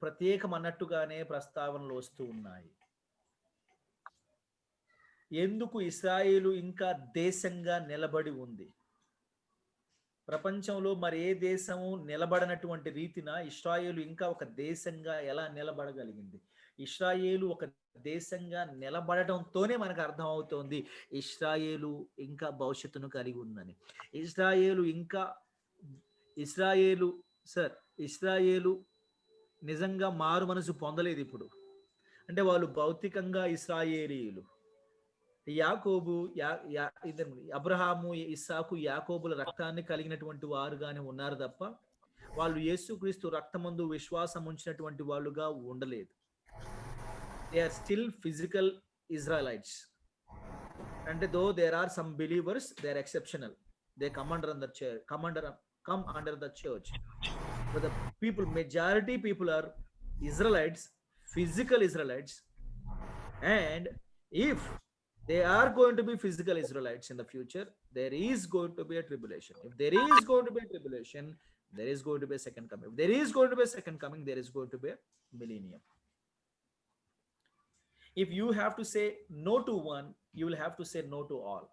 S1: ప్రత్యేకం అన్నట్టుగానే ప్రస్తావనలు వస్తూ ఉన్నాయి? ఎందుకు ఇశ్రాయేలు ఇంకా దేశంగా నిలబడి ఉంది? ప్రపంచంలో మరి ఏ దేశము నిలబడనటువంటి రీతిన ఇశ్రాయేలు ఇంకా ఒక దేశంగా ఎలా నిలబడగలిగింది? ఇశ్రాయేలు ఒక దేశంగా నిలబడటంతోనే మనకు అర్థమవుతోంది ఇశ్రాయేలు ఇంకా భవిష్యత్తును కలిగి ఉందని. ఇశ్రాయేలు నిజంగా మారు మనసు పొందలేదు ఇప్పుడు. అంటే వాళ్ళు భౌతికంగా ఇశ్రాయేలీయులు. యాకోబు, అబ్రహాము, ఇస్సాకు, యాకోబుల రక్తాన్ని కలిగినటువంటి వారుగానే ఉన్నారు తప్ప వాళ్ళు యేసుక్రీస్తు రక్తమందు విశ్వాసం ఉంచినటువంటి వాళ్ళుగా ఉండలేదు. They are still physical Israelites. అంటే though there are some believers, they are exceptional, they come under the church. But the majority people are Israelites, physical Israelites. And if they are going to be physical Israelites in the future, there is going to be a tribulation. If there is going to be a tribulation, there is going to be a second coming. If there is going to be a second coming, there is going to be a millennium. If you have to say no to one, you will have to say no to all.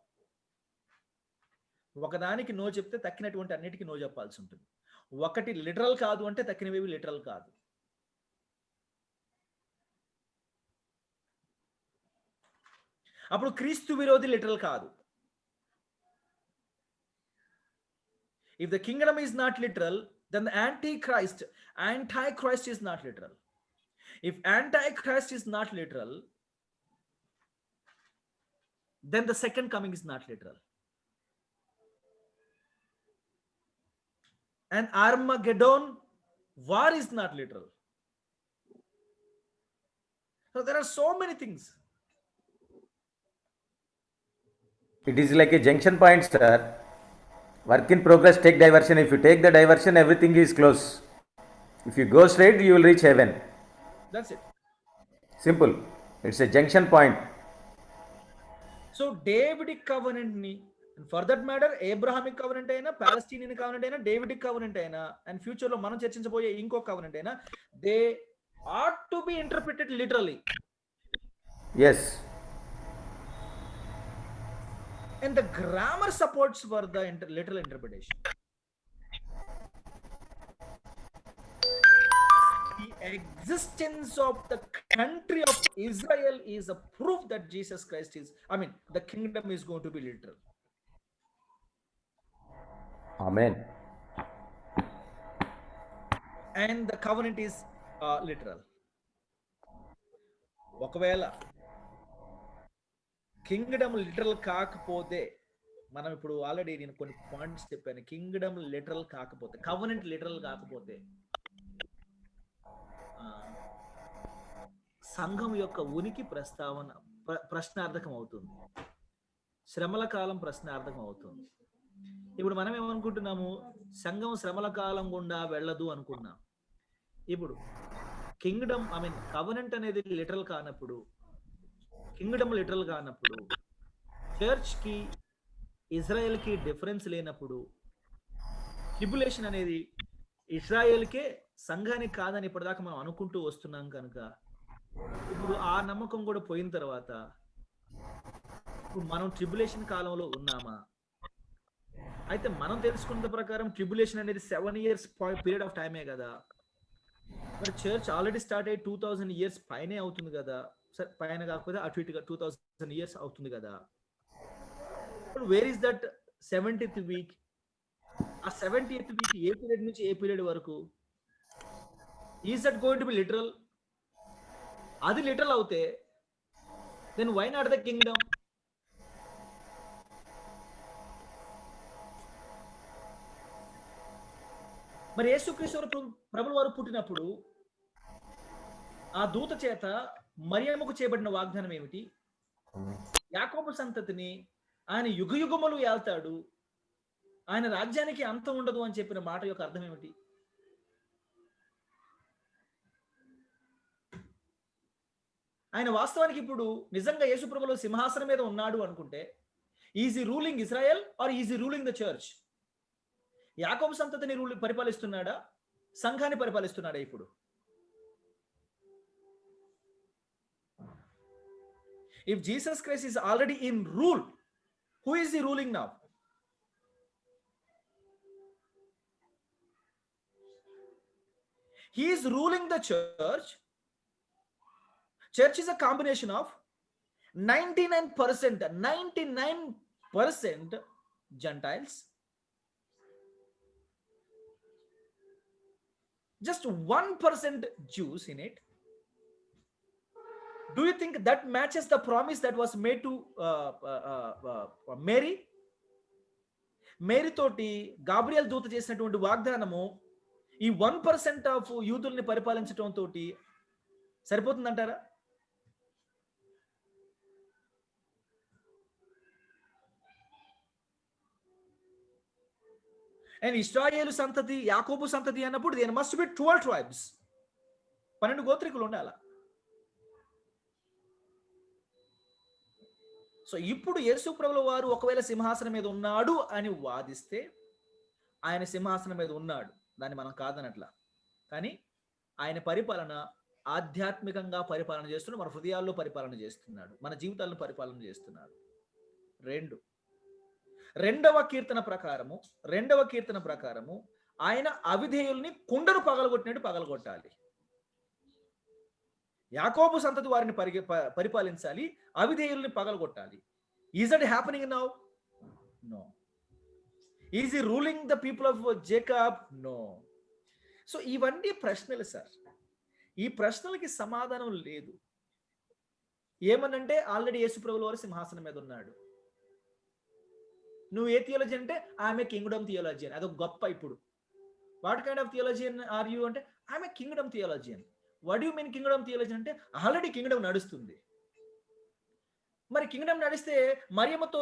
S1: ఒకదానికి no చెప్తే తక్కినటువంటి అన్నిటికీ no చెప్పాల్సి ఉంటుంది. ఒకటి literal కాదు అంటే తక్కినవేవి literal కాదు. అప్పుడు క్రీస్తు విరోధి లిటరల్ కాదు. If the kingdom is not literal, then the antichrist is not literal. If antichrist is not literal, then the second coming is not literal. And Armageddon war is not literal. So there are so many things.
S5: It is like a junction point, sir. Work in progress, take diversion. If you take the diversion, everything is close. If you go straight, you will reach heaven.
S1: That's it.
S5: Simple. It's a junction point.
S1: So Davidic covenant ni, and for that matter, Abrahamic covenant aina, Palestinian covenant aina, Davidic covenant aina, and future lo manam చర్చించబోయే ఇంకో covenant aina, they ought to be interpreted literally.
S5: Yes.
S1: And the grammar supports for the literal interpretation. The existence of the country of Israel is a proof that Jesus Christ is, the kingdom is going to be literal.
S5: Amen.
S1: And the covenant is literal. ఒకవేళ Kingdom literal కాకపోతే, మనం ఇప్పుడు already నేను కొన్ని points చెప్పాను, Kingdom literal కాకపోతే, covenant literal కాకపోతే సంఘం యొక్క ఉనికి ప్రశ్నార్థకం అవుతుంది. శ్రమల కాలం ప్రశ్నార్థకం అవుతుంది. ఇప్పుడు మనం ఏమనుకుంటున్నాము, సంఘం శ్రమల కాలం గుండా వెళ్ళదు అనుకున్నాం. ఇప్పుడు కింగ్డమ్ కవెనెంట్ అనేది లిటరల్ కానప్పుడు, కింగ్డమ్ లిటరల్ కానప్పుడు, చర్చ్ కి ఇజ్రాయెల్ కి డిఫరెన్స్ లేనప్పుడు, ట్రిబులేషన్ అనేది ఇజ్రాయెల్కే సంఘానికి కాదని ఇప్పటిదాకా మనం అనుకుంటూ వస్తున్నాం కనుక, ఇప్పుడు ఆ నమ్మకం కూడా పోయిన తర్వాత ఇప్పుడు మనం ట్రిబులేషన్ కాలంలో ఉన్నామా? అయితే మనం తెలుసుకున్న ప్రకారం ట్రిబులేషన్ అనేది 7 years పీరియడ్ ఆఫ్ టైమే కదా. మరి చర్చ్ ఆల్రెడీ స్టార్ట్ అయ్యి 2000 years పైనే అవుతుంది కదా. సరే, పైన కాకపోతే అటు ఇటుగా 2000 years అవుతుంది కదా. ఇప్పుడు where is that 70th week? ఆ 70th week ఏ పీరియడ్ నుంచి ఏ పీరియడ్ వరకు? Is that going to be literal? అది లిటరల్ అవుతే then why not the kingdom? మరి యేసుక్రీస్తు ప్రభుల వారు పుట్టినప్పుడు ఆ దూత చేత మరియమ్మకు చేయబడిన వాగ్దానం ఏమిటి? యాకోబు సంతతిని ఆయన యుగయుగములు ఏల్తాడు, ఆయన రాజ్యానికి అంతం ఉండదు అని చెప్పిన మాట యొక్క అర్థం ఏమిటి? ఆయన వాస్తవానికి ఇప్పుడు నిజంగా యేసు ప్రభువులు సింహాసనం మీద ఉన్నాడు అనుకుంటే, ఈజ్ ఈ రూలింగ్ ఇజ్రాయెల్ ఆర్ ఈజ్ ఈ రూలింగ్ ద చర్చ్? యాకోబు సంతతిని పరిపాలిస్తున్నాడా, సంఘాన్ని పరిపాలిస్తున్నాడా? ఇప్పుడు if Jesus Christ is already in rule, who is he ruling now? He is ruling the church. Church is a combination of 99% Gentiles, just 1% Jews in it. Do you think that matches the promise that was made to Mary? Mary తోటి Gabriel దూత చేసినటువంటి వాగ్దానము ఈ 1% of యూదుల్ని పరిపాలించడం తోటి సరిపోతుందంటారా? And ఇశ్రాయేలు సంతతి, యాకోబు సంతతి అన్నప్పుడు దేర్ మస్ట్ బి 12 tribes, 12 గోత్రికులు ఉండాల. సో ఇప్పుడు యేసు ప్రభుల వారు ఒకవేళ సింహాసనం మీద ఉన్నాడు అని వాదిస్తే, ఆయన సింహాసనం మీద ఉన్నాడు, దాన్ని మనం కాదనట్లా. కానీ ఆయన పరిపాలన ఆధ్యాత్మికంగా పరిపాలన చేస్తున్నాడు, మన హృదయాల్లో పరిపాలన చేస్తున్నాడు, మన జీవితాలను పరిపాలన చేస్తున్నాడు. రెండవ కీర్తన ప్రకారము ఆయన అవిధేయుల్ని కుండను పగలగొట్టినట్టు పగలగొట్టాలి. యాకోబు సంతతి వారిని పరిపాలించాలి, అవిధేయుల్ని పగలగొట్టాలి. Is that happening now? No. Is he ruling the people of Jacob? No. So ఇవన్నీ ప్రశ్నలు సార్. ఈ ప్రశ్నలకి సమాధానం లేదు. ఏమనంటే ఆల్రెడీ యేసు ప్రభుల వారు సింహాసనం మీద ఉన్నాడు. నువ్వు ఏ థియాలజీ అంటే ఆమె కింగ్డమ్ థియాలజీ అని, అదొక గొప్ప. ఇప్పుడు what kind of theologian are you అంటే ఆమె kingdom theologian. What you mean kingdom theology అంటే ఆల్రెడీ కింగ్డమ్ నడుస్తుంది. మరి కింగ్డమ్ నడిస్తే మరియమ్మతో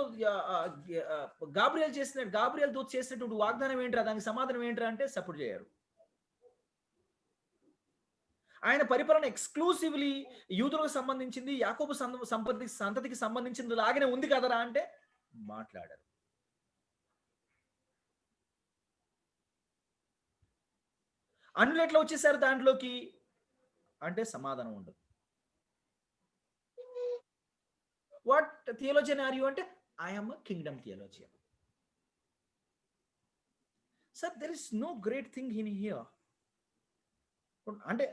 S1: గాబ్రియల్ దూత చేసినటువంటి వాగ్దానం ఏంట్రా, దానికి సమాధానం ఏంట్రా అంటే సపోర్ట్ చేయరు. ఆయన పరిపాలన ఎక్స్క్లూసివ్లీ యూదులకు సంబంధించింది, యాకోబు సంతతికి సంబంధించింది లాగానే ఉంది కదరా అంటే మాట్లాడారు. అన్యులు ఎట్లా వచ్చేసారు దాంట్లోకి అంటే సమాధానం ఉండదు. వాట్ థియాలజియన్ ఆర్ యు అంటే I am a kingdom theologian. Sir there is no great thing in here. అంటే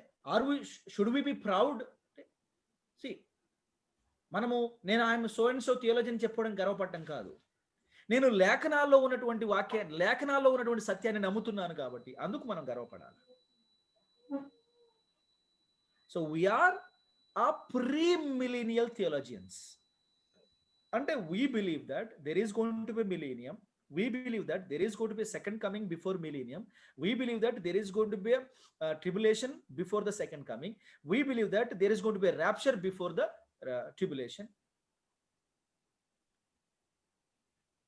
S1: షుడ్ వి బి ప్రౌడ్? మనము నేను I'm so and so theology అని చెప్పడం గర్వపడటం కాదు. నేను లేఖనాల్లో ఉన్నటువంటి సత్యాన్ని నమ్ముతున్నాను కాబట్టి అందుకు మనం గర్వపడాలి. సో వీఆర్ ఆ pre-millennial theologians. అంటే we believe that there is going to be millennium. We believe that there is going to be a second coming before millennium. We believe that there is going to be a tribulation before the second coming. We believe that there is going to be a rapture before the tribulation.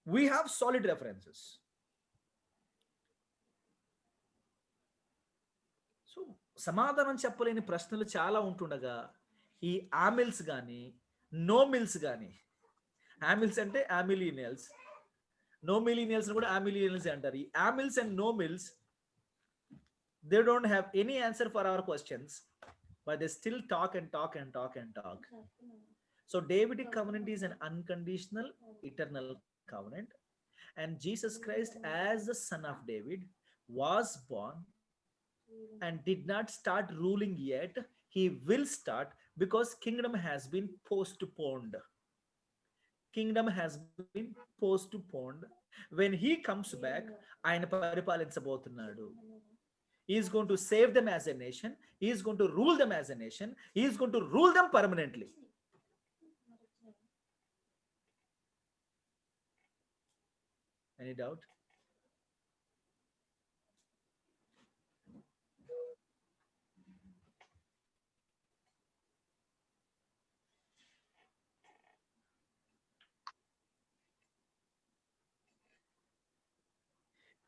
S1: We have solid references. So సమాధానం చెప్పలేని ప్రశ్నలు చాలా ఉంటుండగా ఈ ఆమిల్స్ కానీ no mills కానీ, ఆమిల్స్ అంటే ఆమిలీనియల్స్, no millennials కూడా ఆమిలీనియల్స్ అంటారు. ఈ amils and no mils, they don't have any answer for our questions, but they still talk and talk and talk and talk. So Davidic covenant is an unconditional eternal covenant, and Jesus Christ as the son of David was born and did not start ruling yet. He will start because kingdom has been postponed. Kingdom has been postponed. When he comes back, ఆయన పరిపాలించబోతున్నాడు. He is going to save them as a nation. He is going to rule them as a nation. He is going to rule them permanently. Any doubt?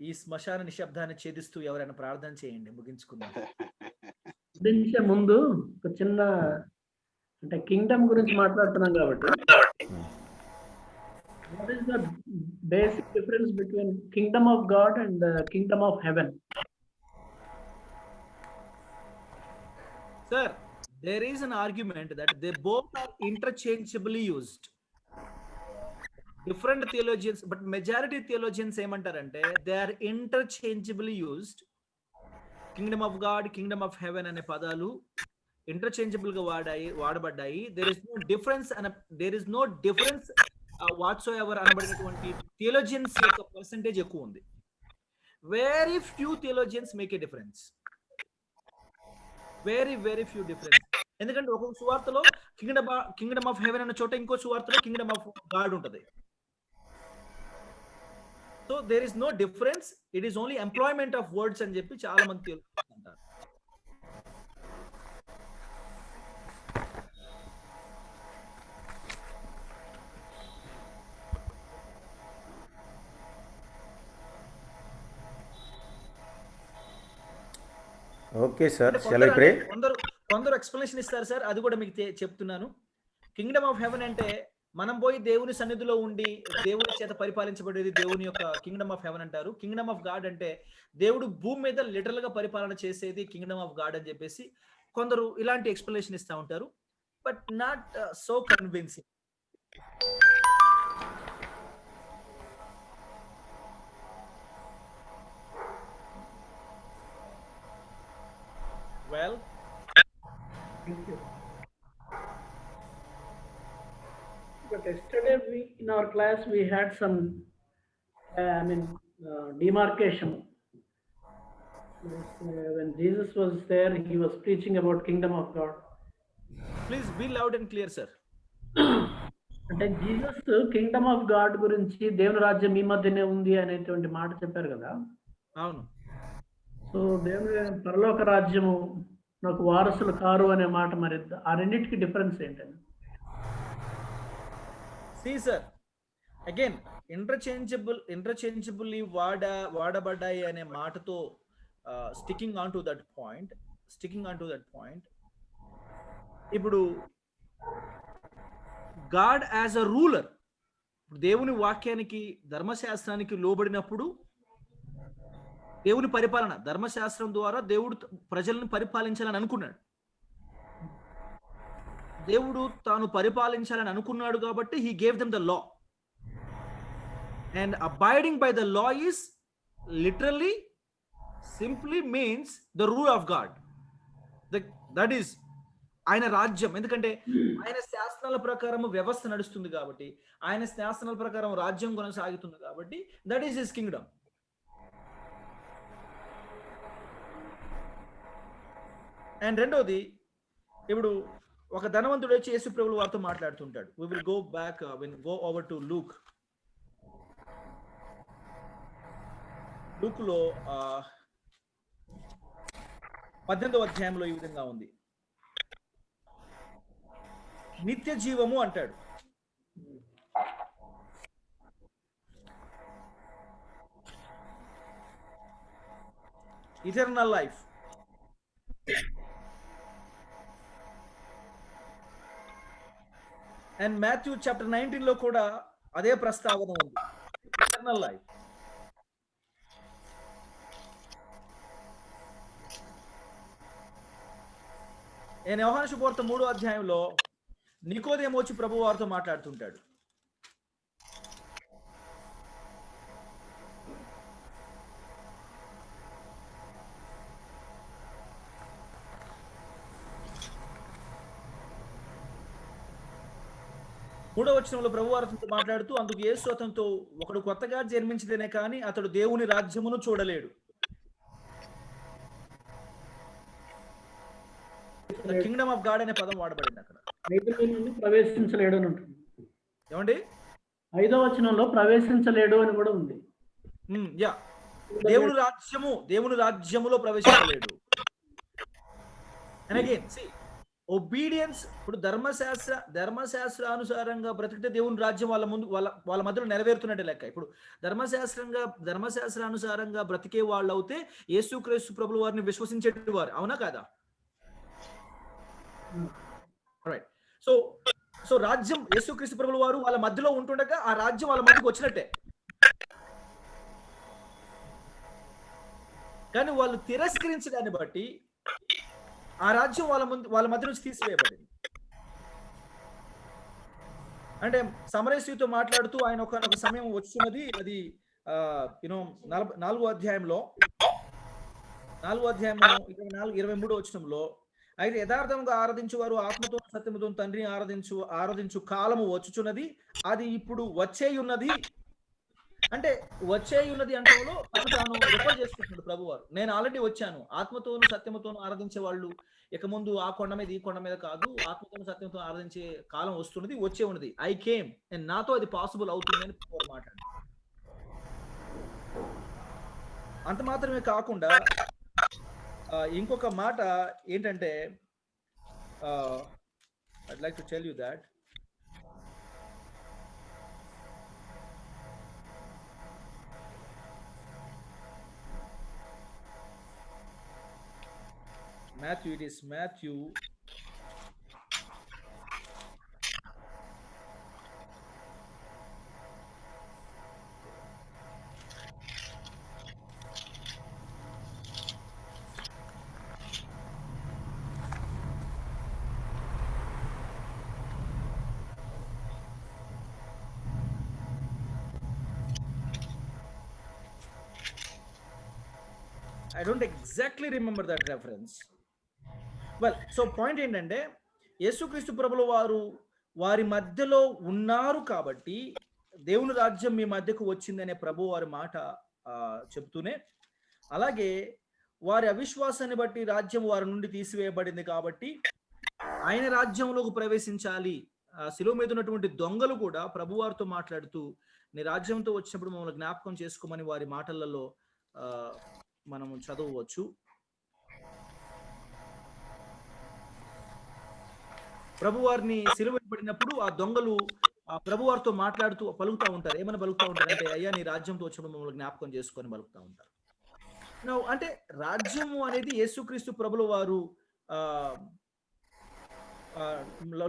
S1: ఈ శ్మశాన నిశ్శబ్దాన్ని ఛేదిస్తూ ఎవరైనా ప్రార్థన చేయండి, ముగించుకుందాం.
S4: దించే ముందు ఒక చిన్న, అంటే కింగ్డమ్ గురించి మాట్లాడుతున్నాం కాబట్టి, what is the basic difference between kingdom of God and the kingdom of heaven?
S1: Sir, there is an argument that they both are interchangeably used. Different theologians, but majority theologians ఏమంటారంటే they are interchangeably used. Kingdom of God, kingdom of heaven అనే పదాలు interchangeable గా వాడబడ్డాయి. there is no difference whatsoever అనబడినటువంటి థియోలజియన్స్ యొక్క percentage ఎక్కువ ఉంది. very few theologians make a difference. very few difference. ఎందుకంటే ఒక్కొక్క సువార్తలో కింగ్డమ్ ఆఫ్ హెవెన్ అన్న చోట ఇంకో సువార్తలో కింగ్డమ్ ఆఫ్ గాడ్ ఉంటది. So there is no difference. It is only employment of words అని చెప్పి చాలా మంది అంటారు.
S5: Okay, sir. Shall I pray?
S1: కొందరు ఎక్స్ప్లెనేషన్ ఇస్తారు సార్, అది కూడా మీకు చెప్తున్నాను. కింగ్డమ్ ఆఫ్ హెవెన్ అంటే మనం పోయి దేవుని సన్నిధిలో ఉండి దేవుని చేత పరిపాలించబడేది దేవుని యొక్క కింగ్డమ్ ఆఫ్ హెవెన్ అంటారు. కింగ్డమ్ ఆఫ్ గాడ్ అంటే దేవుడు భూమి మీద లిటరల్ గా పరిపాలన చేసేది కింగ్డమ్ ఆఫ్ గాడ్ అని చెప్పేసి కొందరు ఇలాంటి ఎక్స్ప్లెనేషన్ ఇస్తూ ఉంటారు, but not so convincing. Well,
S4: Thank you. But yesterday in our class we had some, demarcation. When Jesus was there, he was preaching about kingdom of God.
S1: please be loud and clear, sir.
S4: అంటే Jesus Kingdom of God గురించి దేవుని రాజ్యం మీ మధ్యనే ఉంది అనేటువంటి మాట చెప్పారు కదా.
S1: అవును.
S4: సో దేవుని పరలోక రాజ్యము నాకు వారసులు కారు అనే మాట, మరి ఆ రెండింటికి డిఫరెన్స్ ఏంటండి?
S1: See sir, again interchangeably వాడబడ్డాయి అనే మాటతో sticking on to that point. ఇప్పుడు గాడ్ యాజ్ అ రూలర్, దేవుని వాక్యానికి ధర్మశాస్త్రానికి లోబడినప్పుడు దేవుని పరిపాలన, ధర్మశాస్త్రం ద్వారా దేవుడు ప్రజలను పరిపాలించాలని అనుకున్నాడు. దేవుడు తాను పరిపాలించాలని అనుకున్నాడు కాబట్టి he gave them the law, and abiding by the law is literally simply means the rule of God. That is ఆయన రాజ్యం. ఎందుకంటే ఆయన శాసనాల ప్రకారం వ్యవస్థ నడుస్తుంది కాబట్టి, ఆయన శాసనాల ప్రకారం రాజ్యం కొనసాగుతుంది కాబట్టి, that is his Kingdom. And రెండోది, ఇప్పుడు ఒక ధనవంతుడు వచ్చి యేసు ప్రభువు వారితో మాట్లాడుతుంటాడు. we will go back go over to Luke లో 18వ అధ్యాయంలో ఈ విధంగా ఉంది. నిత్య జీవము అంటాడు. Eternal life. And Matthew chapter 19 లో కూడా అదే ప్రస్తావన ఉంది, ఇటర్నల్ లైఫ్. నేను యోహాను శుభవార్త 3వ అధ్యాయంలో నికోదేము వచ్చి ప్రభు వారితో మాట్లాడుతుంటాడు. మూడవ వచనంలో ప్రభు వారితో మాట్లాడుతూ, అందుకు యేసు అతనితో, ఒకడు కొత్తగా జన్మించితేనే కానీ అతడు దేవుని రాజ్యమును చూడలేడు. కింగ్డమ్ ఆఫ్ గాడ్ అనే పదం వాడబడింది అక్కడ.
S4: ప్రవేశించలేడు అని ఉంటుంది.
S1: ఏమండి?
S4: 5వ వచనంలో ప్రవేశించలేడు అని కూడా ఉంది.
S1: యా, దేవుని రాజ్యములో ప్రవేశించలేడు. And again see obedience. ఇప్పుడు ధర్మశాస్త్రానుసారంగా బ్రతికితే దేవుని రాజ్యం వాళ్ళ మధ్యలో నెరవేరుతున్నట్టే లెక్క. ఇప్పుడు ధర్మశాస్త్రానుసారంగా బ్రతికే వాళ్ళు అవుతే యేసుక్రీస్తు ప్రభుల వారిని విశ్వసించేటి వారు, అవునా కాదా? రైట్. సో రాజ్యం యేసుక్రీస్తు ప్రభుల వారు వాళ్ళ మధ్యలో ఉంటుండగా ఆ రాజ్యం వాళ్ళ మధ్యకి వచ్చినట్టే. కానీ వాళ్ళు తిరస్కరించడాన్ని బట్టి ఆ రాజ్యం వాళ్ళ మధ్య నుంచి తీసివేయబడింది. అంటే సమరయ స్త్రీతో మాట్లాడుతూ ఆయన ఒక సమయం వచ్చినది, అది 4వ అధ్యాయంలో 23వ వచనంలో, అయితే యథార్థంగా ఆరాధించు వారు ఆత్మతో సత్యముతో తండ్రిని ఆరాధించు కాలము వచ్చుచున్నది, అది ఇప్పుడు వచ్చేయున్నది. అంటే వచ్చేయున్నది అంటే తాను రిఫర్ చేసుకుంటున్నాడు ప్రభు వారు. నేను ఆల్రెడీ వచ్చాను, ఆత్మతోను సత్యముతోను ఆరాధించే వాళ్ళు ఇక ముందు ఆ కొండ మీద ఈ కొండ మీద కాదు, ఆత్మతోను సత్యంతో ఆరాధించే కాలం వస్తున్నది, వచ్చే ఉన్నది. ఐ కేమ్, అండ్ నాతో అది పాసిబుల్ అవుతుందని మాట్లాడు. అంత మాత్రమే కాకుండా ఇంకొక మాట ఏంటంటే, I'd like to tell you that it is Matthew I don't exactly remember that reference. Well, so point ఏంటంటే, యేసుక్రీస్తు ప్రభుల వారు వారి మధ్యలో ఉన్నారు కాబట్టి దేవుని రాజ్యం మీ మధ్యకు వచ్చిందనే ప్రభు వారి మాట చెప్తూనే, అలాగే వారి అవిశ్వాసాన్ని బట్టి రాజ్యం వారి నుండి తీసివేయబడింది కాబట్టి ఆయన రాజ్యంలోకి ప్రవేశించాలి. శిలువ మీద ఉన్నటువంటి దొంగలు కూడా ప్రభు వారితో మాట్లాడుతూ, నీ రాజ్యంతో వచ్చినప్పుడు మమ్మల్ని జ్ఞాపకం చేసుకోమని వారి మాటలలో మనము చదవవచ్చు. ప్రభువారిని సిలువబడినప్పుడు ఆ దొంగలు ఆ ప్రభువారితో మాట్లాడుతూ పలుకుతా ఉంటారు. ఏమని పలుకుతా ఉంటారు అంటే, అయ్యా నీ రాజ్యంతో వచ్చినప్పుడు మమ్మల్ని జ్ఞాపకం చేసుకొని పలుకుతా ఉంటారు. అంటే రాజ్యము అనేది యేసుక్రీస్తు ప్రభుల వారు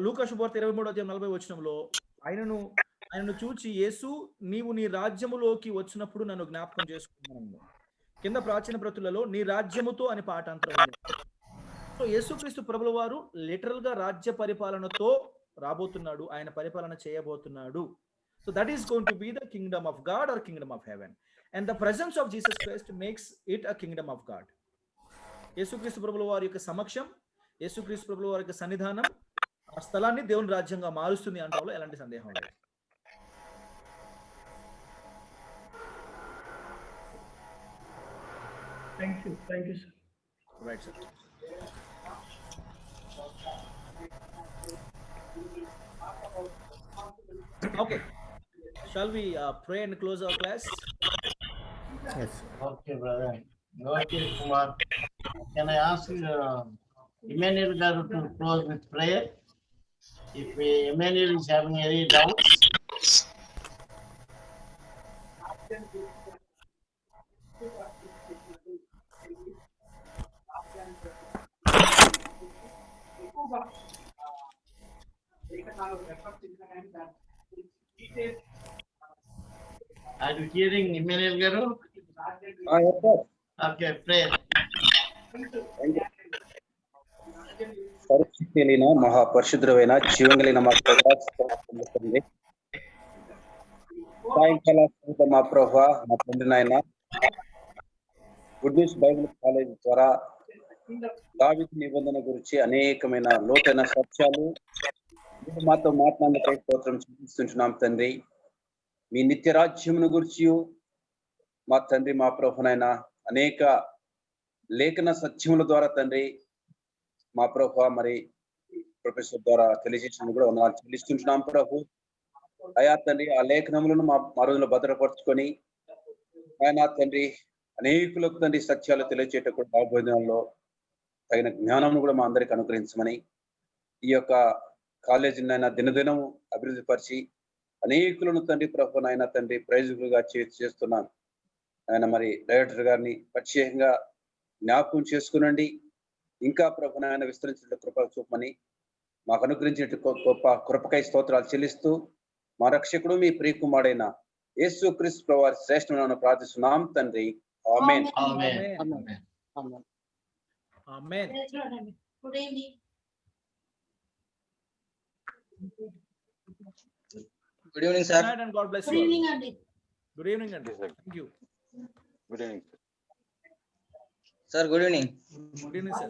S1: లూకా శుభవార్త 23:40 వచనంలో ఆయనను చూచి, యేసు నీవు నీ రాజ్యములోకి వచ్చినప్పుడు నన్ను జ్ఞాపకం చేసుకున్నాను. కింద ప్రాచీన ప్రతులలో నీ రాజ్యముతో అని పాఠాంతరం ఉంది. సో యేసుక్రీస్తు ప్రభుల వారు లిటరల్ గా రాజ్య పరిపాలనతో రాబోతున్నాడు, ఆయన పరిపాలన చేయబోతున్నాడు. So that is going to be the kingdom of God or kingdom of heaven, and the presence of Jesus Christ makes it a kingdom of God. యేసుక్రీస్తు ప్రభుల వారి యొక్క సమక్షం, యేసుక్రీస్తు ప్రభుల వారి యొక్క సన్నిధానం ఆ స్థలాన్ని దేవుని రాజ్యంగా మారుస్తుంది అనడంలో ఎలాంటి సందేహం లేదు.
S4: Thank you, sir.
S1: Right, sir. Okay, shall we pray and close our class?
S5: Yes.
S9: Okay, brother. Okay, Kumar. Can I ask Emmanuel Garu to close with prayer? If Emmanuel is having any doubts. Are you hearing Emmanuel Garu? Okay, pray.
S10: పరిశుద్ధి కలిగిన మహాపరిశుద్ధమైన జీవం కలిగిన మా ప్రభా, స్తోత్రములు తండ్రి. సాయంకాల సమయంలో మా ప్రభా, మా తండ్రి నాయన గుడ్ న్యూస్ బైబిల్ కాలేజ్ ద్వారా దావీదు నిబంధన గురించి అనేకమైన లోతైన సత్యాలు మీరు మాతో మాట్లాడినకై స్తోత్రం చెల్లిస్తుంటున్నాం తండ్రి. మీ నిత్య రాజ్యమును గురించి మా తండ్రి మా ప్రభునైనా అనేక లేఖన సత్యముల ద్వారా తండ్రి మా ప్రభు మరి ప్రొఫెసర్ ద్వారా తెలియజేసిన కూడా వందనాలు చెల్లిస్తుంటున్నాం ప్రభు. అయా తండ్రి ఆ లేఖనములను మా రోజుల్లో భద్రపరుచుకొని ఆయన తండ్రి అనేకులకు తండ్రి సత్యాలు తెలియచేటప్పుడు బాబోధనలో తగిన జ్ఞానం కూడా మా అందరికి అనుగ్రహించమని ఈ యొక్క కాలేజీని ఆయన దినదినం అభివృద్ధి పరిచి అనేకులను తండ్రి ప్రభు నాయన తండ్రి ప్రైజులుగా చేస్తున్నాను. ఆయన మరి డైరెక్టర్ గారిని ప్రత్యేకంగా జ్ఞాపకం చేసుకునండి. ఇంకా ప్రభు నాయన విస్తరించిన కృప చూపమని మాకు అనుగ్రహించిన గొప్ప కృపకై స్తోత్రాలు చెల్లిస్తూ మా రక్షకుడు మీ ప్రియకుమారుడైన యేసు క్రీస్తు వారి శ్రేష్టమైన ప్రార్థిస్తున్నాం తండ్రి. ఆమేన్.
S1: ఆమేన్.
S8: Good evening sir.
S1: Good night and God bless you all. Good evening అండి. Thank you.
S2: Good evening.
S8: Sir good evening.
S1: Good evening sir.